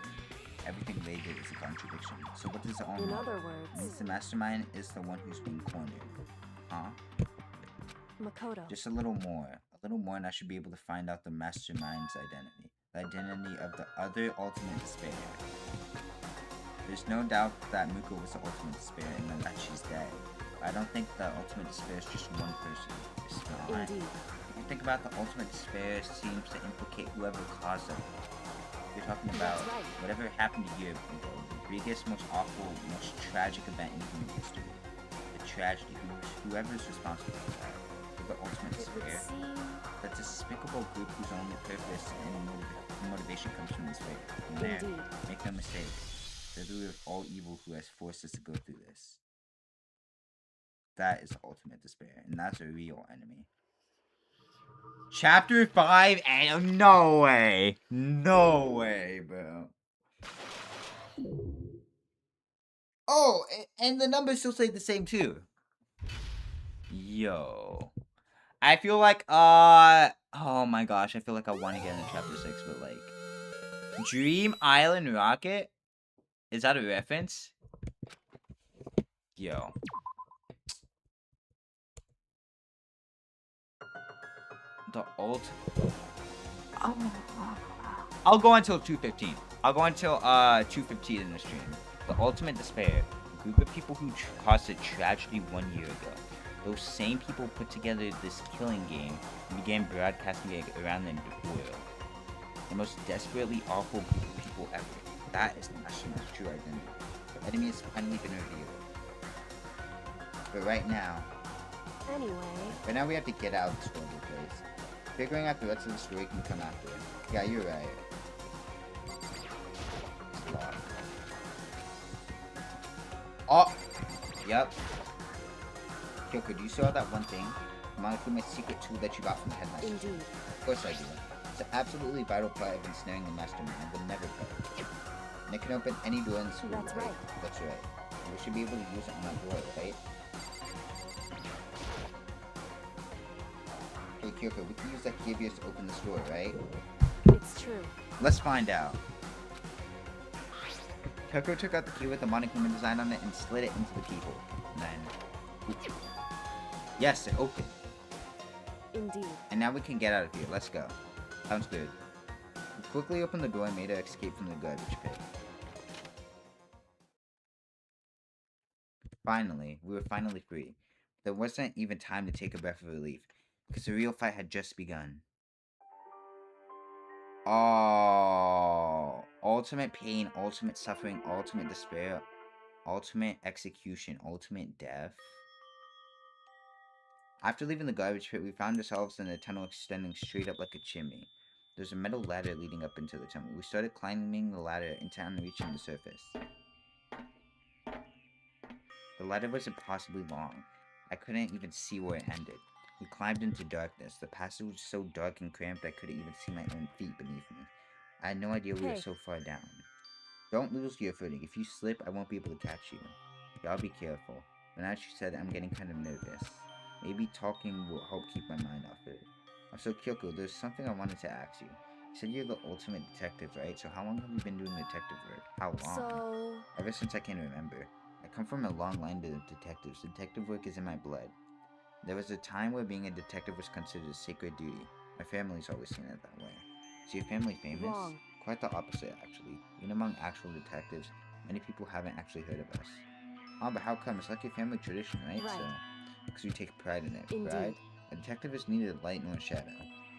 Everything they did is a contradiction. So what does it all mean? In other words... It means the mastermind is the one who's being cornered. Huh? Makoto. Just a little more. A little more and I should be able to find out the mastermind's identity. The identity of the other ultimate despair. There's no doubt that Muko was the ultimate despair and that she's dead. But I don't think the ultimate despair is just one person. It's not. Indeed. If you think about the ultimate despair, seems to implicate whoever caused it. You're talking about whatever happened to you, the biggest, most awful, most tragic event in human history. The tragedy, whoever's responsible for that. The ultimate despair. That despicable group whose only purpose and motivation comes from this way. And there, make no mistake, they're the root of all evil who has forced us to go through this. That is the ultimate despair, and that's a real enemy. Chapter 5, and no way, bro. Oh, and the numbers still stay the same too. Yo. I feel like, oh my gosh, I feel like I want to get into chapter 6, but like, Dream Island Rocket? Is that a reference? Yo. The ult. I'll go until 2:15. I'll go until 2:15 in the stream. The ultimate despair. A group of people who caused a tragedy 1 year ago. Those same people put together this killing game and began broadcasting it around the world. The most desperately awful group of people ever. That is the mastermind's true identity. The enemy has finally been revealed. But right now we have to get out of this horrible place. Figuring out the rest of the story can come after. Yeah, you're right. It's locked. Oh! Yep. Kyoko, do you saw that one thing? My secret tool that you got from the headmaster. Indeed. Of course I do. It's an absolutely vital part of ensnaring the mastermind. I will never play. And it can open any door in the school. That's right. That's right. And we should be able to use it on that door, right? Hey Kyoko, we can use that key of yours to open this door, right? It's true. Let's find out. Kyoko took out the key with the monochrome design on it and slid it into the keyhole. And then... Yes, it opened. Indeed. And now we can get out of here. Let's go. Sounds good. We quickly opened the door and made our escape from the garbage pit. Finally, we were finally free. There wasn't even time to take a breath of relief, because the real fight had just begun. Oh, ultimate pain, ultimate suffering, ultimate despair, ultimate execution, ultimate death. After leaving the garbage pit, we found ourselves in a tunnel extending straight up like a chimney. There's a metal ladder leading up into the tunnel. We started climbing the ladder until reaching the surface. The ladder was impossibly long. I couldn't even see where it ended. We climbed into darkness. The passage was so dark and cramped I couldn't even see my own feet beneath me. I had no idea we were so far down. Don't lose your footing. If you slip, I won't be able to catch you. Y'all be careful. But now she said, I'm getting kind of nervous. Maybe talking will help keep my mind off it. Also, Kyoko, there's something I wanted to ask you. You said you're the ultimate detective, right? So how long have you been doing detective work? How long? So... Ever since I can remember. I come from a long line of detectives. Detective work is in my blood. There was a time where being a detective was considered a sacred duty. My family's always seen it that way. Is your family famous? Wrong. Quite the opposite, actually. Even among actual detectives, many people haven't actually heard of us. Oh, but how come? It's like your family tradition, right? Right. So, because we take pride in it. Indeed. Pride? A detective is neither light nor shadow.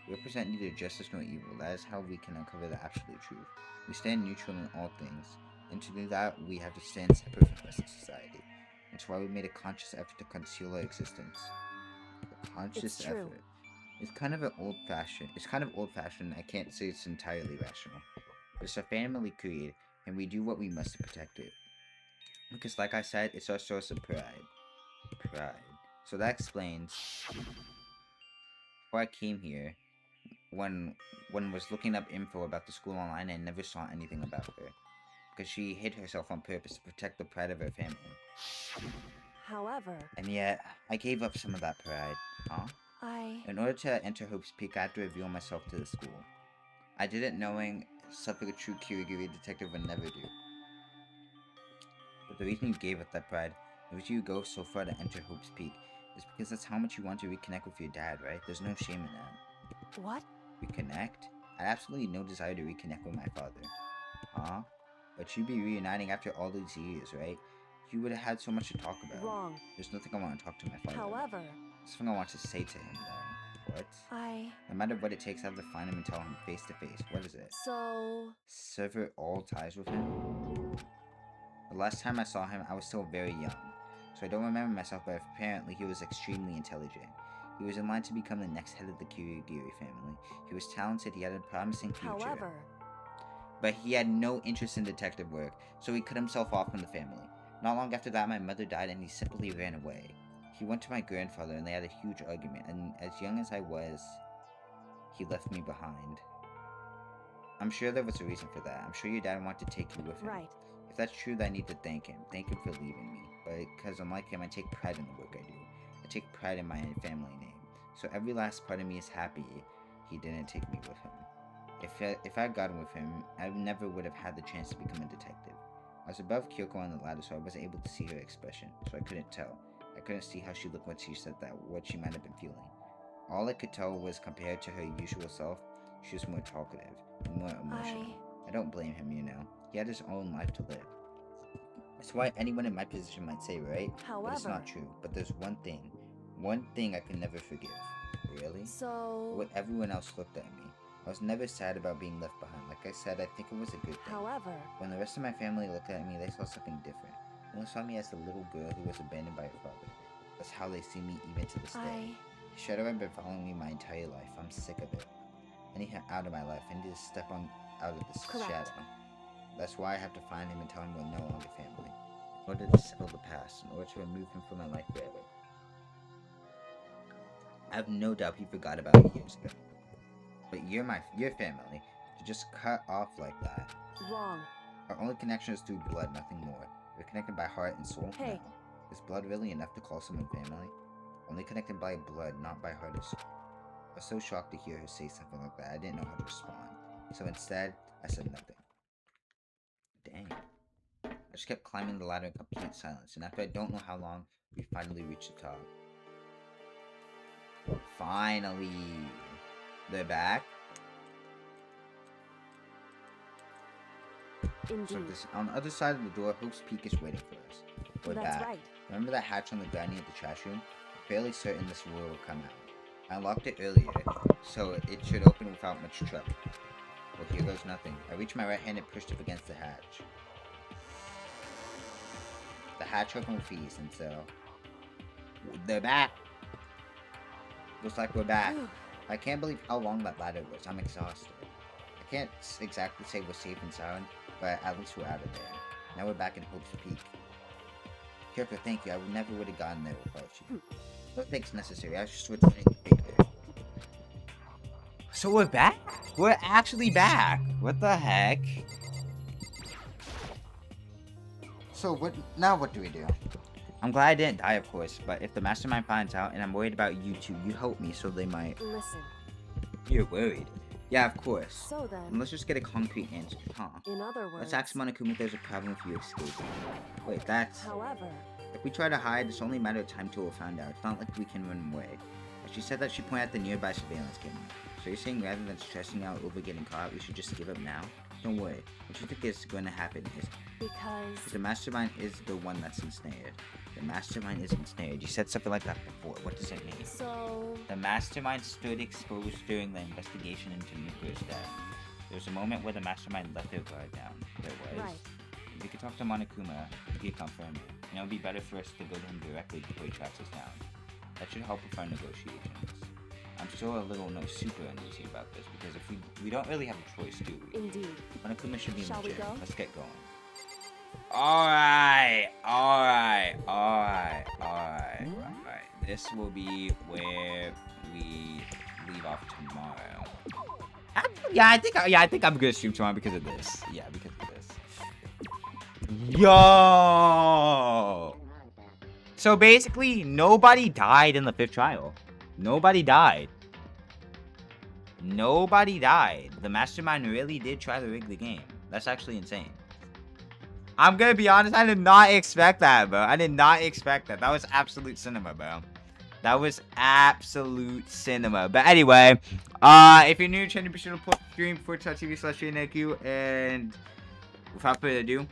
We represent neither justice nor evil. That is how we can uncover the absolute truth. We stand neutral in all things. And to do that, we have to stand separate from the rest of society. That's why we made a conscious effort to conceal our existence. A conscious effort. It's kind of old-fashioned. I can't say it's entirely rational. But it's a family creed, and we do what we must to protect it. Because like I said, it's our source of pride. So that explains before I came here, when was looking up info about the school online, I never saw anything about her. Because she hid herself on purpose to protect the pride of her family. However... And yet, I gave up some of that pride. Huh? In order to enter Hope's Peak, I had to reveal myself to the school. I did it knowing something a true Kirigiri detective would never do. But the reason you gave up that pride, the reason you go so far to enter Hope's Peak, is because that's how much you want to reconnect with your dad, right? There's no shame in that. What? Reconnect? I had absolutely no desire to reconnect with my father. Huh? But you'd be reuniting after all these years, right? You would have had so much to talk about. Wrong. There's nothing I want to talk to my father However... about. There's something I want to say to him, though. What? No matter what it takes, I have to find him and tell him face to face. What is it? So... Sever all ties with him? The last time I saw him, I was still very young. So I don't remember myself, but apparently he was extremely intelligent. He was in line to become the next head of the Kirigiri family. He was talented, he had a promising future. However... But he had no interest in detective work, so he cut himself off from the family. Not long after that, my mother died and he simply ran away. He went to my grandfather and they had a huge argument, and as young as I was, he left me behind. I'm sure there was a reason for that. I'm sure your dad wanted to take you with him. Right. If that's true, then I need to thank him. Thank him for leaving me. But because unlike him, I take pride in the work I do. I take pride in my family name. So every last part of me is happy he didn't take me with him. If I had gotten with him, I never would have had the chance to become a detective. I was above Kyoko on the ladder, so I wasn't able to see her expression, so I couldn't tell. I couldn't see how she looked when she said that, what she might have been feeling. All I could tell was compared to her usual self, she was more talkative, and more emotional. I don't blame him, you know. He had his own life to live. That's why anyone in my position might say, right? But it's not true. But there's one thing I can never forgive. Really? So... What everyone else looked at me. I was never sad about being left behind. Like I said, I think it was a good thing. However... When the rest of my family looked at me, they saw something different. They saw me as the little girl who was abandoned by her father. That's how they see me even to this day. The shadow had been following me my entire life. I'm sick of it. I need him out of my life. I need to step out of this shadow. That's why I have to find him and tell him we're no longer family. In order to settle the past, in order to remove him from my life forever. I have no doubt he forgot about me years ago. But your family, to just cut off like that. Wrong. Our only connection is through blood, nothing more. We're connected by heart and soul. Hey. No. Is blood really enough to call someone family? Only connected by blood, not by heart or soul. I was so shocked to hear her say something like that, I didn't know how to respond. So instead, I said nothing. Dang. I just kept climbing the ladder in complete silence, and after I don't know how long, we finally reached the top. Finally! They're back? Indeed. So on the other side of the door, Hope's Peak is waiting for us. We're back. Right. Remember that hatch on the ground near the trash room? I'm fairly certain this lure will come out. I unlocked it earlier, so it should open without much trouble. Well, here goes nothing. I reached my right hand and pushed up against the hatch. The hatch opened with ease, and so... They're back! Looks like we're back. I can't believe how long that ladder was. I'm exhausted. I can't exactly say we're safe and sound, but at least we're out of there. Now we're back in Hope's Peak. Kyoko, thank you. I never would have gotten there without you. No thanks necessary. I was just returning the favor. So we're back? We're actually back. What the heck? So now what do we do? I'm glad I didn't die, of course, but if the mastermind finds out and I'm worried about you two, you help me so they might... Listen. You're worried? Yeah, of course. So then... Let's just get a concrete answer, huh? In other words... Let's ask Monokuma if there's a problem with you escaping. Wait, that's... However... If we try to hide, it's only a matter of time till we're found out. It's not like we can run away. She said that she pointed at the nearby surveillance camera. So you're saying rather than stressing out over getting caught, we should just give up now? Don't worry. What do you think is going to happen is... Because... The mastermind is the one that's ensnared. The mastermind is ensnared. You said something like that before. What does it mean? So... The mastermind stood exposed during the investigation into Nuclear's death. There was a moment where the mastermind let their guard down. There was. Right. We could talk to Monokuma, if he confirmed. And it would be better for us to go to him directly before he tracks us down. That should help with our negotiations. I'm still a little super uneasy about this, because if we don't really have a choice, do we? Indeed. Monokuma should be Shall we legit. go? Let's get going. Alright. This will be where we leave off tomorrow. Yeah, I think I'm gonna stream tomorrow because of this. Yeah, because of this. Yo! So basically, nobody died in the 5th trial. Nobody died. The mastermind really did try to rig the game. That's actually insane. I'm gonna be honest, I did not expect that, bro. I did not expect that. That was absolute cinema, bro. That was absolute cinema. But anyway, if you're new to the channel, be sure to put stream twitch.tv/JaydenIQ. And without further ado,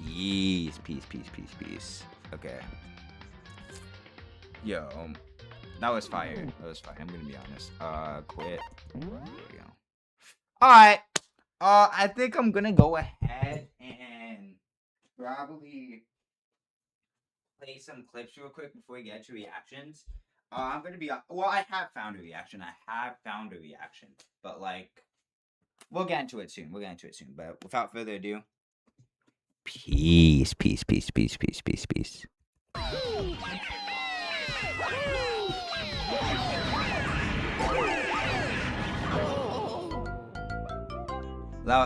peace. Okay. Yo, that was fire. I'm gonna be honest. Quit. There we go. Alright. I think I'm gonna go ahead and probably play some clips real quick before we get to reactions. I'm gonna be... Well, I have found a reaction. But, like... We'll get into it soon. But without further ado... Peace.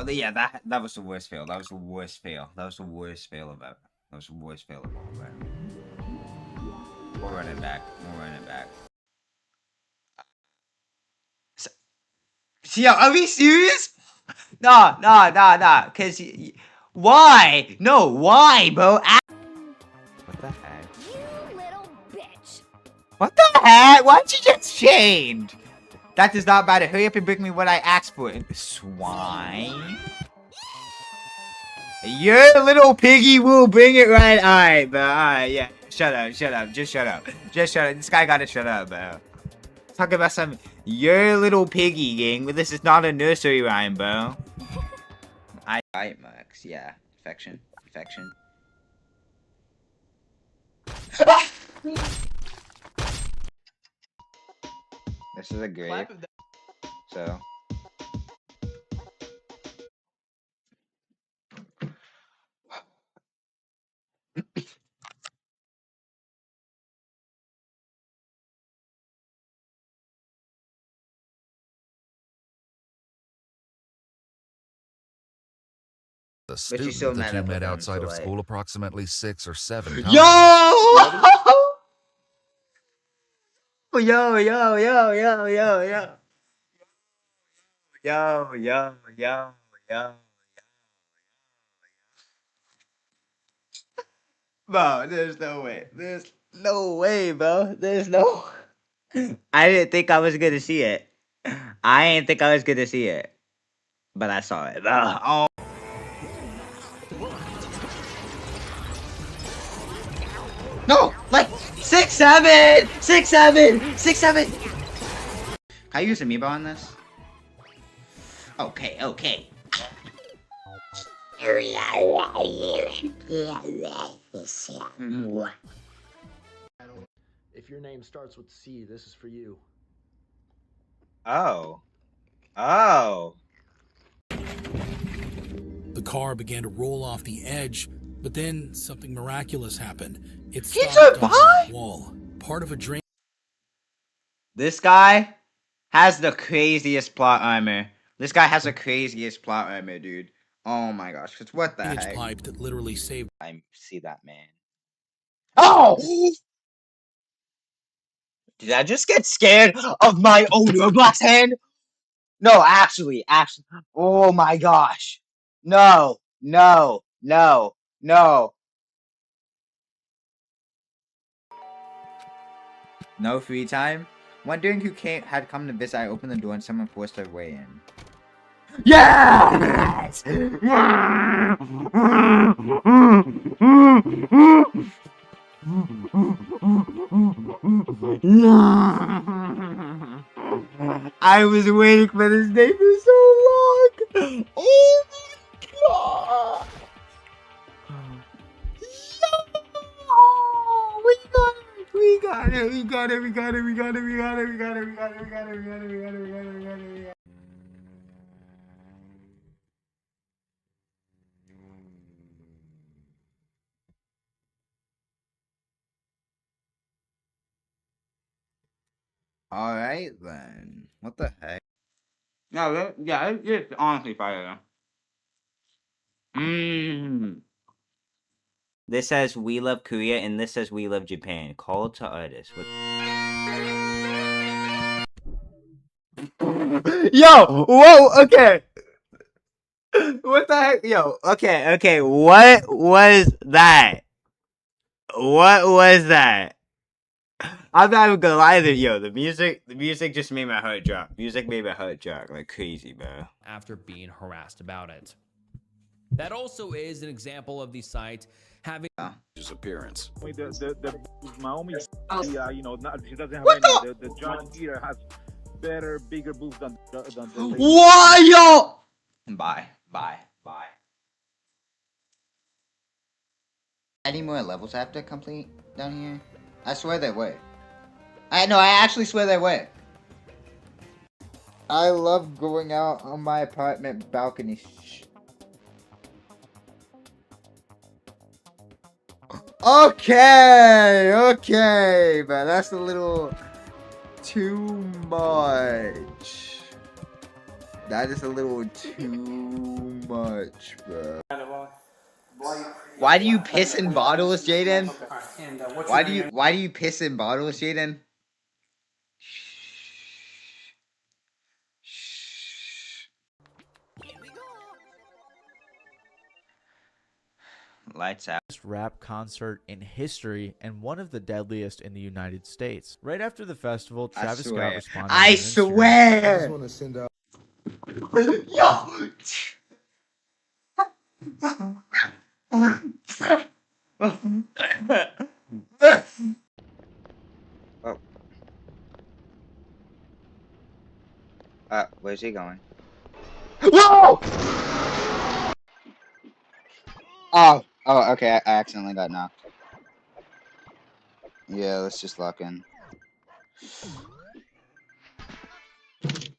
Yeah, that was the worst fail. That was the worst fail of ever. We'll run it back. So, are we serious? No. Cause why? No, why, bro? What the heck? You little bitch. What the heck? Why'd you just change? That does not matter. Hurry up and bring me what I asked for. Swine. Your little piggy will bring it right. Alright, bro. Alright, yeah. Shut up. Just shut up. This guy gotta shut up, bro. Talk about some... Your little piggy, gang. But this is not a nursery rhyme, bro. Alright, Max. Yeah. Infection. This is a grape. So... The student that you met outside of school approximately 6 or 7 times. Yo! Bro, there's no way. There's no way, bro. There's no... I didn't think I was gonna see it. But I saw it. Oh. No! Like, 6, 7! Can I use amiibo on this? Okay. If your name starts with C, this is for you. Oh. Oh. The car began to roll off the edge, but then something miraculous happened. It He stopped on survived? the wall. Part of a drain. This guy has the craziest plot armor. This guy has the craziest plot armor, dude. Oh my gosh, cause what the heck? Pipe that literally saved. I see that man. Oh! Did I just get scared of my own Roblox hand? No, actually. Oh my gosh. No, no, no, no. No free time? Wondering who had come to visit, I opened the door and someone forced their way in. Yes! I was waiting for this day for so long. Oh my god! We got it. Alright then. What the heck? No, it's honestly fire though. This says we love Korea and this says we love Japan. Call to artists. Yo! Whoa! Okay! What the heck? Yo, okay. What was that? What was that? I'm not even gonna lie to you. Yo, the music just made my heart drop. Music made my heart drop like crazy, bro. After being harassed about it. That also is an example of the site having his appearance. My only, you know, she doesn't have What any. The John Eater has better, bigger boobs than the lady. Why, yo? Bye. Any more levels I have to complete down here? I swear there were. I actually swear there were. I love going out on my apartment balcony. Okay, but that's a little too much. That is a little too much, bro. Why do you piss in bottles, Jayden? Why do you piss in bottles, Jayden? Lights out. Rap concert in history and one of the deadliest in the United States. Right after the festival, Travis Scott responded. I swear. I just want to send out. Yo. Where's he going? Whoa! Oh, okay. I accidentally got knocked. Yeah, let's just lock in.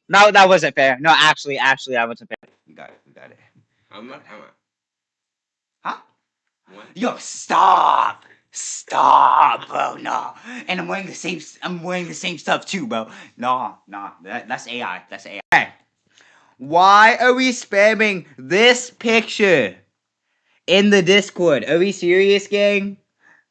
No, that wasn't fair. No, actually, I wasn't fair. We got it. How much? Huh? Yo, stop, bro. No, and I'm wearing the same stuff too, bro. No, that's AI. That's AI. Hey, why are we spamming this picture in the Discord? Are we serious, gang?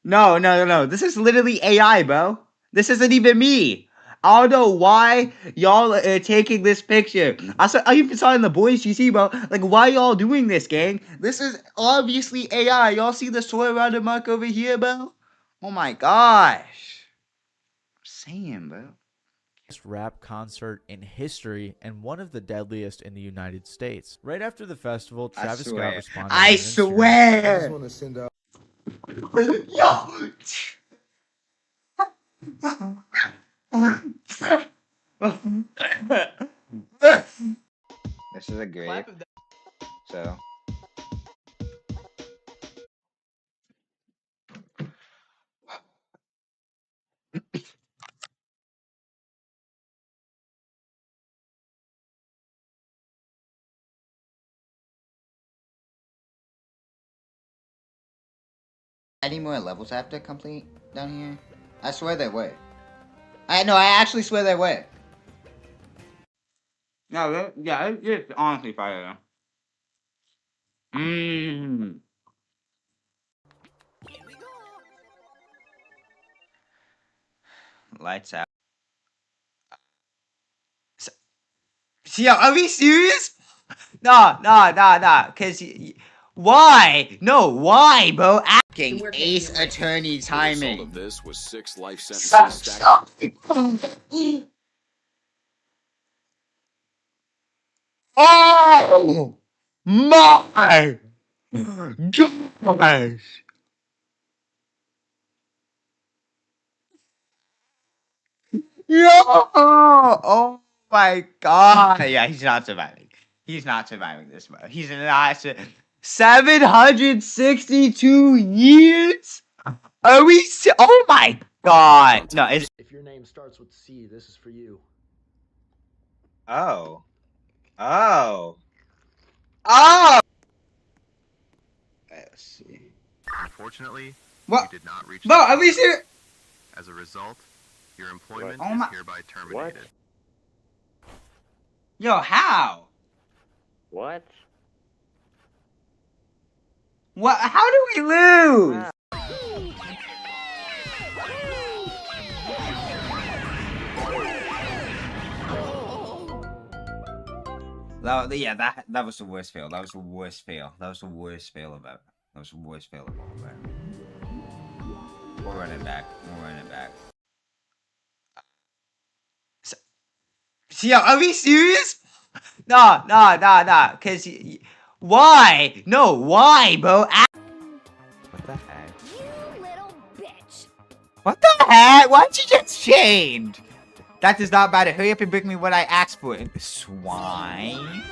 No. This is literally AI, bro. This isn't even me. I don't know why y'all are taking this picture. I even saw it in the boys GC, bro. Like, why y'all doing this, gang? This is obviously AI. Y'all see the sword around the mark over here, bro? Oh my gosh. I'm saying, bro. Rap concert in history and one of the deadliest in the United States. Right after the festival, Travis Scott responded. I swear. I just want to send out. Yo. This is a great. So. Any more levels I have to complete down here? I swear there were. I actually swear there were. No, yeah, it's honestly fire though. Mmm. Lights out. So, are we serious? Nah. Cause why? No, why, bro? Asking Ace Attorney timing. The result of this was 6 life sentences stacked. Oh my gosh! Yo! Oh my god! Yeah, he's not surviving. He's not surviving this, bro. He's not. 762 years? Are we? Oh my god! No, it's. If your name starts with C, this is for you. Oh. Let's see. Unfortunately, What? you did not reach. Bro, are we serious? As a result, your employment Oh is my- hereby terminated. Yo, how? What? What? How do we lose? That was the worst fail. That was the worst fail. That was the worst fail of it. That was the worst fail of all of it. We'll run it back. See, are we serious? Nah. Cause why? No, why, bro? What the heck? You little bitch. What the heck? Why'd you just change? That does not matter. Hurry up and bring me what I asked for. Swine.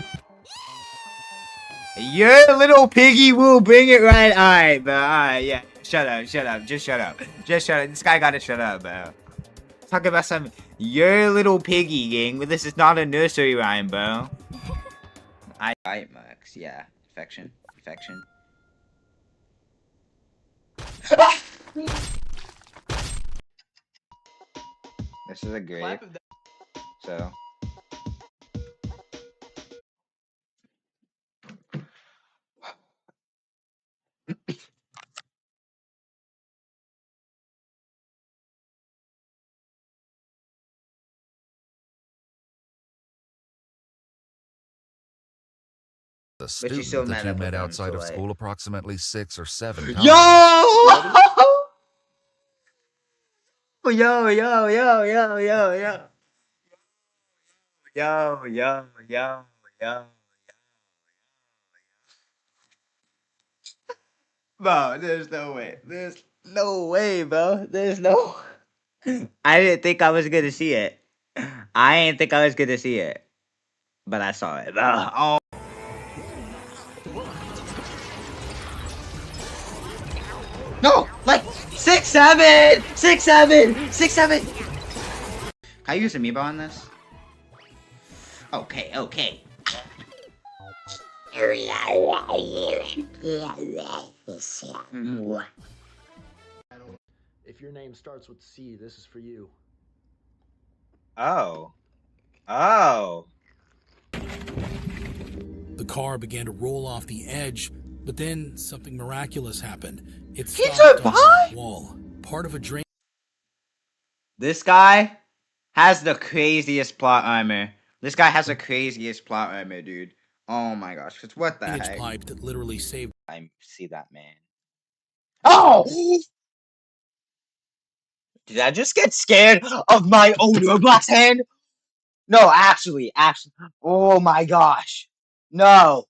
Your little piggy will bring it right. Alright, bro. Alright, yeah. Shut up. Just shut up. This guy gotta shut up, bro. Talk about some your little piggy, gang. But this is not a nursery rhyme, bro. Alright, Max. Yeah. Infection. This is a grave. So. The student that you met outside of school approximately 6 or 7 times. Yo! Bro, there's no way. There's no way, bro. There's no. I didn't think I was gonna see it. But I saw it. Oh. No! Like 6, 7! 6, 7! 6, 7! Can I use Amiibo on this? Okay. If your name starts with C, this is for you. Oh. The car began to roll off the edge, but then something miraculous happened. It He stopped on survived? the wall. Part of a drain. This guy has the craziest plot armor. Dude. Oh my gosh. Cause what the heck? Pipe that literally saved. I see that man. Oh! Did I just get scared of my own Roblox hand? No, actually. Oh my gosh. No.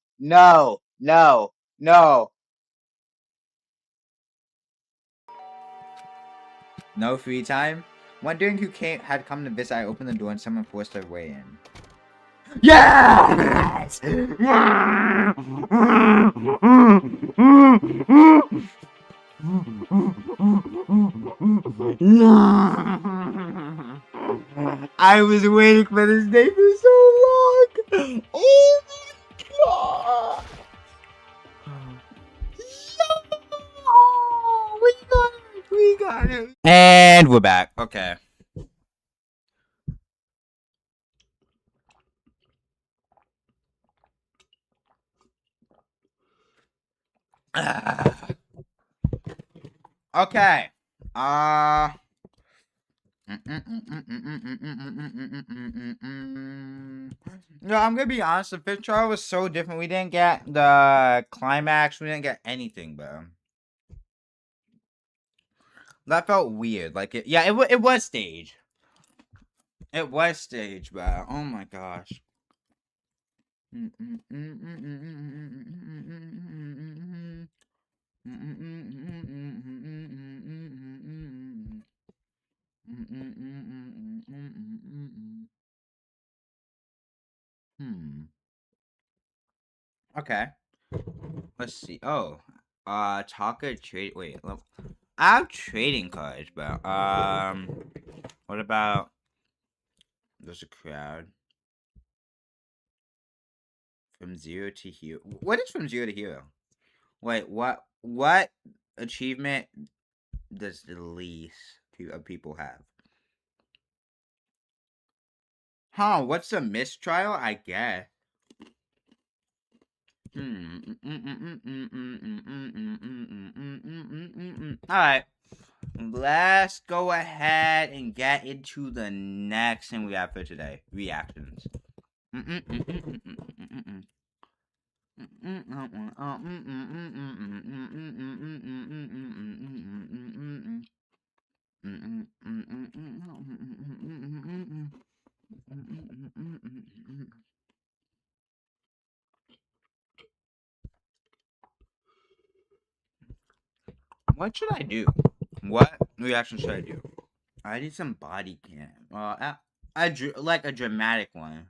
No free time? Wondering who had come to visit, I opened the door and someone forced their way in. Yes! I was waiting for this day for so long. Oh my god! And we're back. Okay. Okay. No, I'm gonna be honest. The fifth trial was so different. We didn't get the climax. We didn't get anything, bro. That felt weird. Like it. Yeah, it was staged. It was staged, bro. Oh my gosh. Okay. Let's see. Oh, Taka trade. Wait, look. I have trading cards, bro. What about? There's a crowd. From zero to hero. What is from zero to hero? Wait, what? What achievement does the least of people have? Huh? What's a mistrial? I guess. Alright. Let's go ahead and get into the next thing we have for today. Reactions. What should I do? What reaction should I do? I need some body cam. Like a dramatic one.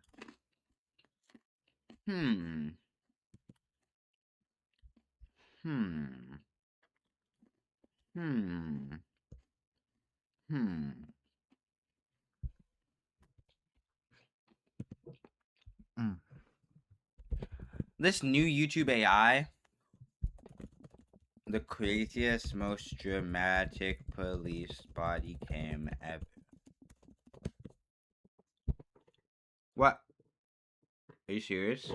This new YouTube AI, the craziest, most dramatic police body cam ever. What? Are you serious?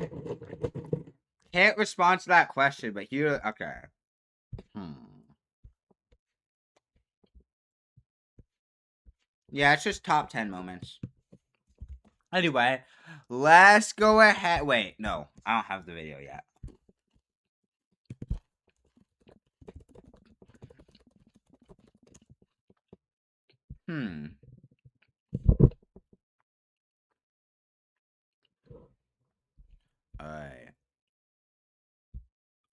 Can't respond to that question, but here, okay. Yeah, it's just top 10 moments. Anyway, let's go ahead. Wait, no, I don't have the video yet. Alright.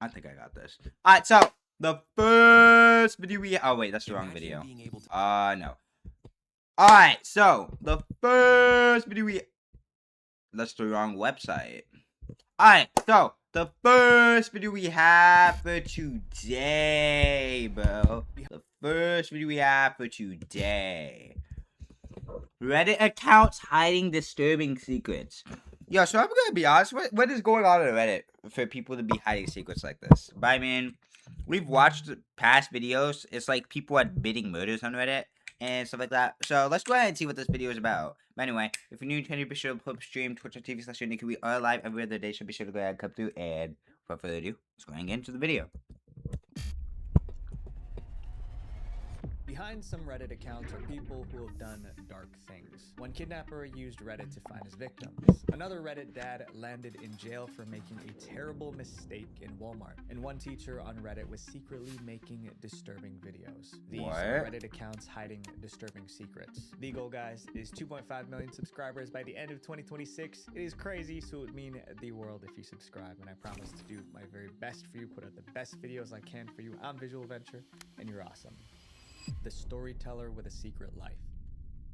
I think I got this. Alright, so the first video we oh wait, that's the wrong video. No. Alright, so the first video that's the wrong website. Alright, so the first video we have for today, bro. The first video we have for today. Reddit accounts hiding disturbing secrets. Yo, so I'm gonna be honest, what is going on Reddit for people to be hiding secrets like this? But I mean, we've watched past videos. It's like people admitting murders on Reddit and stuff like that. So let's go ahead and see what this video is about. But anyway, if you're new to be sure to pull up stream, twitch.tv/JaydenIQ. We are live every other day, so be sure to go ahead and come through. And without further ado, let's go ahead and get into the video. Behind some Reddit accounts are people who have done dark things. One kidnapper used Reddit to find his victims. Another Reddit dad landed in jail for making a terrible mistake in Walmart. And one teacher on Reddit was secretly making disturbing videos. These are Reddit accounts hiding disturbing secrets. The goal, guys, is 2.5 million subscribers by the end of 2026. It is crazy, so it would mean the world if you subscribe. And I promise to do my very best for you, put out the best videos I can for you. I'm Visual Venture, and you're awesome. The storyteller with a secret life.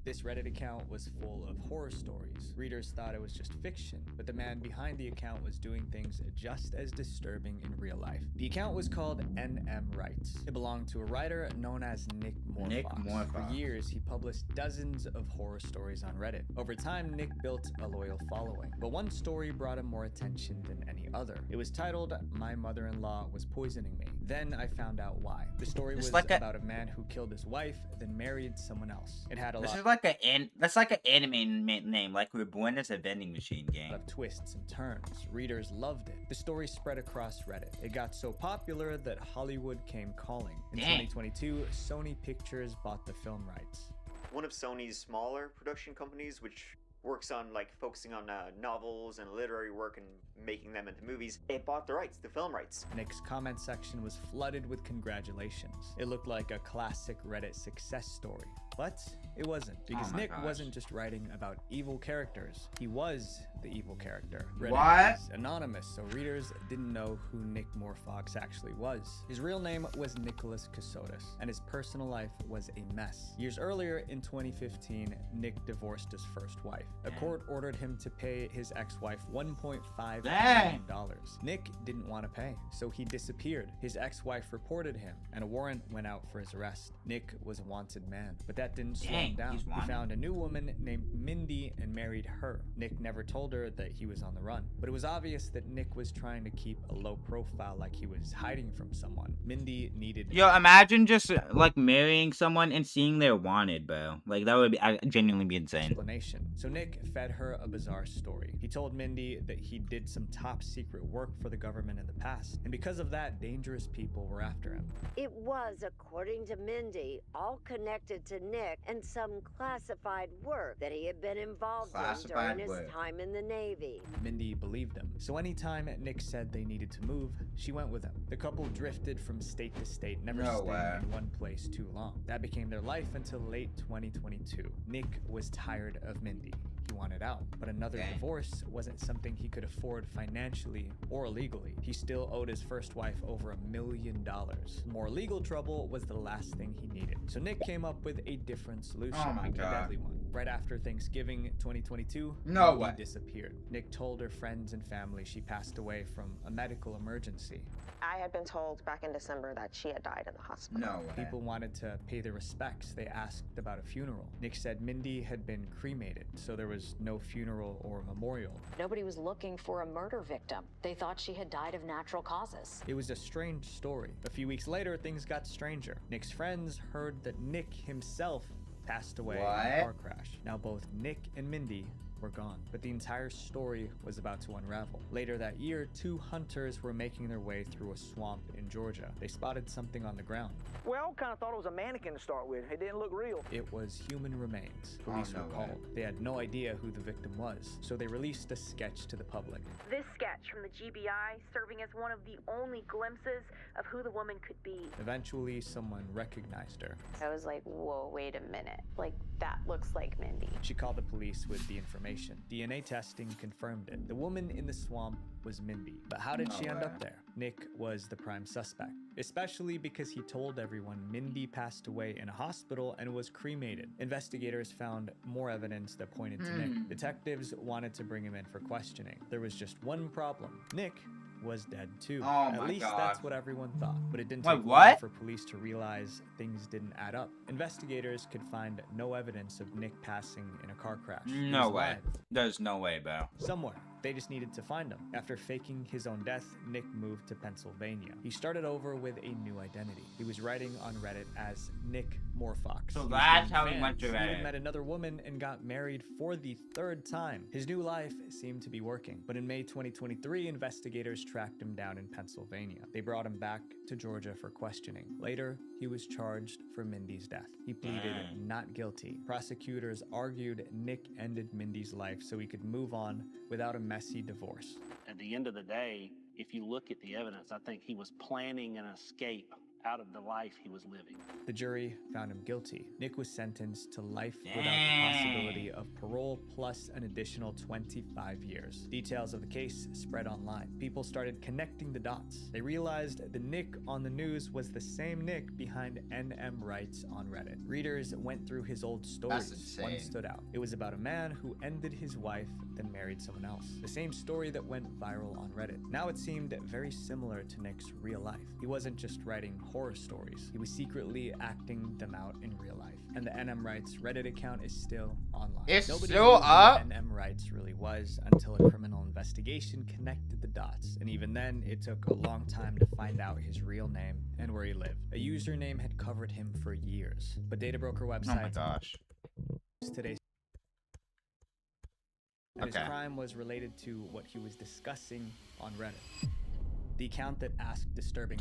This Reddit account was full of horror stories. Readers thought it was just fiction, but the man behind the account was doing things just as disturbing in real life. The account was called NM Writes. It belonged to a writer known as Nick Moorfox. For years, he published dozens of horror stories on Reddit. Over time, Nick built a loyal following, but one story brought him more attention than any other. It was titled, "My Mother-in-Law Was Poisoning Me." Then I found out why. The story was about a man who killed his wife, then married someone else. It had a lot. That's like an anime name, like we're born as a vending machine game. Of twists and turns. Readers loved it. The story spread across Reddit. It got so popular that Hollywood came calling. In 2022, Sony Pictures bought the film rights. One of Sony's smaller production companies, which works on focusing on novels and literary work and making them into movies, it bought the rights, the film rights. Nick's comment section was flooded with congratulations. It looked like a classic Reddit success story. But it wasn't, because Nick wasn't just writing about evil characters. He was the evil character. Reddit is anonymous, so readers didn't know who Nick Moorfox actually was. His real name was Nicholas Cassotis, and his personal life was a mess. Years earlier, in 2015, Nick divorced his first wife. A court ordered him to pay his ex-wife $1.5 million. Nick didn't want to pay, so he disappeared. His ex-wife reported him, and a warrant went out for his arrest. Nick was a wanted man, but that didn't slow him down. He found a new woman named Mindy and married her. Nick never told her that he was on the run, but it was obvious that Nick was trying to keep a low profile, like he was hiding from someone. Mindy needed... Yo, imagine just like marrying someone and seeing they're wanted, bro. Like that would genuinely be insane. Explanation. So Nick fed her a bizarre story. He told Mindy that he did some top secret work for the government in the past, and because of that, dangerous people were after him. It was, according to Mindy, all connected to Nick and some classified work that he had been involved in during his time in the Navy. Mindy believed him. So anytime Nick said they needed to move, she went with him. The couple drifted from state to state, never staying in one place too long. That became their life until late 2022. Nick was tired of Mindy. He wanted out, but another divorce wasn't something he could afford financially or legally. He still owed his first wife over $1 million. More legal trouble was the last thing he needed. So Nick came up with a different solution, a deadly one. Right after Thanksgiving 2022, he disappeared. Nick told her friends and family she passed away from a medical emergency. I had been told back in December that she had died in the hospital. People wanted to pay their respects. They asked about a funeral. Nick said Mindy had been cremated, so there was no funeral or memorial. Nobody was looking for a murder victim. They thought she had died of natural causes. It was a strange story. A few weeks later, things got stranger. Nick's friends heard that Nick himself passed away in a car crash. Now both Nick and Mindy were gone, but the entire story was about to unravel. Later that year, 2 hunters were making their way through a swamp in Georgia. They spotted something on the ground. We all kind of thought it was a mannequin to start with. It didn't look real. It was human remains. Police were called. They had no idea who the victim was, so they released a sketch to the public. This sketch from the GBI serving as one of the only glimpses of who the woman could be. Eventually, someone recognized her. I was like, whoa, wait a minute. Like, that looks like Mindy. She called the police with the information. DNA testing confirmed it. The woman in the swamp was Mindy. But how did she end up there? Nick was the prime suspect, especially because he told everyone Mindy passed away in a hospital and was cremated. Investigators found more evidence that pointed to Nick. Detectives wanted to bring him in for questioning. There was just one problem. Nick was dead too. At least that's what everyone thought. But it didn't take long for police to realize things didn't add up. Investigators could find no evidence of Nick passing in a car crash. No way. There's no way, bro. Somewhere. They just needed to find him. After faking his own death, Nick moved to Pennsylvania. He started over with a new identity. He was writing on Reddit as Nick Moorfox. So that's how he went to Reddit. He met another woman and got married for the 3rd time. His new life seemed to be working. But in May 2023, investigators tracked him down in Pennsylvania. They brought him back to Georgia for questioning. Later, he was charged for Mindy's death. He pleaded not guilty. Prosecutors argued Nick ended Mindy's life so he could move on without a messy divorce. At the end of the day, if you look at the evidence, I think he was planning an escape out of the life he was living. The jury found him guilty. Nick was sentenced to life without the possibility of parole plus an additional 25 years. Details of the case spread online. People started connecting the dots. They realized the Nick on the news was the same Nick behind NM Rights on Reddit. Readers went through his old stories. One stood out. It was about a man who ended his wife, then married someone else. The same story that went viral on Reddit. Now it seemed very similar to Nick's real life. He wasn't just writing horror stories. He was secretly acting them out in real life. And the NM Rights Reddit account is still online. It's Nobody still knew up? who NM Rights really was until a criminal investigation connected the dots. And even then, it took a long time to find out his real name and where he lived. A username had covered him for years. But data broker websites... Oh my gosh. Today... And his crime was related to what he was discussing on Reddit. The account that asked disturbing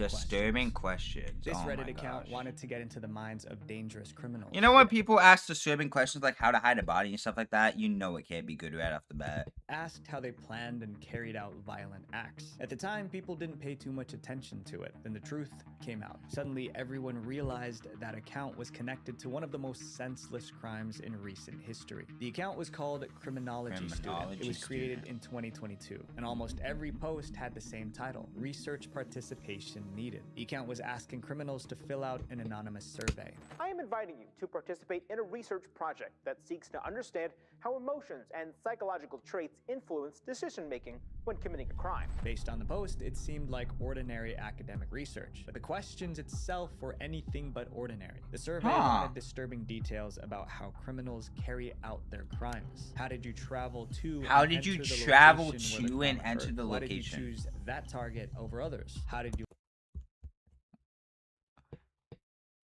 questions. This Reddit account wanted to get into the minds of dangerous criminals. You know when people ask disturbing questions like how to hide a body and stuff like that, you know it can't be good right off the bat. Asked how they planned and carried out violent acts. At the time, people didn't pay too much attention to it. Then the truth came out. Suddenly, everyone realized that account was connected to one of the most senseless crimes in recent history. The account was called Criminology Student. It was created in 2022, and almost every post had the same title: Research Participation Needed. The account was asking criminals to fill out an anonymous survey. I am inviting you to participate in a research project that seeks to understand how emotions and psychological traits influence decision-making when committing a crime. Based on the post, it seemed like ordinary academic research, but the questions itself were anything but ordinary. The survey wanted disturbing details about how criminals carry out their crimes. How did you travel to How did you travel to and enter the Why did you location? choose that target over others? How did you...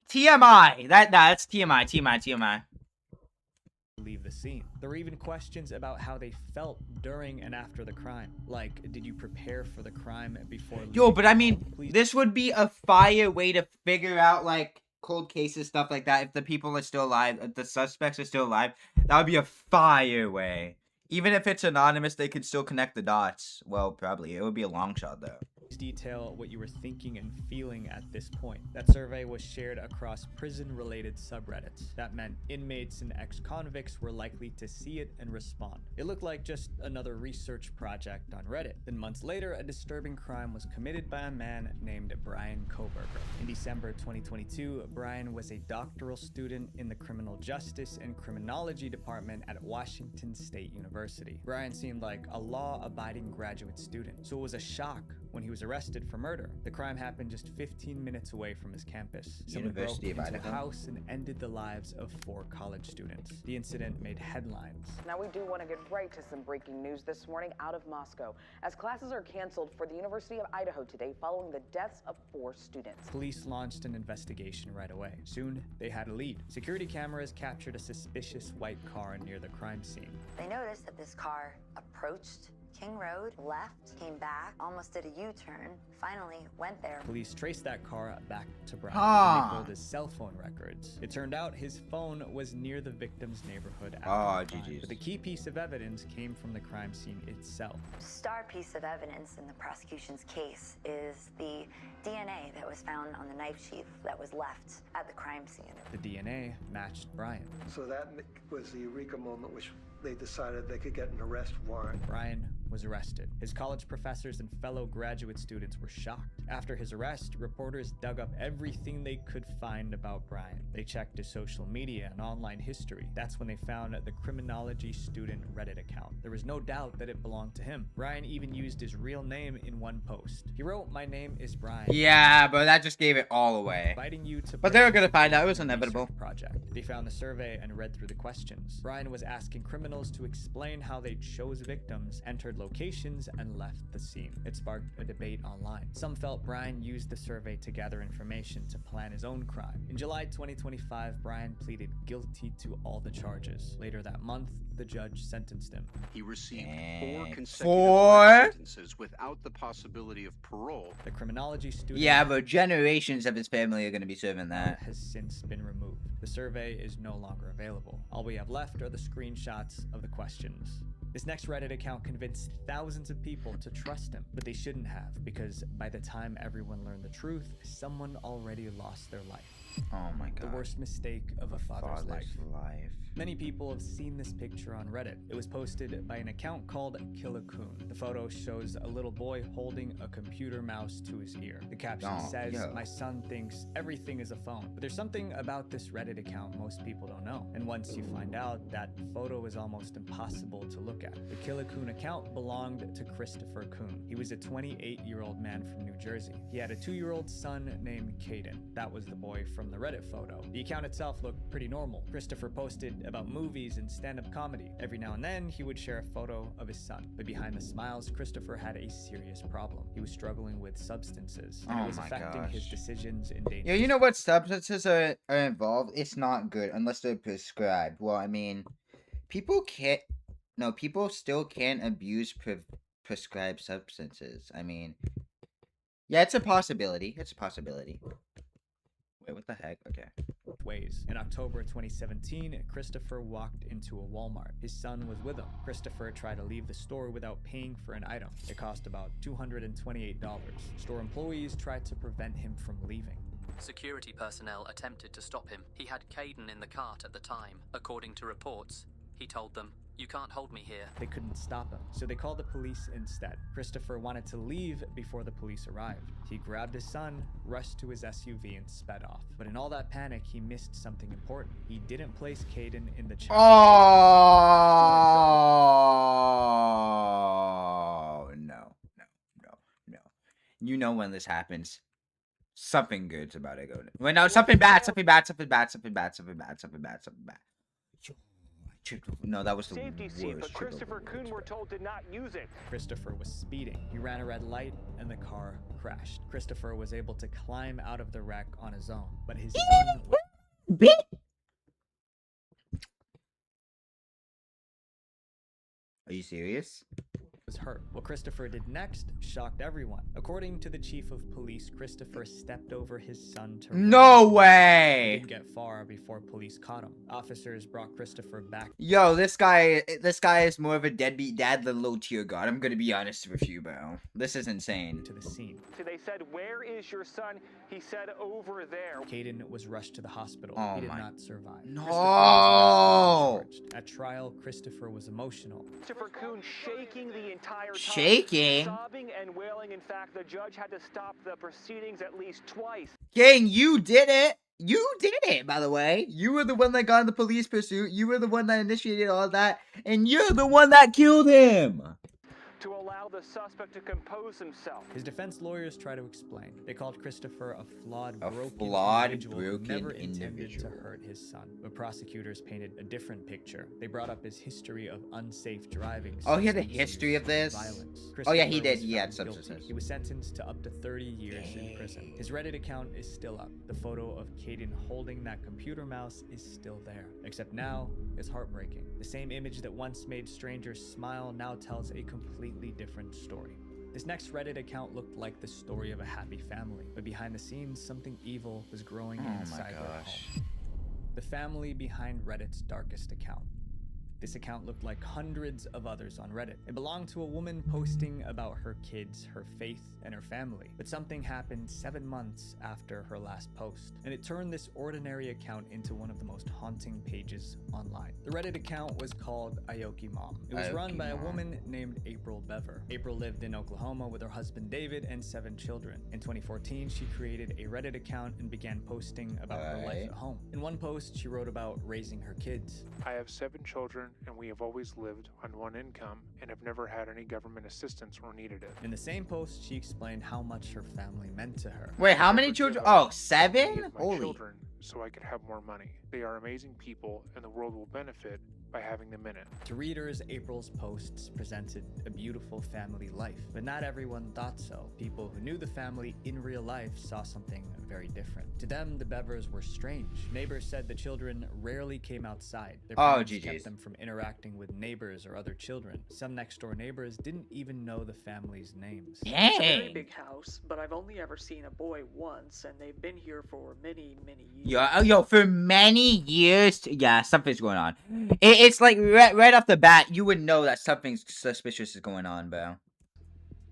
TMI. That's TMI. Leave the scene. There were even questions about how they felt during and after the crime. Like, did you prepare for the crime before? Yo, but I mean, this would be a fire way to figure out like cold cases, stuff like that. If the people are still alive, if the suspects are still alive, that would be a fire way. Even if it's anonymous, they could still connect the dots. Well, probably. It would be a long shot, though. Detail what you were thinking and feeling at this point. That survey was shared across prison-related subreddits. That meant inmates and ex-convicts were likely to see it and respond. It looked like just another research project on Reddit. Then months later, a disturbing crime was committed by a man named Brian Koberger. In December 2022, Brian was a doctoral student in the Criminal Justice and Criminology Department at Washington State University. Brian seemed like a law-abiding graduate student, so it was a shock when he was arrested for murder. The crime happened just 15 minutes away from his campus. Someone broke into a house and ended the lives of 4 college students. The incident made headlines. Now we do want to get right to some breaking news this morning out of Moscow, as classes are canceled for the University of Idaho today following the deaths of 4 students. Police launched an investigation right away. Soon, they had a lead. Security cameras captured a suspicious white car near the crime scene. They noticed that this car approached King Road, left, came back, almost did a U-turn, finally went there. Police traced that car back to Brian. They pulled his cell phone records. It turned out his phone was near the victim's neighborhood after the crime. But the key piece of evidence came from the crime scene itself. The star piece of evidence in the prosecution's case is the DNA that was found on the knife sheath that was left at the crime scene. The DNA matched Brian. So that was the eureka moment which they decided they could get an arrest warrant. Brian was arrested. His college professors and fellow graduate students were shocked. After his arrest, reporters dug up everything they could find about Brian. They checked his social media and online history. That's when they found the Criminology Student Reddit account. There was no doubt that it belonged to him. Brian even used his real name in one post. He wrote, "My name is Brian." Yeah, but that just gave it all away. Inviting you to But they were gonna find out. It was inevitable. Project. They found the survey and read through the questions. Brian was asking criminals to explain how they chose victims, entered locations, and left the scene. It sparked a debate online. Some felt Brian used the survey to gather information to plan his own crime. In July 2025, Brian pleaded guilty to all the charges. Later that month, the judge sentenced him. He received 4 consecutive life sentences without the possibility of parole. The criminology student... Yeah, but generations of his family are going to be serving that. ...has since been removed. The survey is no longer available. All we have left are the screenshots of the questions. This next Reddit account convinced thousands of people to trust him, but they shouldn't have, because by the time everyone learned the truth, someone already lost their life. Oh my god. The worst mistake of a father's life. Many people have seen this picture on Reddit. It was posted by an account called Kill-a-Coon. The photo shows a little boy holding a computer mouse to his ear. The caption says, "My son thinks everything is a phone." But there's something about this Reddit account most people don't know. And once you find out, that photo is almost impossible to look at. The Kill-a-Coon account belonged to Christopher Coon. He was a 28-year-old man from New Jersey. He had a 2-year-old son named Caden. That was the boy from the Reddit photo. The account itself looked pretty normal. Christopher posted about movies and stand-up comedy. Every now and then, he would share a photo of his son. But behind the smiles, Christopher had a serious problem. He was struggling with substances, and it was affecting his decisions in danger. Yeah, you know what substances are involved? It's not good unless they're prescribed. Well, I mean, people still can't abuse prescribed substances. I mean, yeah, it's a possibility. It's a possibility. Wait, what the heck? Okay. Ways. In October 2017, Christopher walked into a Walmart. His son was with him. Christopher tried to leave the store without paying for an item. It cost about $228. Store employees tried to prevent him from leaving. Security personnel attempted to stop him. He had Caden in the cart at the time. According to reports, he told them, "You can't hold me here." They couldn't stop him, so they called the police instead. Christopher wanted to leave before the police arrived. He grabbed his son, rushed to his SUV, and sped off. But in all that panic, he missed something important. He didn't place Caden in the child. Oh, no. You know when this happens. Something good's about to go. Well, no, something bad. No, that was the safety seat, but worst. Christopher Coon, we're told, did not use it. Christopher was speeding. He ran a red light and the car crashed. Christopher was able to climb out of the wreck on his own, but his son Are you serious? was hurt. What Christopher did next shocked everyone. According to the chief of police, Christopher stepped over his son to No way! He didn't get far before police caught him. Officers brought Christopher back. Yo, this guy is more of a deadbeat dad than low tier god. I'm gonna be honest with you, bro. This is insane. To the scene. So they said, "Where is your son?" He said, "Over there." Caden was rushed to the hospital. Oh he did my- not survive. No! At trial, Christopher was emotional. Christopher Coon shaking the entire time. Shaking? Sobbing and wailing. In fact, the judge had to stop the proceedings at least twice. King, you did it! You did it, by the way. You were the one that got in the police pursuit. You were the one that initiated all that. And you're the one that killed him! To allow the suspect to compose himself. His defense lawyers try to explain. They called Christopher a flawed, broken individual who never intended to hurt his son. But prosecutors painted a different picture. They brought up his history of unsafe driving. Oh, he had a history of this? Violence. Oh yeah, he Christopher did. was He had found guilty. substances. He was sentenced to up to 30 years in prison. His Reddit account is still up. The photo of Caden holding that computer mouse is still there. Except now, it's heartbreaking. The same image that once made strangers smile now tells a completely different story. This next Reddit account looked like the story of a happy family, but behind the scenes, something evil was growing inside their home. The family behind Reddit's darkest account. This account looked like hundreds of others on Reddit. It belonged to a woman posting about her kids, her faith, and her family. But something happened 7 months after her last post, and it turned this ordinary account into one of the most haunting pages online. The Reddit account was called Aoki Mom. It was run by a woman named April Bever. April lived in Oklahoma with her husband David and 7 children. In 2014, she created a Reddit account and began posting about her life at home. In one post, she wrote about raising her kids. "I have 7 children, and we have always lived on one income and have never had any government assistance or needed it." In the same post, she explained how much her family meant to her. Wait, how many children? Oh, 7? My children, so I could have more money. They are amazing people, and the world will benefit by having them in it. To readers, April's posts presented a beautiful family life, but not everyone thought so. People who knew the family in real life saw something very different. To them, the Bevers were strange. Neighbors said the children rarely came outside. Their parents kept them from interacting with neighbors or other children. Some next-door neighbors didn't even know the family's names. It's a very big house, but I've only ever seen a boy once, and they've been here for many, many years. Yo, for many years. Yeah, something's going on. It's like right off the bat, you would know that something suspicious is going on, bro.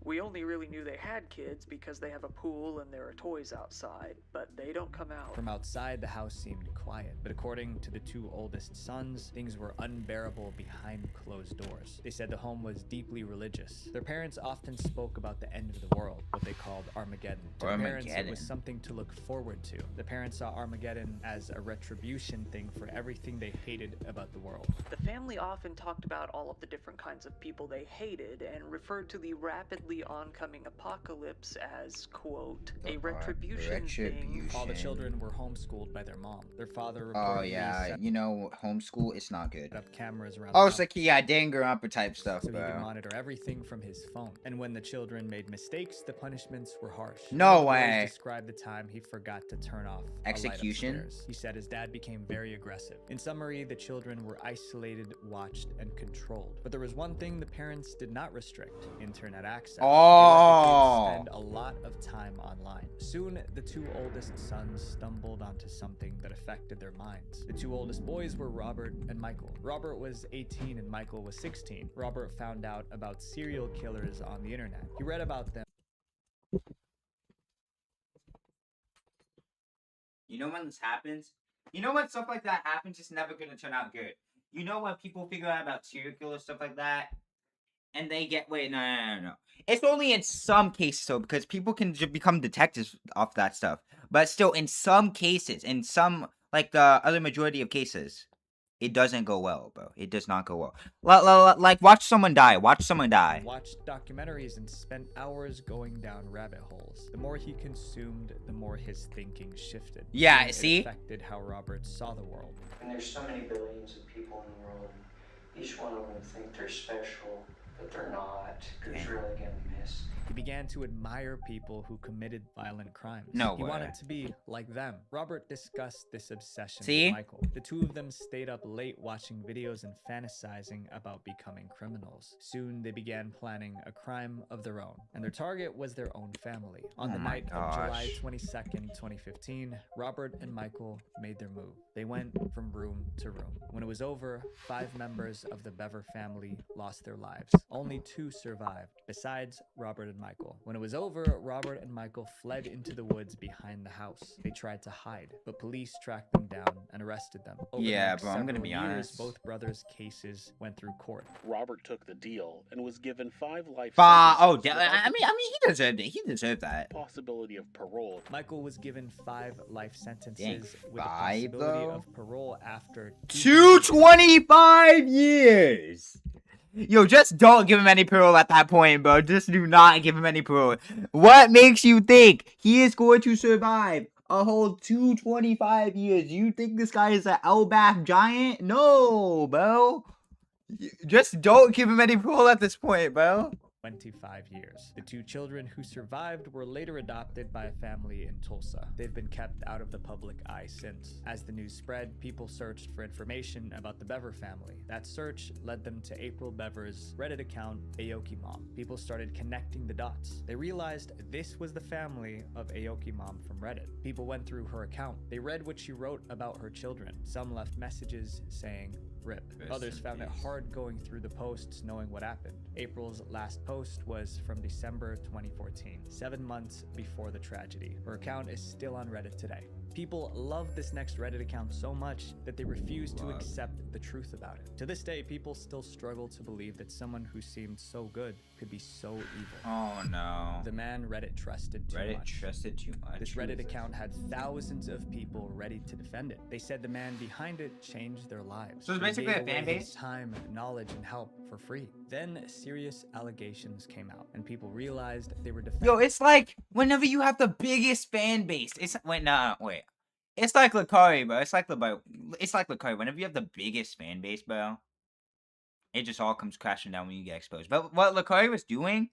We only really knew they had kids because they have a pool and there are toys outside, but they don't come out. From outside, the house seemed quiet, but according to the two oldest sons, things were unbearable behind closed doors. They said the home was deeply religious. Their parents often spoke about the end of the world, what they called Armageddon. To the parents, it was something to look forward to. The parents saw Armageddon as a retribution thing for everything they hated about the world. The family often talked about all of the different kinds of people they hated and referred to the rapidly oncoming apocalypse as, quote, a retribution thing. All the children were homeschooled by their mom. Their father Oh yeah, you know, homeschool, it's not good. Up cameras around oh, it's like, yeah, Danganronpa type stuff, so bro. he could monitor everything from his phone. And when the children made mistakes, the punishments were harsh. No way. Described the time he forgot to turn off execution. He said his dad became very aggressive. In summary, the children were isolated, watched, and controlled. But there was one thing the parents did not restrict: internet access. Oh. Spend a lot of time online. Soon, the two oldest sons stumbled onto something that affected their minds. The two oldest boys were Robert and Michael. Robert was 18 and Michael was 16. Robert found out about serial killers on the internet. He read about them. You know when this happens? You know when stuff like that happens, it's never gonna turn out good. You know when people figure out about serial killers, stuff like that, and they get, wait, no. It's only in some cases, though, because people can just become detectives off that stuff. But still, in some cases, in some, like the other majority of cases, it doesn't go well, bro. It does not go well. Like, watch someone die. Watch someone die. Watched documentaries and spent hours going down rabbit holes. The more he consumed, the more his thinking shifted. Yeah, and see? It affected how Robert saw the world. And there's so many billions of people in the world. Each one of them think they're special, but they're not. Who's really gonna miss? He began to admire people who committed violent crimes. No He way. wanted to be like them. Robert discussed this obsession See? with Michael. The two of them stayed up late watching videos and fantasizing about becoming criminals. Soon, they began planning a crime of their own, and their target was their own family. On the night of July 22nd, 2015, Robert and Michael made their move. They went from room to room. When it was over, 5 members of the Bever family lost their lives. Only 2 survived, besides Robert and Michael. When it was over, Robert and Michael fled into the woods behind the house. They tried to hide, but police tracked them down and arrested them. Over the Yeah, next bro, I'm gonna several be years, honest. both brothers' cases went through court. Robert took the deal and was given 5 life Oh, sentences I without mean, he deserved it. He deserved that. the possibility of parole. Michael was given 5 life sentences Dang, with the 5 possibility though? of parole after 225 years. Yo, just don't give him any parole at that point, bro. Just do not give him any parole. What makes you think he is going to survive a whole 225 years? You think this guy is an Elbaf giant? No, bro. Just don't give him any parole at this point, bro. 25 years. The 2 children who survived were later adopted by a family in Tulsa. They've been kept out of the public eye since. As the news spread, people searched for information about the Bever family. That search led them to April Bever's Reddit account, Aoki Mom. People started connecting the dots. They realized this was the family of Aoki Mom from Reddit. People went through her account. They read what she wrote about her children. Some left messages saying, "RIP." Others found it hard going through the posts knowing what happened. April's last post was from December 2014, 7 months before the tragedy. Her account is still on Reddit today. People love this next Reddit account so much that they refuse to accept the truth about it. To this day, people still struggle to believe that someone who seemed so good could be so evil. Oh no. The man Reddit trusted too much. Trusted too much. This Reddit account had thousands of people ready to defend it. They said the man behind it changed their lives. So it's He basically gave a fan away his base? time, knowledge, and help for free. Then serious allegations came out, and people realized they were defending. Yo, it's like whenever you have the biggest fan base. It's wait. It's like Lakari, bro. It's like Lakari. Whenever you have the biggest fan base, bro, it just all comes crashing down when you get exposed. But what Lakari was doing,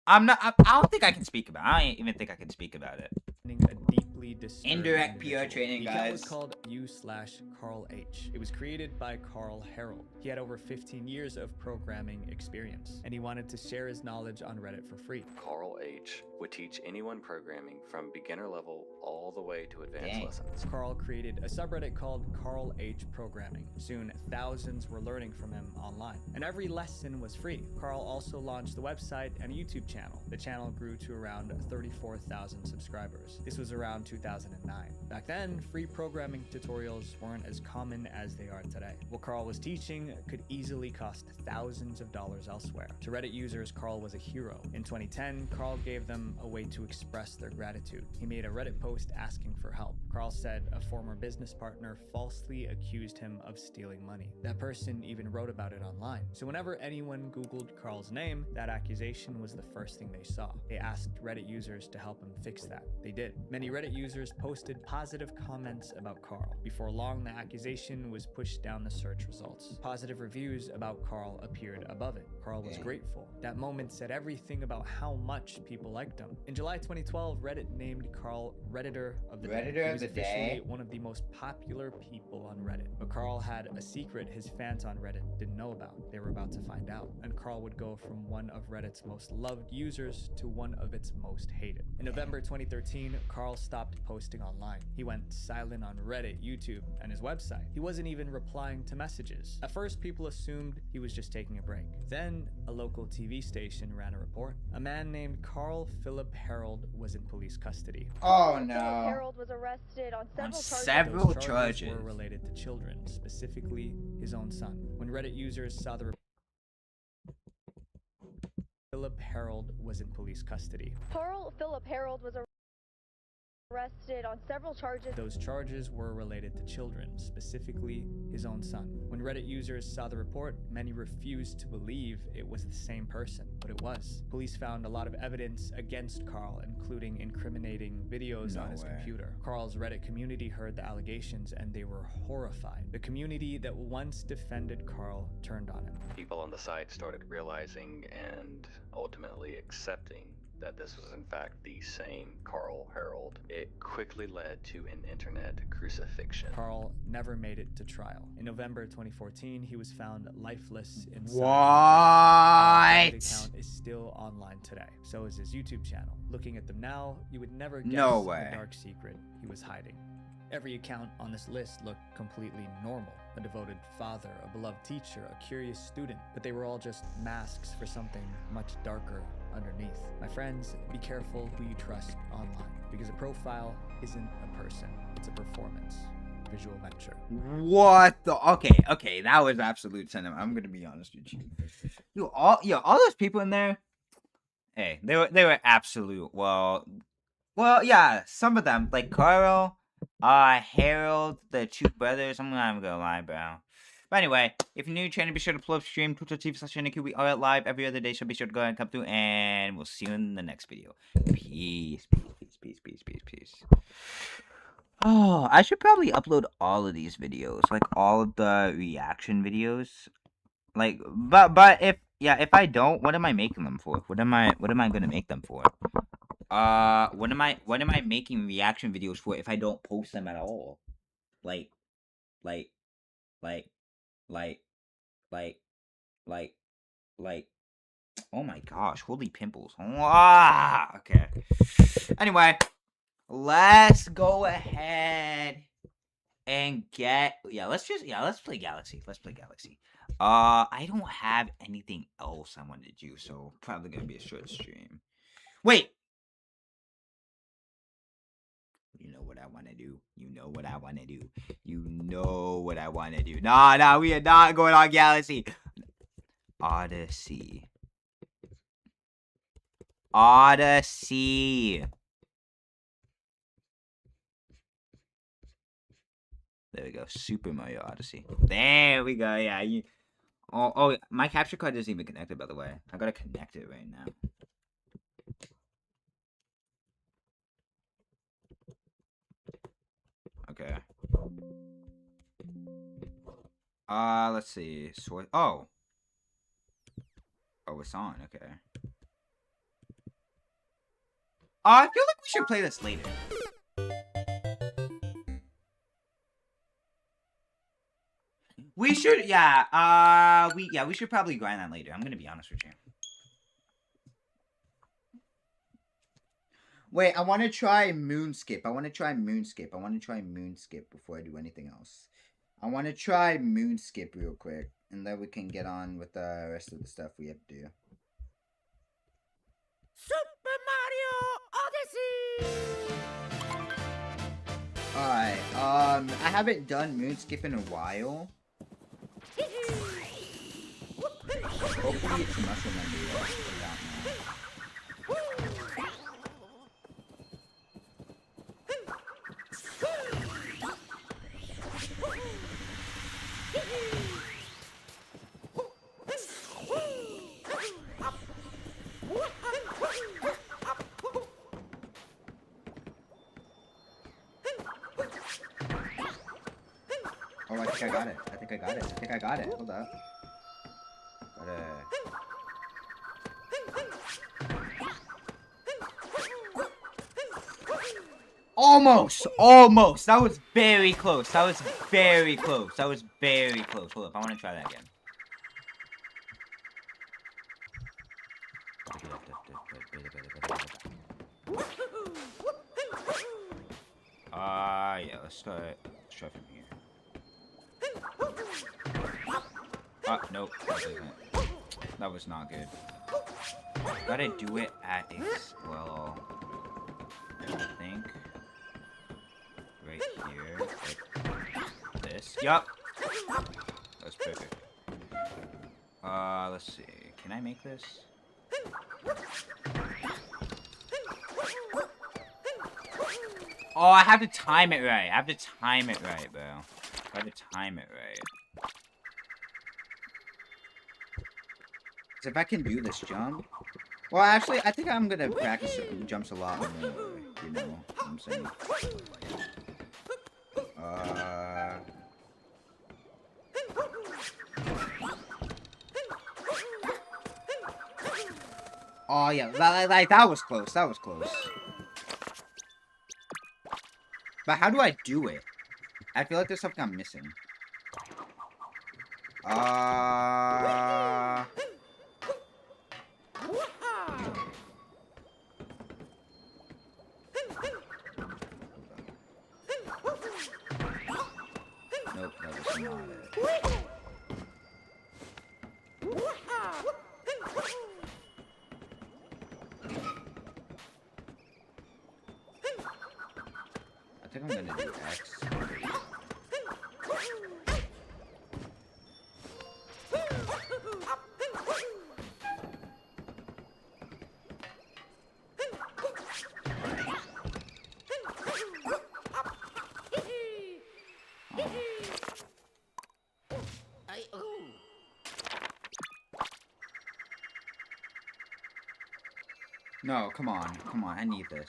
I don't think I can speak about it. I don't even think I can speak about it. A deep deeply disturbing Indirect PR individual. training, The account guys. was called u/Carl H. It was created by Carl Harold. He had over 15 years of programming experience, and he wanted to share his knowledge on Reddit for free. Carl H. would teach anyone programming from beginner level all the way to advanced Dang. lessons. Carl created a subreddit called Carl H Programming. Soon, thousands were learning from him online, and every lesson was free. Carl also launched the website and a YouTube channel. The channel grew to around 34,000 subscribers. This was around 2009. Back then, free programming tutorials weren't as common as they are today. What Carl was teaching could easily cost thousands of dollars elsewhere. To Reddit users, Carl was a hero. In 2010, Carl gave them a way to express their gratitude. He made a Reddit post asking for help. Carl said a former business partner falsely accused him of stealing money. That person even wrote about it online. So whenever anyone Googled Carl's name, that accusation was the first thing they saw. They asked Reddit users to help him fix that. They did. Many Reddit users posted positive comments about Carl. Before long, the accusation was pushed down the search results. Positive reviews about Carl appeared above it. Carl was grateful. That moment said everything about how much people liked him. In July 2012, Reddit named Carl Redditor of the Day. Redditor He of was the officially Day? one of the most popular people on Reddit. But Carl had a secret his fans on Reddit didn't know about. They were about to find out. And Carl would go from one of Reddit's most loved users to one of its most hated. In November 2013, Carl stopped posting online. He went silent on Reddit, YouTube, and his website. He wasn't even replying to messages. At first, people assumed he was just taking a break. Then, a local TV station ran a report. A man named Carl Philip Harold was in police custody. Oh no. Harold was arrested on several charges. Several Those charges were related to children, specifically his own son. When Reddit users saw the Philip Harold was in police custody. Carl Philip Harold was arrested on several charges. Those charges were related to children, specifically his own son. When Reddit users saw the report, many refused to believe it was the same person, but it was. Police found a lot of evidence against Carl, including incriminating videos on his computer. Carl's Reddit community heard the allegations and they were horrified. The community that once defended Carl turned on him. People on the site started realizing and ultimately accepting that this was in fact the same Carl Harold. It quickly led to an internet crucifixion. Carl never made it to trial. In November 2014, he was found lifeless inside. What? His account is still online today. So is his YouTube channel. Looking at them now, you would never guess No way. the dark secret he was hiding. Every account on this list looked completely normal. A devoted father, a beloved teacher, a curious student, but they were all just masks for something much darker underneath. My friends, be careful who you trust online, because a profile isn't a person, it's a performance. Visual venture. What the? Okay, that was absolute cinema. I'm gonna be honest with you. All those people in there. Hey, they were absolute. Well, yeah, some of them like Carl, Harold, the two brothers. I'm not even gonna lie, bro. But anyway, if you're new to the channel, be sure to pull up stream twitch.tv/JaydenIQ. We are live every other day, so be sure to go ahead and come through, and we'll see you in the next video. Peace. Oh, I should probably upload all of these videos, like all of the reaction videos. Like, but if I don't, what am I making them for? What am I gonna make them for? What am I making reaction videos for if I don't post them at all? Like, oh my gosh, holy pimples. Okay. Anyway, let's go ahead and let's play Galaxy. I don't have anything else I want to do, so probably gonna be a short stream. Wait. You know what I want to do. Nah, we are not going on Galaxy. Odyssey. There we go. Super Mario Odyssey. There we go. Yeah. Oh, my capture card isn't even connected, by the way. I gotta connect it right now. Okay. Let's see. Oh, it's on. Okay. I feel like we should play this later. We should, we should probably grind that later. I'm gonna be honest with you. Wait, I want to try Moonskip. I want to try Moonskip before I do anything else. I want to try Moonskip real quick, and then we can get on with the rest of the stuff we have to do. Super Mario Odyssey! Alright, I haven't done Moonskip in a while. Hopefully it's muscle memory without me. Oh, I think I got it. I think I got it. Hold up. Got it. Almost. That was very close. Hold up. I want to try that again. Yeah, let's try from here. Nope. That was not good. Gotta do it at a well, I think. Right here. Like this. Yup. That's perfect. Let's see. Can I make this? Oh, I have to time it right. Bro. I have to time it right. If I can do this jump. Well, actually, I think I'm gonna practice jumps a lot more. You know what I'm saying? Oh yeah, like that was close. But how do I do it? I feel like there's something I'm missing. Nope, that was not it. I think I'm gonna do X. No, come on, I need this.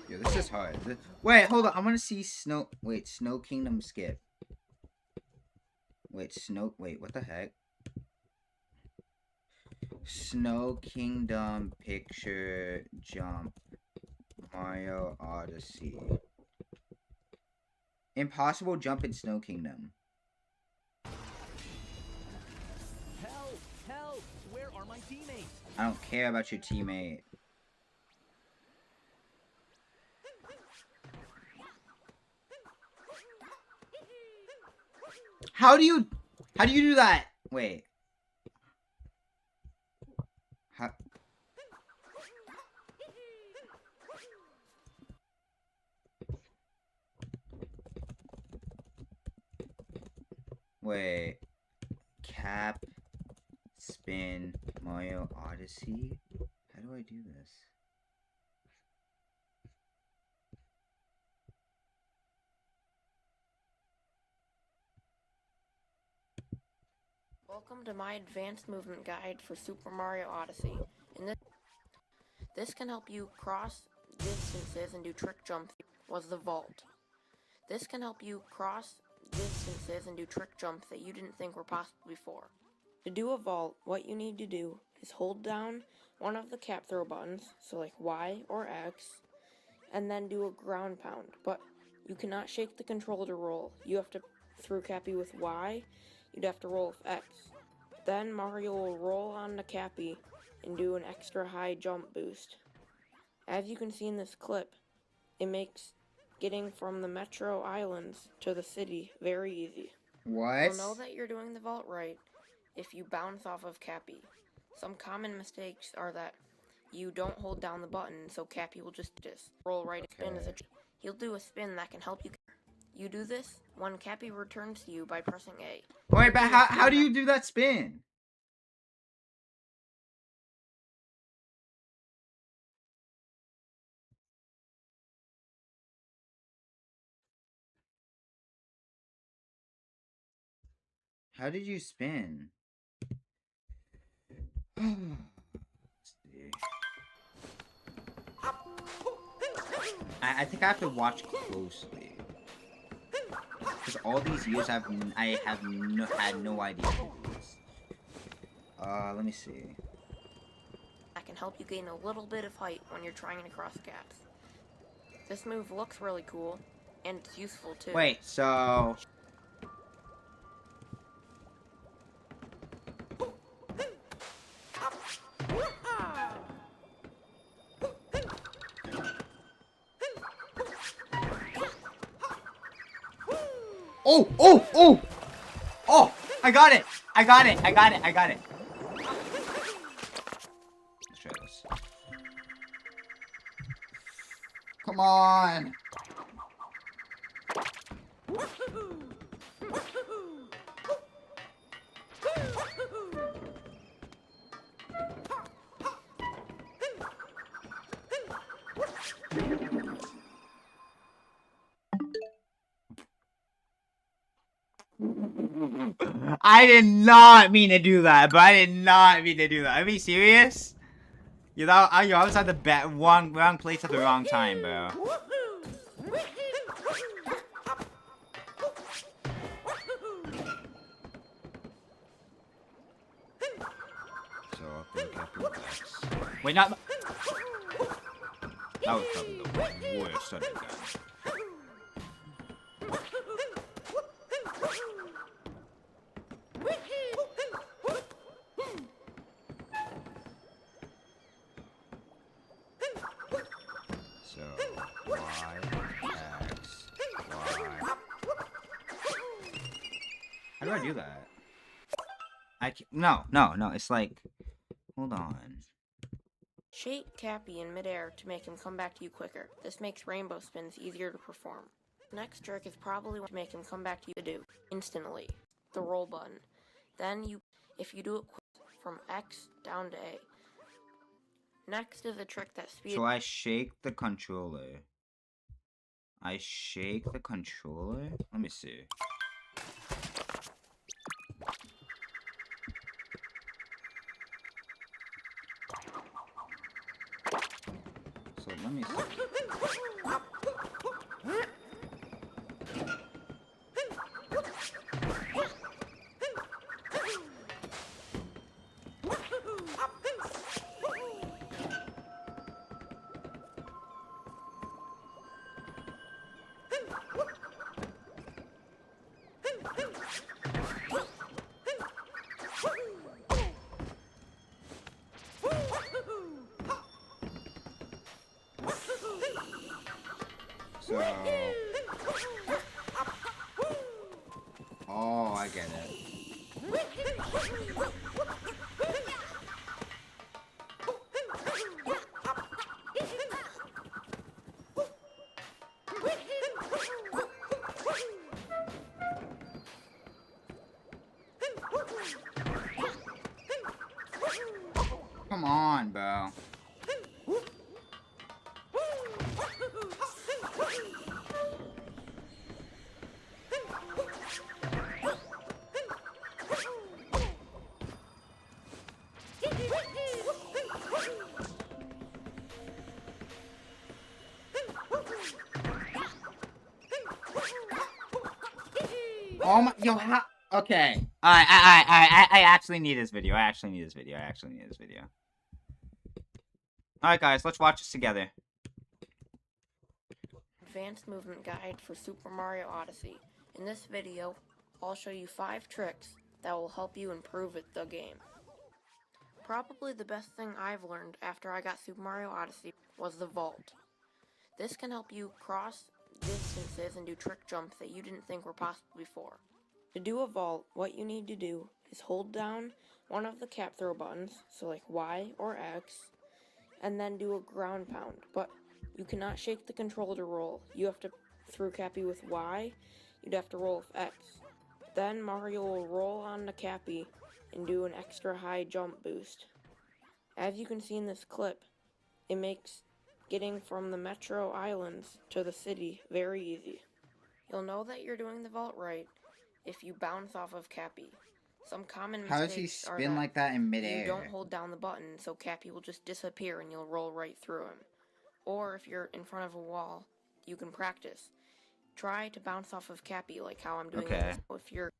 Yo, this is hard. Wait, hold on. I want to see Snow. Wait, Snow Kingdom skip. Wait, what the heck? Snow Kingdom picture jump. Mario Odyssey. Impossible jump in Snow Kingdom. Help! Where are my teammates? I don't care about your teammate. How do you do that? Wait. How? Wait. Cap, spin, Mario Odyssey? How do I do this? Welcome to my advanced movement guide for Super Mario Odyssey. This can help you cross distances and do trick jumps. Was the vault. This can help you cross distances and do trick jumps that you didn't think were possible before. To do a vault, what you need to do is hold down one of the cap throw buttons, so like Y or X, and then do a ground pound. But you cannot shake the controller to roll. You have to throw Cappy with Y, you'd have to roll with X. Then Mario will roll on the Cappy and do an extra high jump boost. As you can see in this clip, it makes getting from the Metro Islands to the city very easy. What? You'll know that you're doing the vault right if you bounce off of Cappy. Some common mistakes are that you don't hold down the button, so Cappy will just roll right. Spin as he'll do a spin that can help you. You do this when Cappy returns to you by pressing A. Wait, but how do you do that spin? How did you spin? Let's see. I think I have to watch closely. Because all these years I have had no idea how to do this. Let me see. That can help you gain a little bit of height when you're trying to cross gaps. This move looks really cool, and it's useful too. Wait, so... Oh, oh, oh! Oh, I got it! I got it! I got it! I got it! Let's try this. Come on! I did not mean to do that, but I did not mean to do that. Are you serious? You know, I was at the wrong place at the wrong time, bro. Wait, not. That was probably the worst I've ever gotten. How do I do that? I can't, no, it's like, hold on. Shake Cappy in midair to make him come back to you quicker. This makes rainbow spins easier to perform. Next trick is probably to make him come back to you to do instantly. The roll button. Then if you do it quick, from X down to A. Next is a trick that speeds. So I shake the controller. I shake the controller? Let me see. So let me see. So... Oh, I get it. Come on, bro. Oh my, yo, how? Okay. I actually need this video. Alright, guys, let's watch this together. Advanced movement guide for Super Mario Odyssey. In this video, I'll show you 5 tricks that will help you improve at the game. Probably the best thing I've learned after I got Super Mario Odyssey was the vault. This can help you cross distances and do trick jumps that you didn't think were possible before. To do a vault, what you need to do is hold down one of the cap throw buttons, so like Y or X, and then do a ground pound, but you cannot shake the controller to roll. You have to throw Cappy with Y, you'd have to roll with X. Then Mario will roll on the Cappy and do an extra high jump boost. As you can see in this clip, it makes getting from the Metro Islands to the city very easy. You'll know that you're doing the vault right if you bounce off of Cappy. Some common mistakes How does he spin like that in midair? You don't hold down the button, so Cappy will just disappear and you'll roll right through him. Or if you're in front of a wall, you can practice. Try to bounce off of Cappy like how I'm doing this. If you're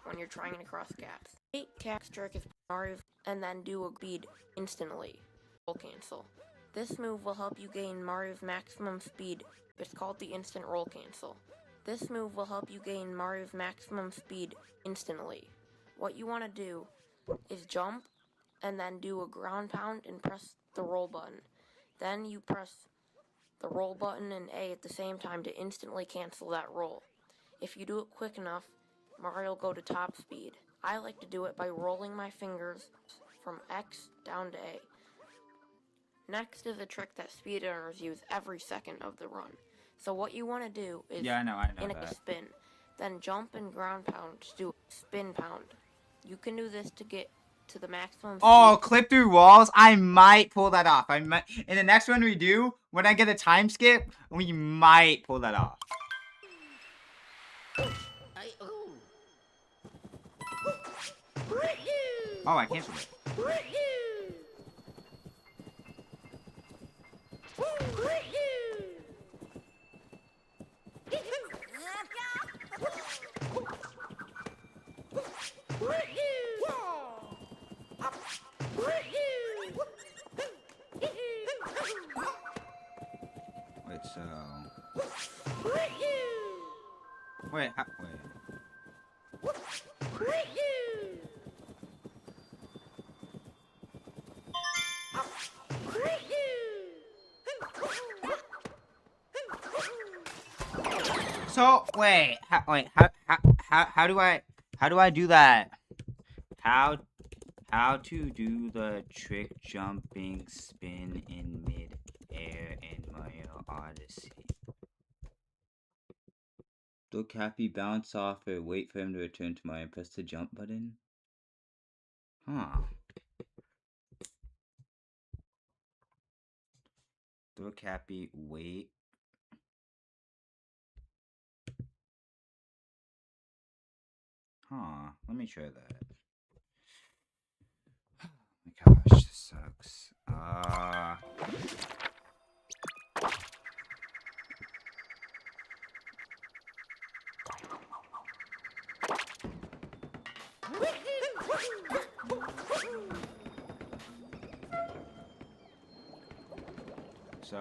when you're trying to cross gaps. 8 Cap's trick is Mario and then do a speed instantly. Roll cancel. This move will help you gain Mario's maximum speed. It's called the instant roll cancel. This move will help you gain Mario's maximum speed instantly. What you want to do is jump and then do a ground pound and press the roll button. Then you press the roll button and A at the same time to instantly cancel that roll. If you do it quick enough, Mario will go to top speed. I like to do it by rolling my fingers from X down to A. Next is a trick that speedrunners use every second of the run. So what you want to do is I know in a that. spin, then jump and ground pound to do a spin pound. You can do this to get to the maximum speed. Oh, clip through walls? I might pull that off. In the next one we do, when I get a time skip, we might pull that off. Oh, I canceled it. Wait, so... Wait, wait. So, wait, how do I do that? How to do the trick jumping spin in mid-air in Mario Odyssey? Do Cappy bounce off or wait for him to return to Mario and press the jump button? Huh. Do Cappy wait? Huh, let me try that. Oh my gosh, this sucks. So...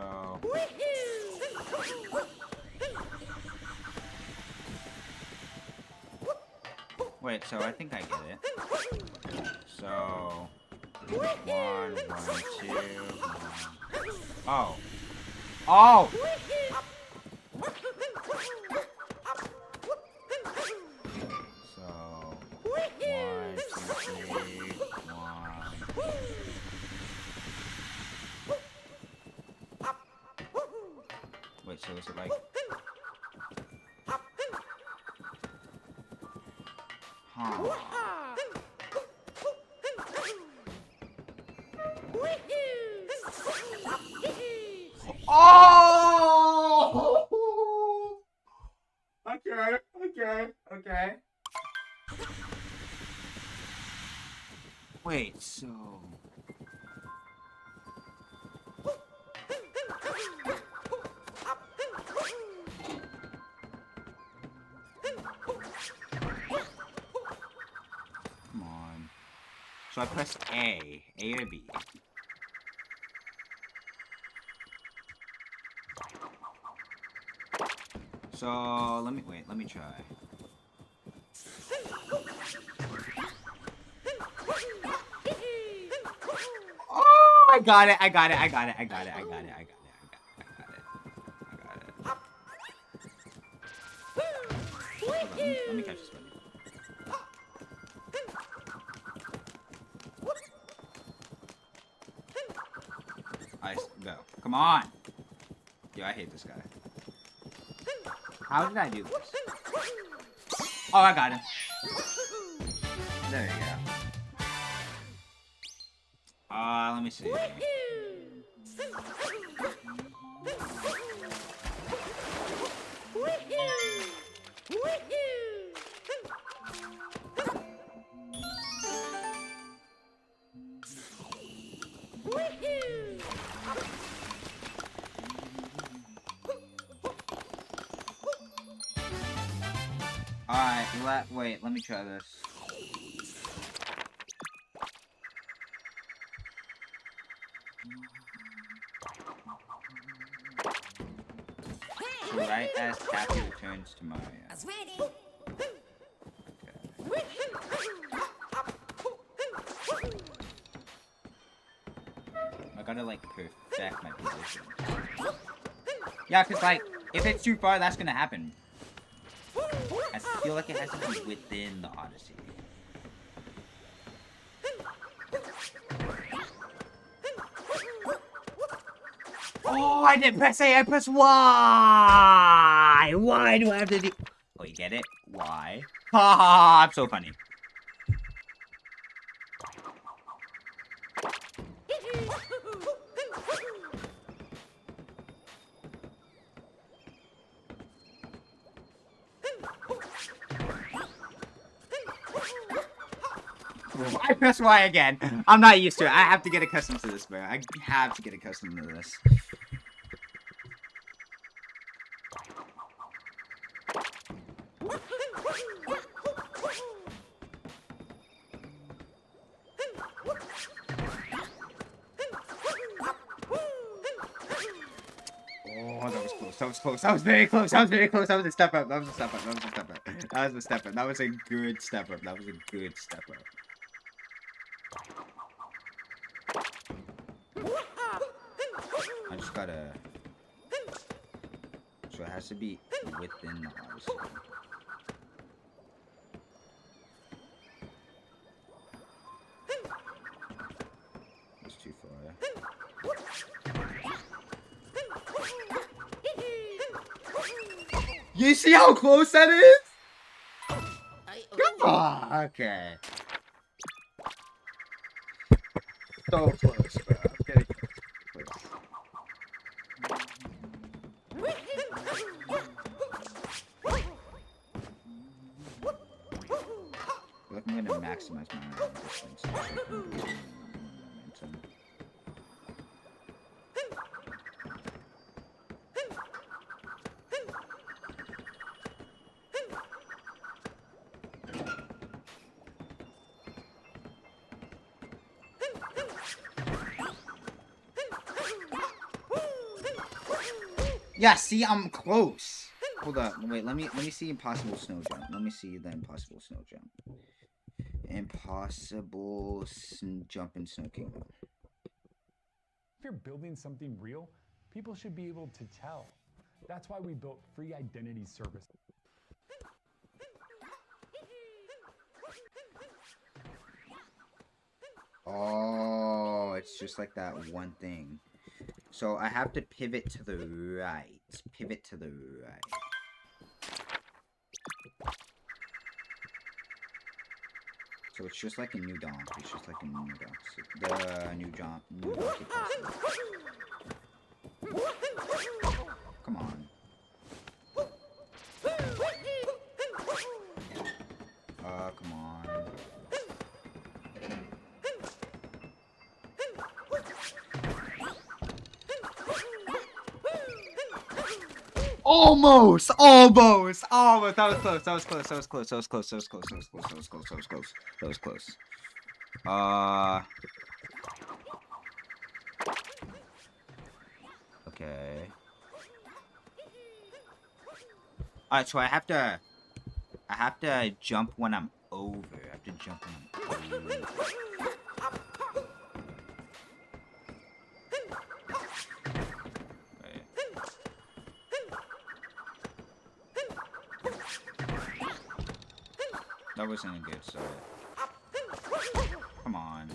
Wait, so I think I get it. So... 1, 2, 1. Oh. Oh! So... 1, 2, 3, 1. Wait, so is it like... Huh. Oh! Okay. Wait, so... I press A. A or B? So, let me try. Oh, I got it. Let me catch this one. Go. Come on. Yo, I hate this guy. How did I do this? Oh, I got him. There you go. Let me see. Alright, wait, let me try this. So right as Cappy returns to Mario. I gotta like perfect my position. Yeah, cause like, if it's too far, that's gonna happen. I feel like it has to be within the Odyssey. Oh, I didn't press A, I pressed Y! Why do I have to do... Oh, you get it? Why? Ha ha ha, I'm so funny. I press Y again. I'm not used to it. I have to get accustomed to this, bro. I have to get accustomed to this. Oh, that was close. That was close. That was very close. That was very close. That was a step up. That was a step up. That was a step up. That was a step up. That was a good step up. That was a good step up. I just gotta... So it has to be within the Odyssey. That's too far. You see how close that is? Come on! Okay. So close, bro. I'm getting close. Look, I'm gonna maximize my distance. Momentum. Yeah, see, I'm close. Hold up, wait. Let me see impossible snow jump. Let me see the impossible snow jump. Impossible jump in Snow Kingdom. If you're building something real, people should be able to tell. That's why we built free identity service. Oh, it's just like that one thing. So I have to pivot to the right. Pivot to the right. So it's just like a new donk. It's just like a new donk. The new donkey puzzle. Come on. Come on. Almost! Almost! Almost! That was close. That was close. That was close. That was close. That was close. That was close. That was close. That was close. That was close. Okay. Alright, so I have to jump when I'm over. I have to jump when I'm over. Right. That wasn't a good start. Come on.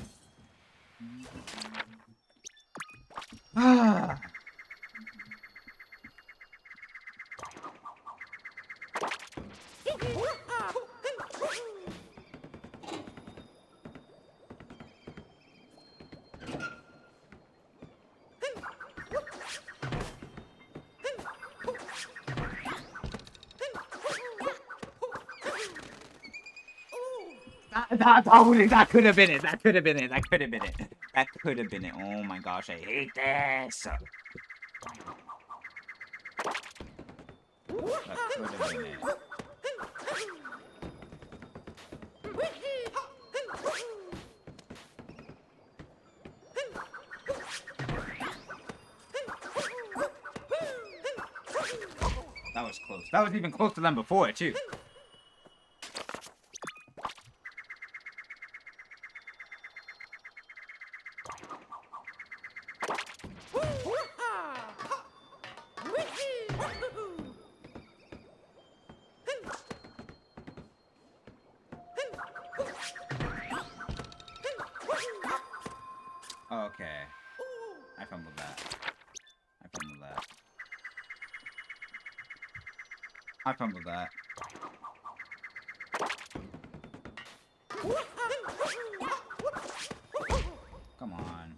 Ah. That could have been it. That could have been it. That could have been it. That could have been it. Oh my gosh, I hate this. That could have been it. That was close. That was even closer than before, too. Okay. I fumbled that. I fumbled that. I fumbled that. Come on.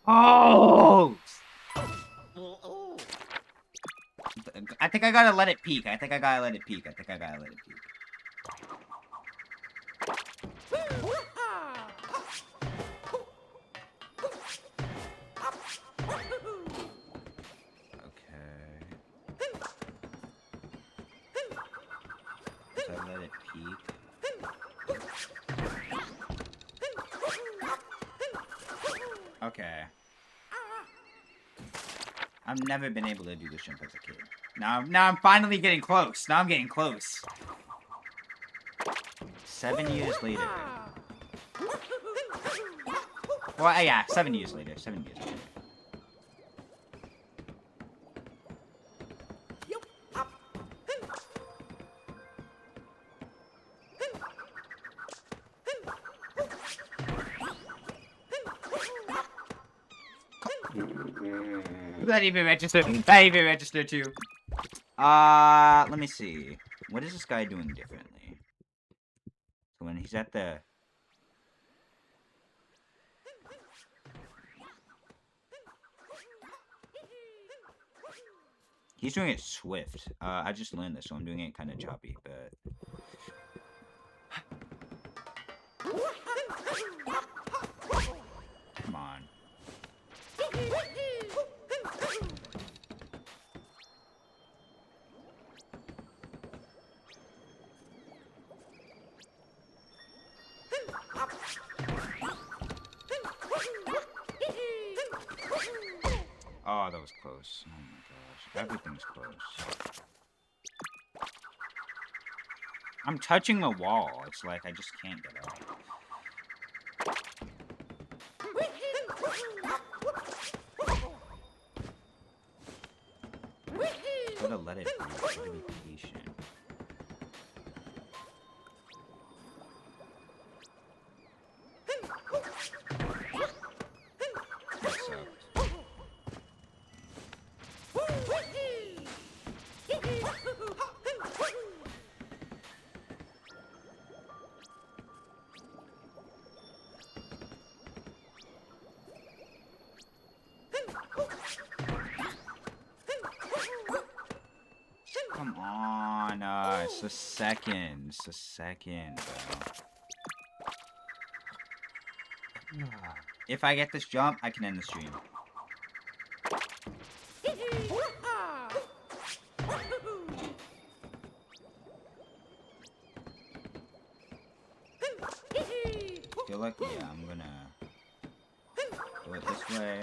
Oh! I think I gotta let it peak. I think I gotta let it peak. I think I gotta let it peak. Okay. So I let it peak. Okay. I've never been able to do this jump as a kid. Now I'm finally getting close. Now I'm getting close. 7 years later. Well, yeah, 7 years later. 7 years later. That even registered. That even registered too. Let me see. What is this guy doing differently? So when he's at the... He's doing it swift. I just learned this, so I'm doing it kind of choppy, but... Come on. Oh, that was close. Oh my gosh. Everything's close. I'm touching the wall. It's like I just can't get up. Gotta let it be. Gotta be patient. That sucked. Come on, it's a second. It's a second, bro. If I get this jump, I can end the stream. I feel like, yeah, I'm gonna go it this way.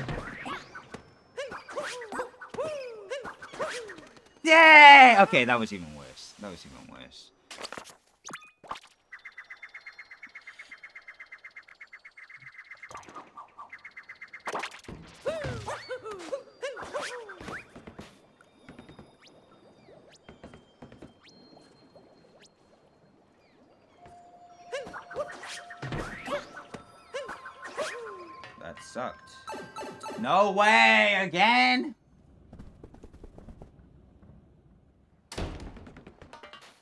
Yay! Okay, that was even worse. That was even worse. That sucked. No way! Again?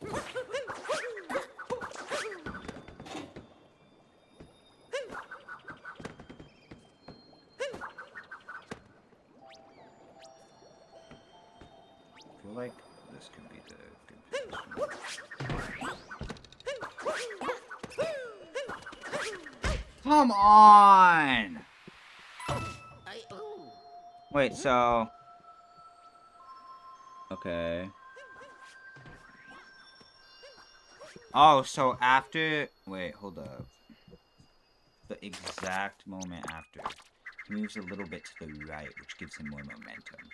I feel like this could be the good position. Come on! Wait, so... Okay. Oh, so after... Wait, hold up. The exact moment after, he moves a little bit to the right, which gives him more momentum.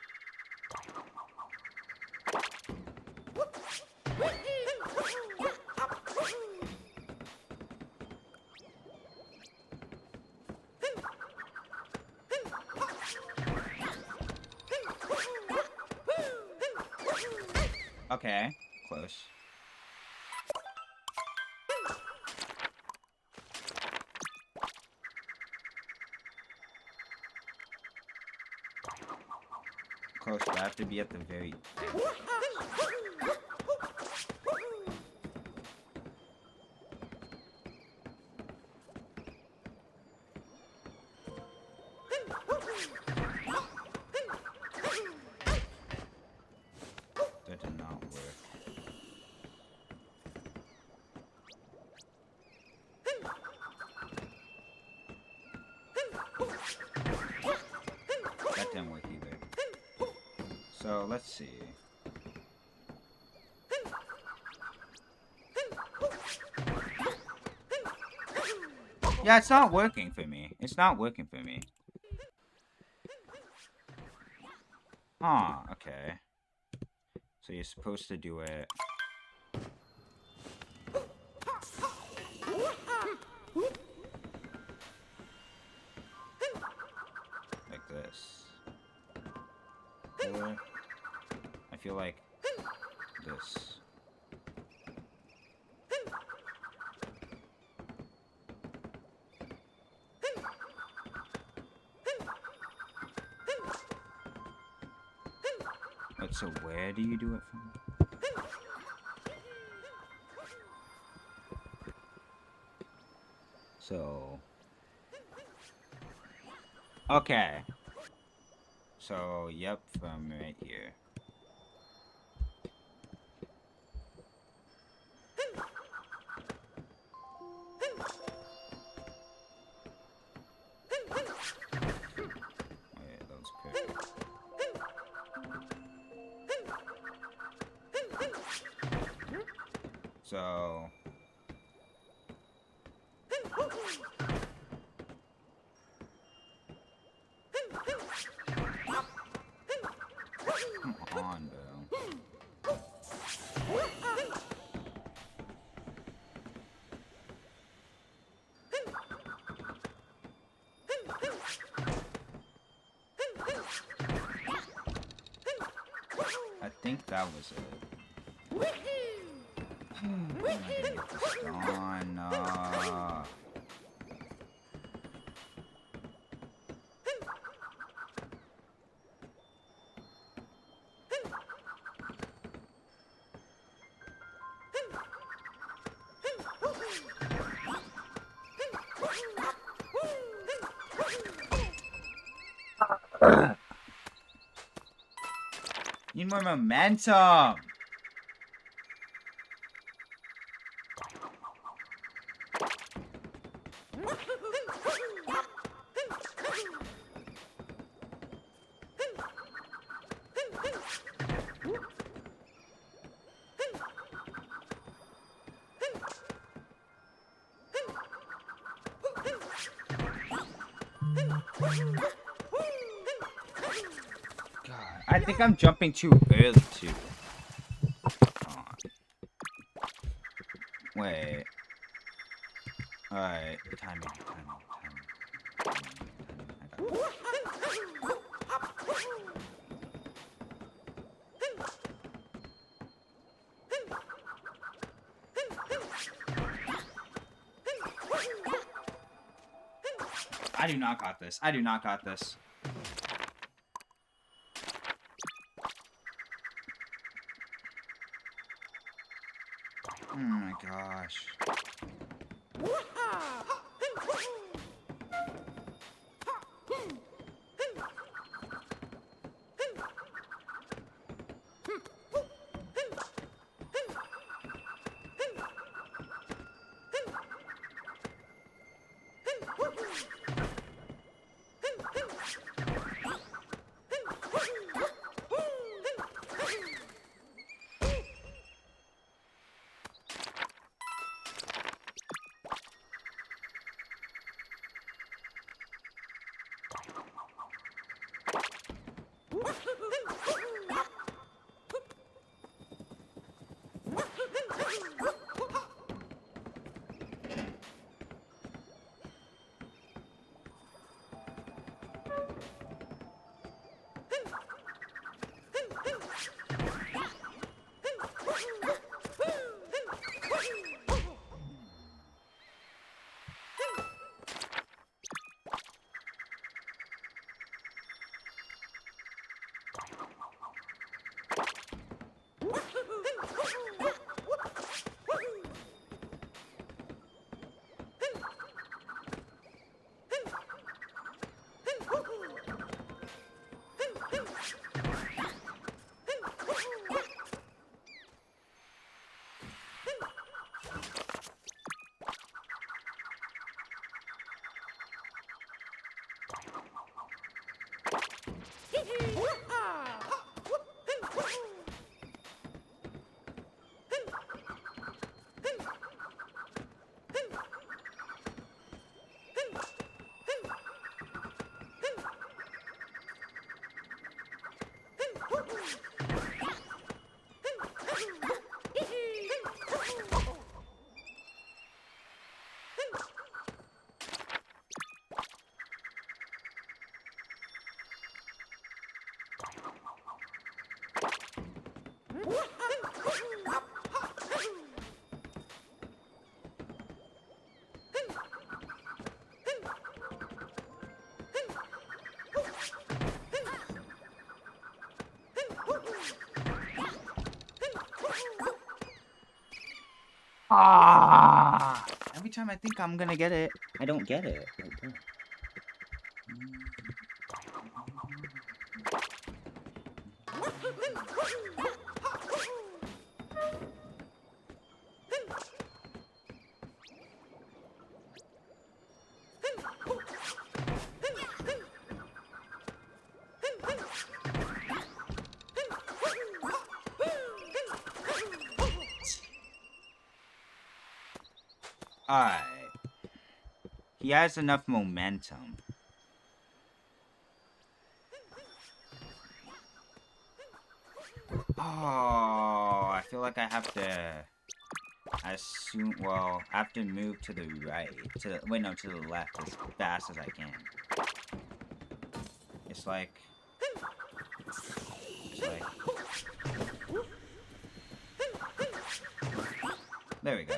Okay, close. Close, but I have to be at the very end. That did not work. That didn't work either. So let's see. Yeah, it's not working for me. It's not working for me. Ah, okay. So you're supposed to do it. Like this. Or I feel like this. Wait, so where do you do it from? So... Okay. So, yep, from right here. Wait, that was perfect. So... Come on, bro. I think that was it. I'm gonna get this gone. Need more momentum. God, I think I'm jumping too early too. Wait. Alright, timing. I do not got this. I do not got this. Oh my gosh. Ah! Every time I think I'm gonna get it, I don't get it. Alright. He has enough momentum. Oh, I feel like I have to I have to move to the right. To the left as fast as I can. It's like there we go.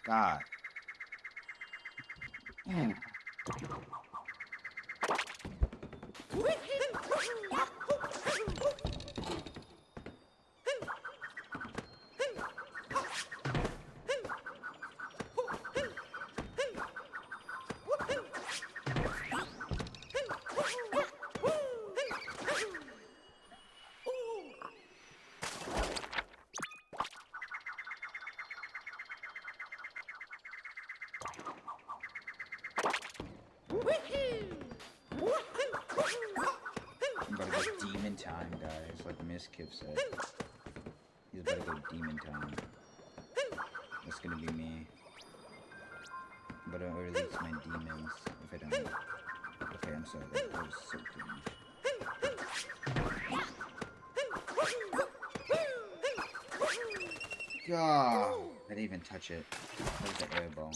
God. Damn. I'm about to go demon time, guys, like Miss Kip said. He's about to go demon time. That's gonna be me. But I release my demons if I don't. Okay, I'm sorry, that was so cringe. God, I didn't even touch it. That was the air ball.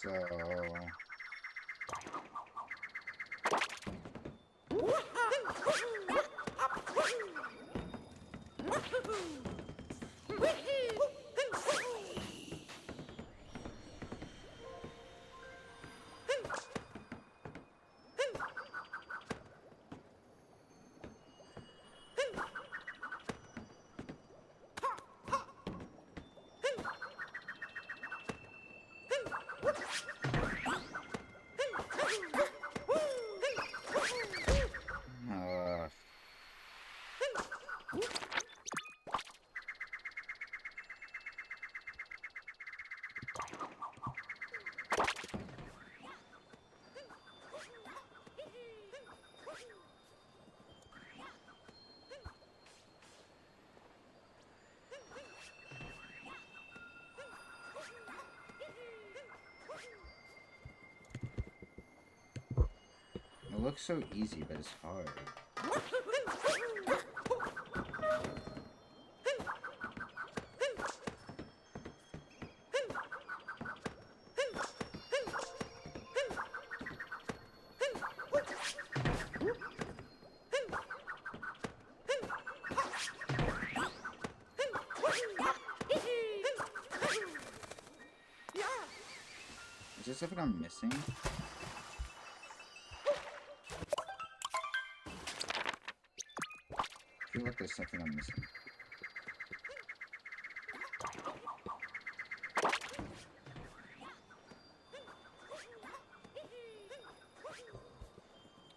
So... It looks so easy, but it's hard. Is there something I'm missing? I feel like there's something I'm missing.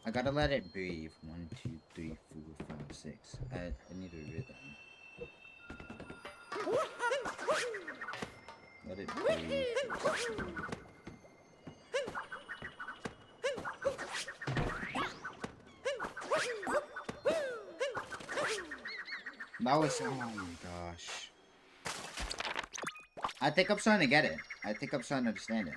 I gotta let it breathe. 1, 2, 3, 4, 5, 6. I need a rhythm. Let it breathe. That was, oh my gosh. I think I'm starting to get it. I think I'm starting to understand it.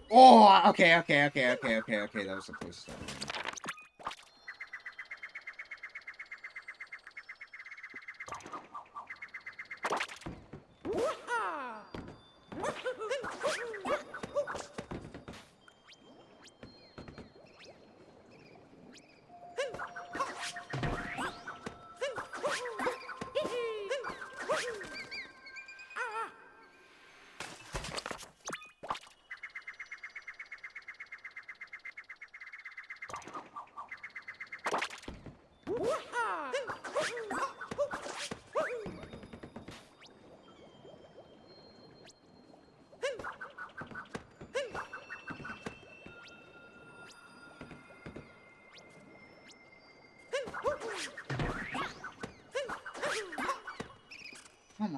Oh, okay, that was the close stuff.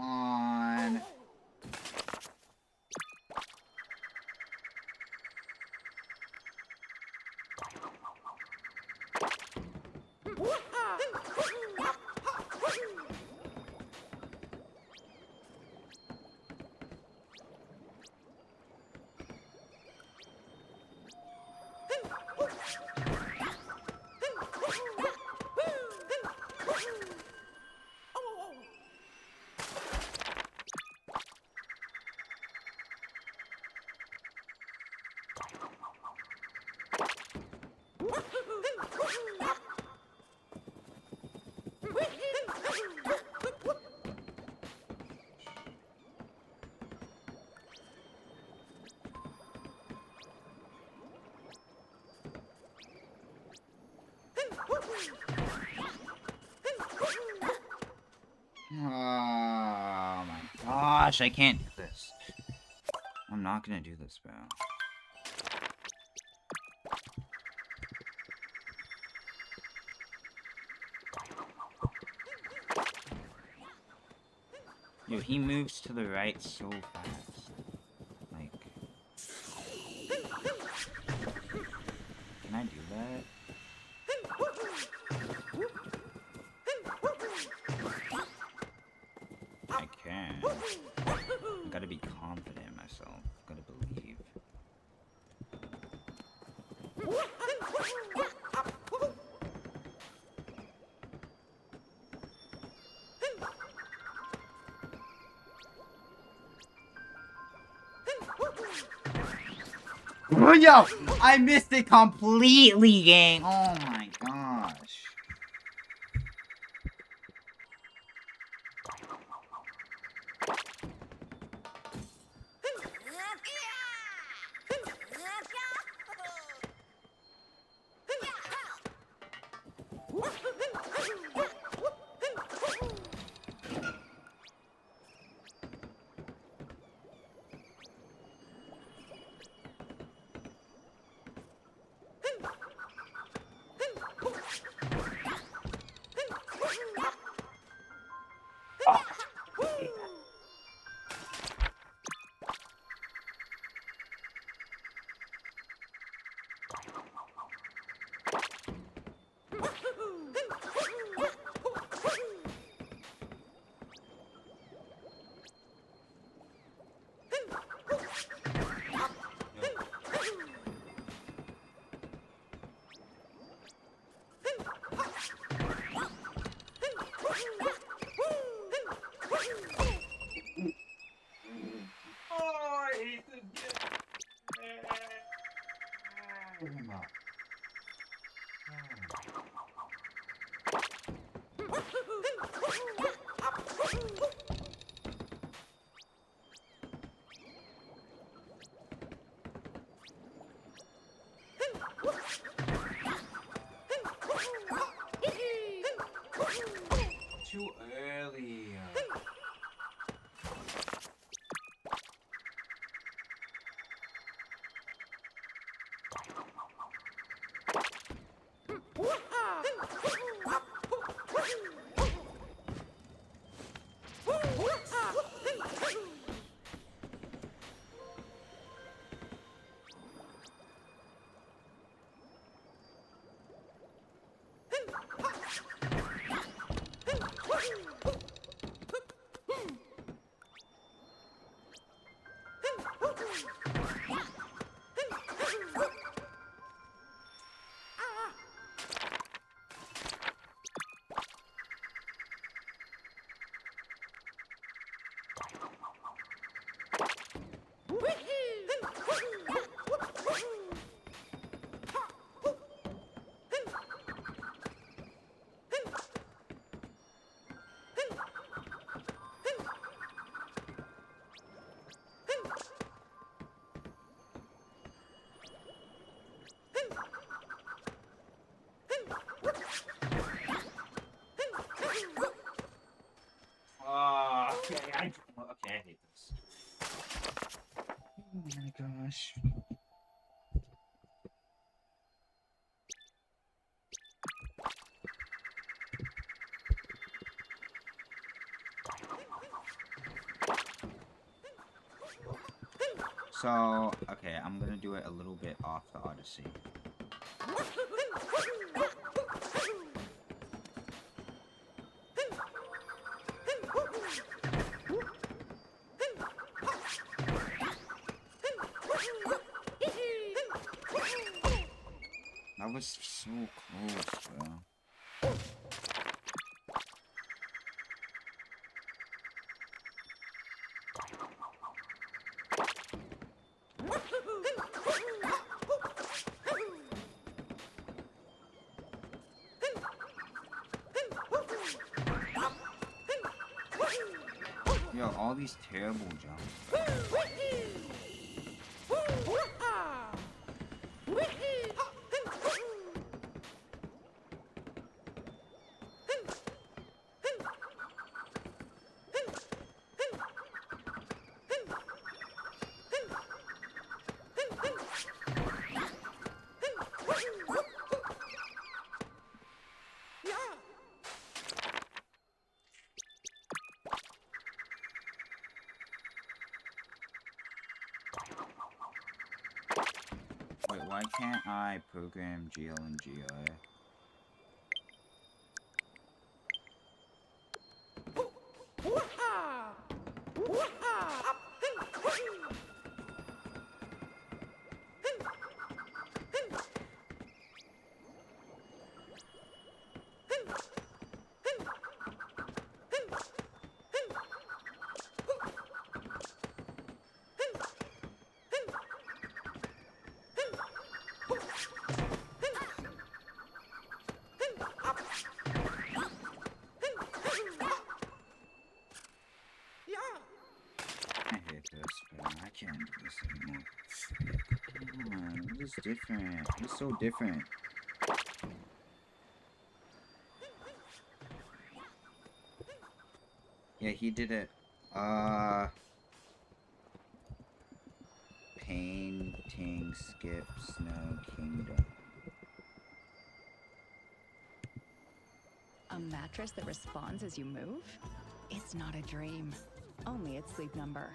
on. Oh my gosh, I can't do this. I'm not gonna do this, bro. Yo, he moves to the right so fast. Like, can I do that? I can. I gotta be confident in myself. Gotta believe. Oh, yo! I missed it completely, gang! Oh my gosh. Too early. Okay, I hate this. Oh my gosh. So, okay, I'm gonna do it a little bit off the Odyssey. That was so close, bro. Yo, all these terrible jumps. Wait, why can't I program GL and GI? I hate this, man. I can't do this anymore. Come on, it is different. It's so different. Yeah, he did it. Painting skip Snow Kingdom. A mattress that responds as you move? It's not a dream. Only at Sleep Number.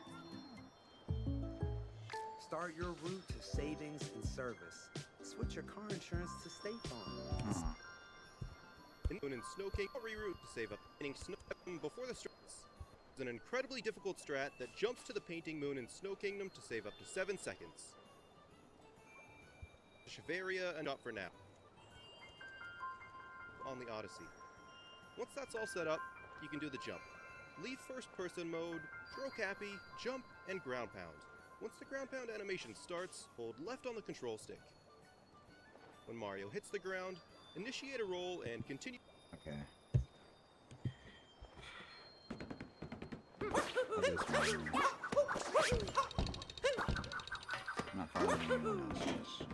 Start your route to savings and service. Switch your car insurance to State Farm. Moon and Snow King reroute to save up painting snow before the strats. It's an incredibly difficult strat that jumps to the painting Moon and Snow Kingdom to save up to 7 seconds. Shiveria and up for now. On the Odyssey. Once that's all set up, you can do the jump. Leave first person mode, throw Cappy, jump, and ground pound. Once the ground pound animation starts, hold left on the control stick. When Mario hits the ground, initiate a roll and continue. Okay. I'm not following anyone else's.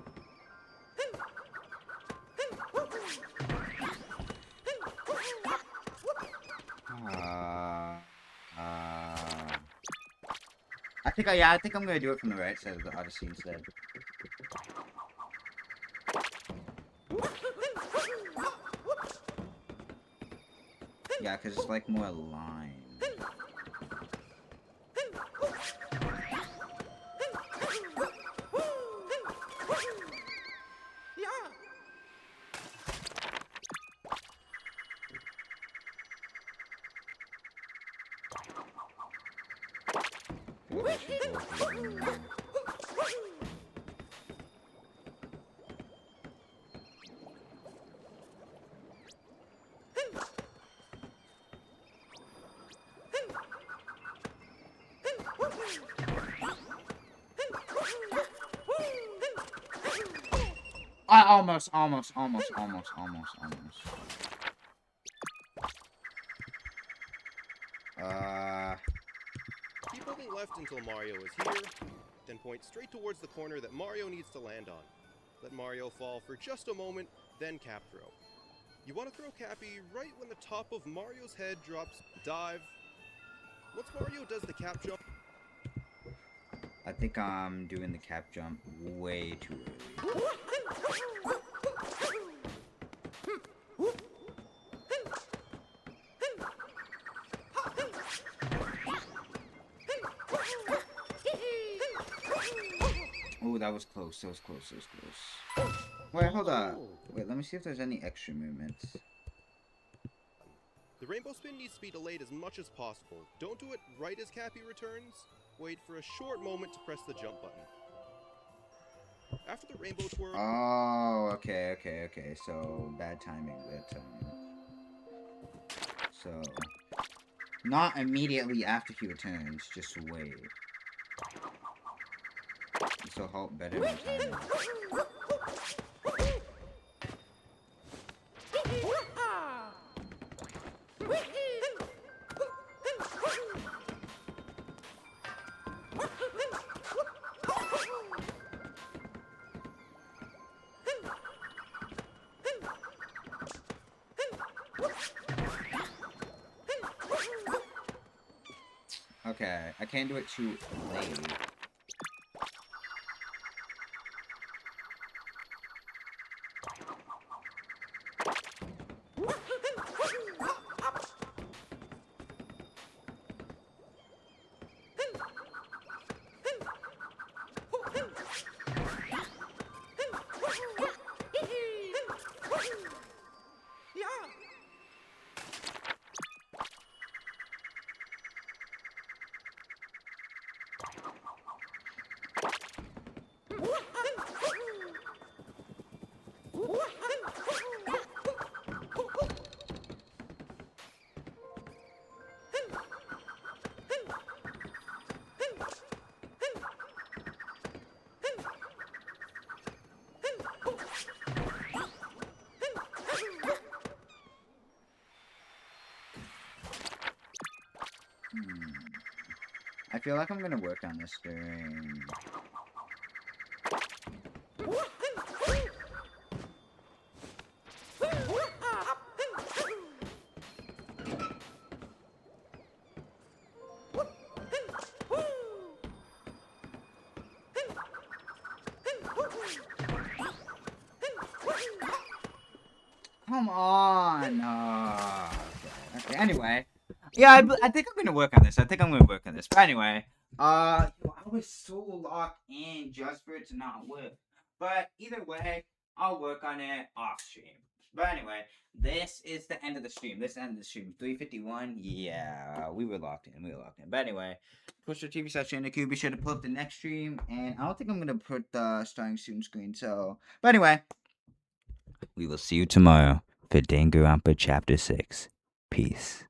I think I'm gonna do it from the right side of the Odyssey instead. Yeah, because it's like more aligned. Almost. Keep holding left until Mario is here, then point straight towards the corner that Mario needs to land on. Let Mario fall for just a moment, then cap throw. You want to throw Cappy right when the top of Mario's head drops. Dive. Once Mario does the cap jump... I think I'm doing the cap jump way too early. that was close. That was close. That was close. Wait, hold on. Wait, let me see if there's any extra movements. The rainbow spin needs to be delayed as much as possible. Don't do it right as Cappy returns. Wait for a short moment to press the jump button. After the rainbow twirl... Oh, okay. So, bad timing. So, not immediately after he returns, just wait. This will help better my timing. Okay, I can't do it too late. I feel like I'm gonna work on this during... Come on! Okay. Anyway. Yeah, I think I'm gonna work on this. But anyway, I was so locked in just for it to not work. But either way, I'll work on it off stream. But anyway, this is the end of the stream. 3:51. Yeah, we were locked in. But anyway, twitch.tv/JaydenIQ. Be sure to pull up the next stream. And I don't think I'm gonna put the starting student screen. So, but anyway, we will see you tomorrow for Danganronpa Chapter 6. Peace.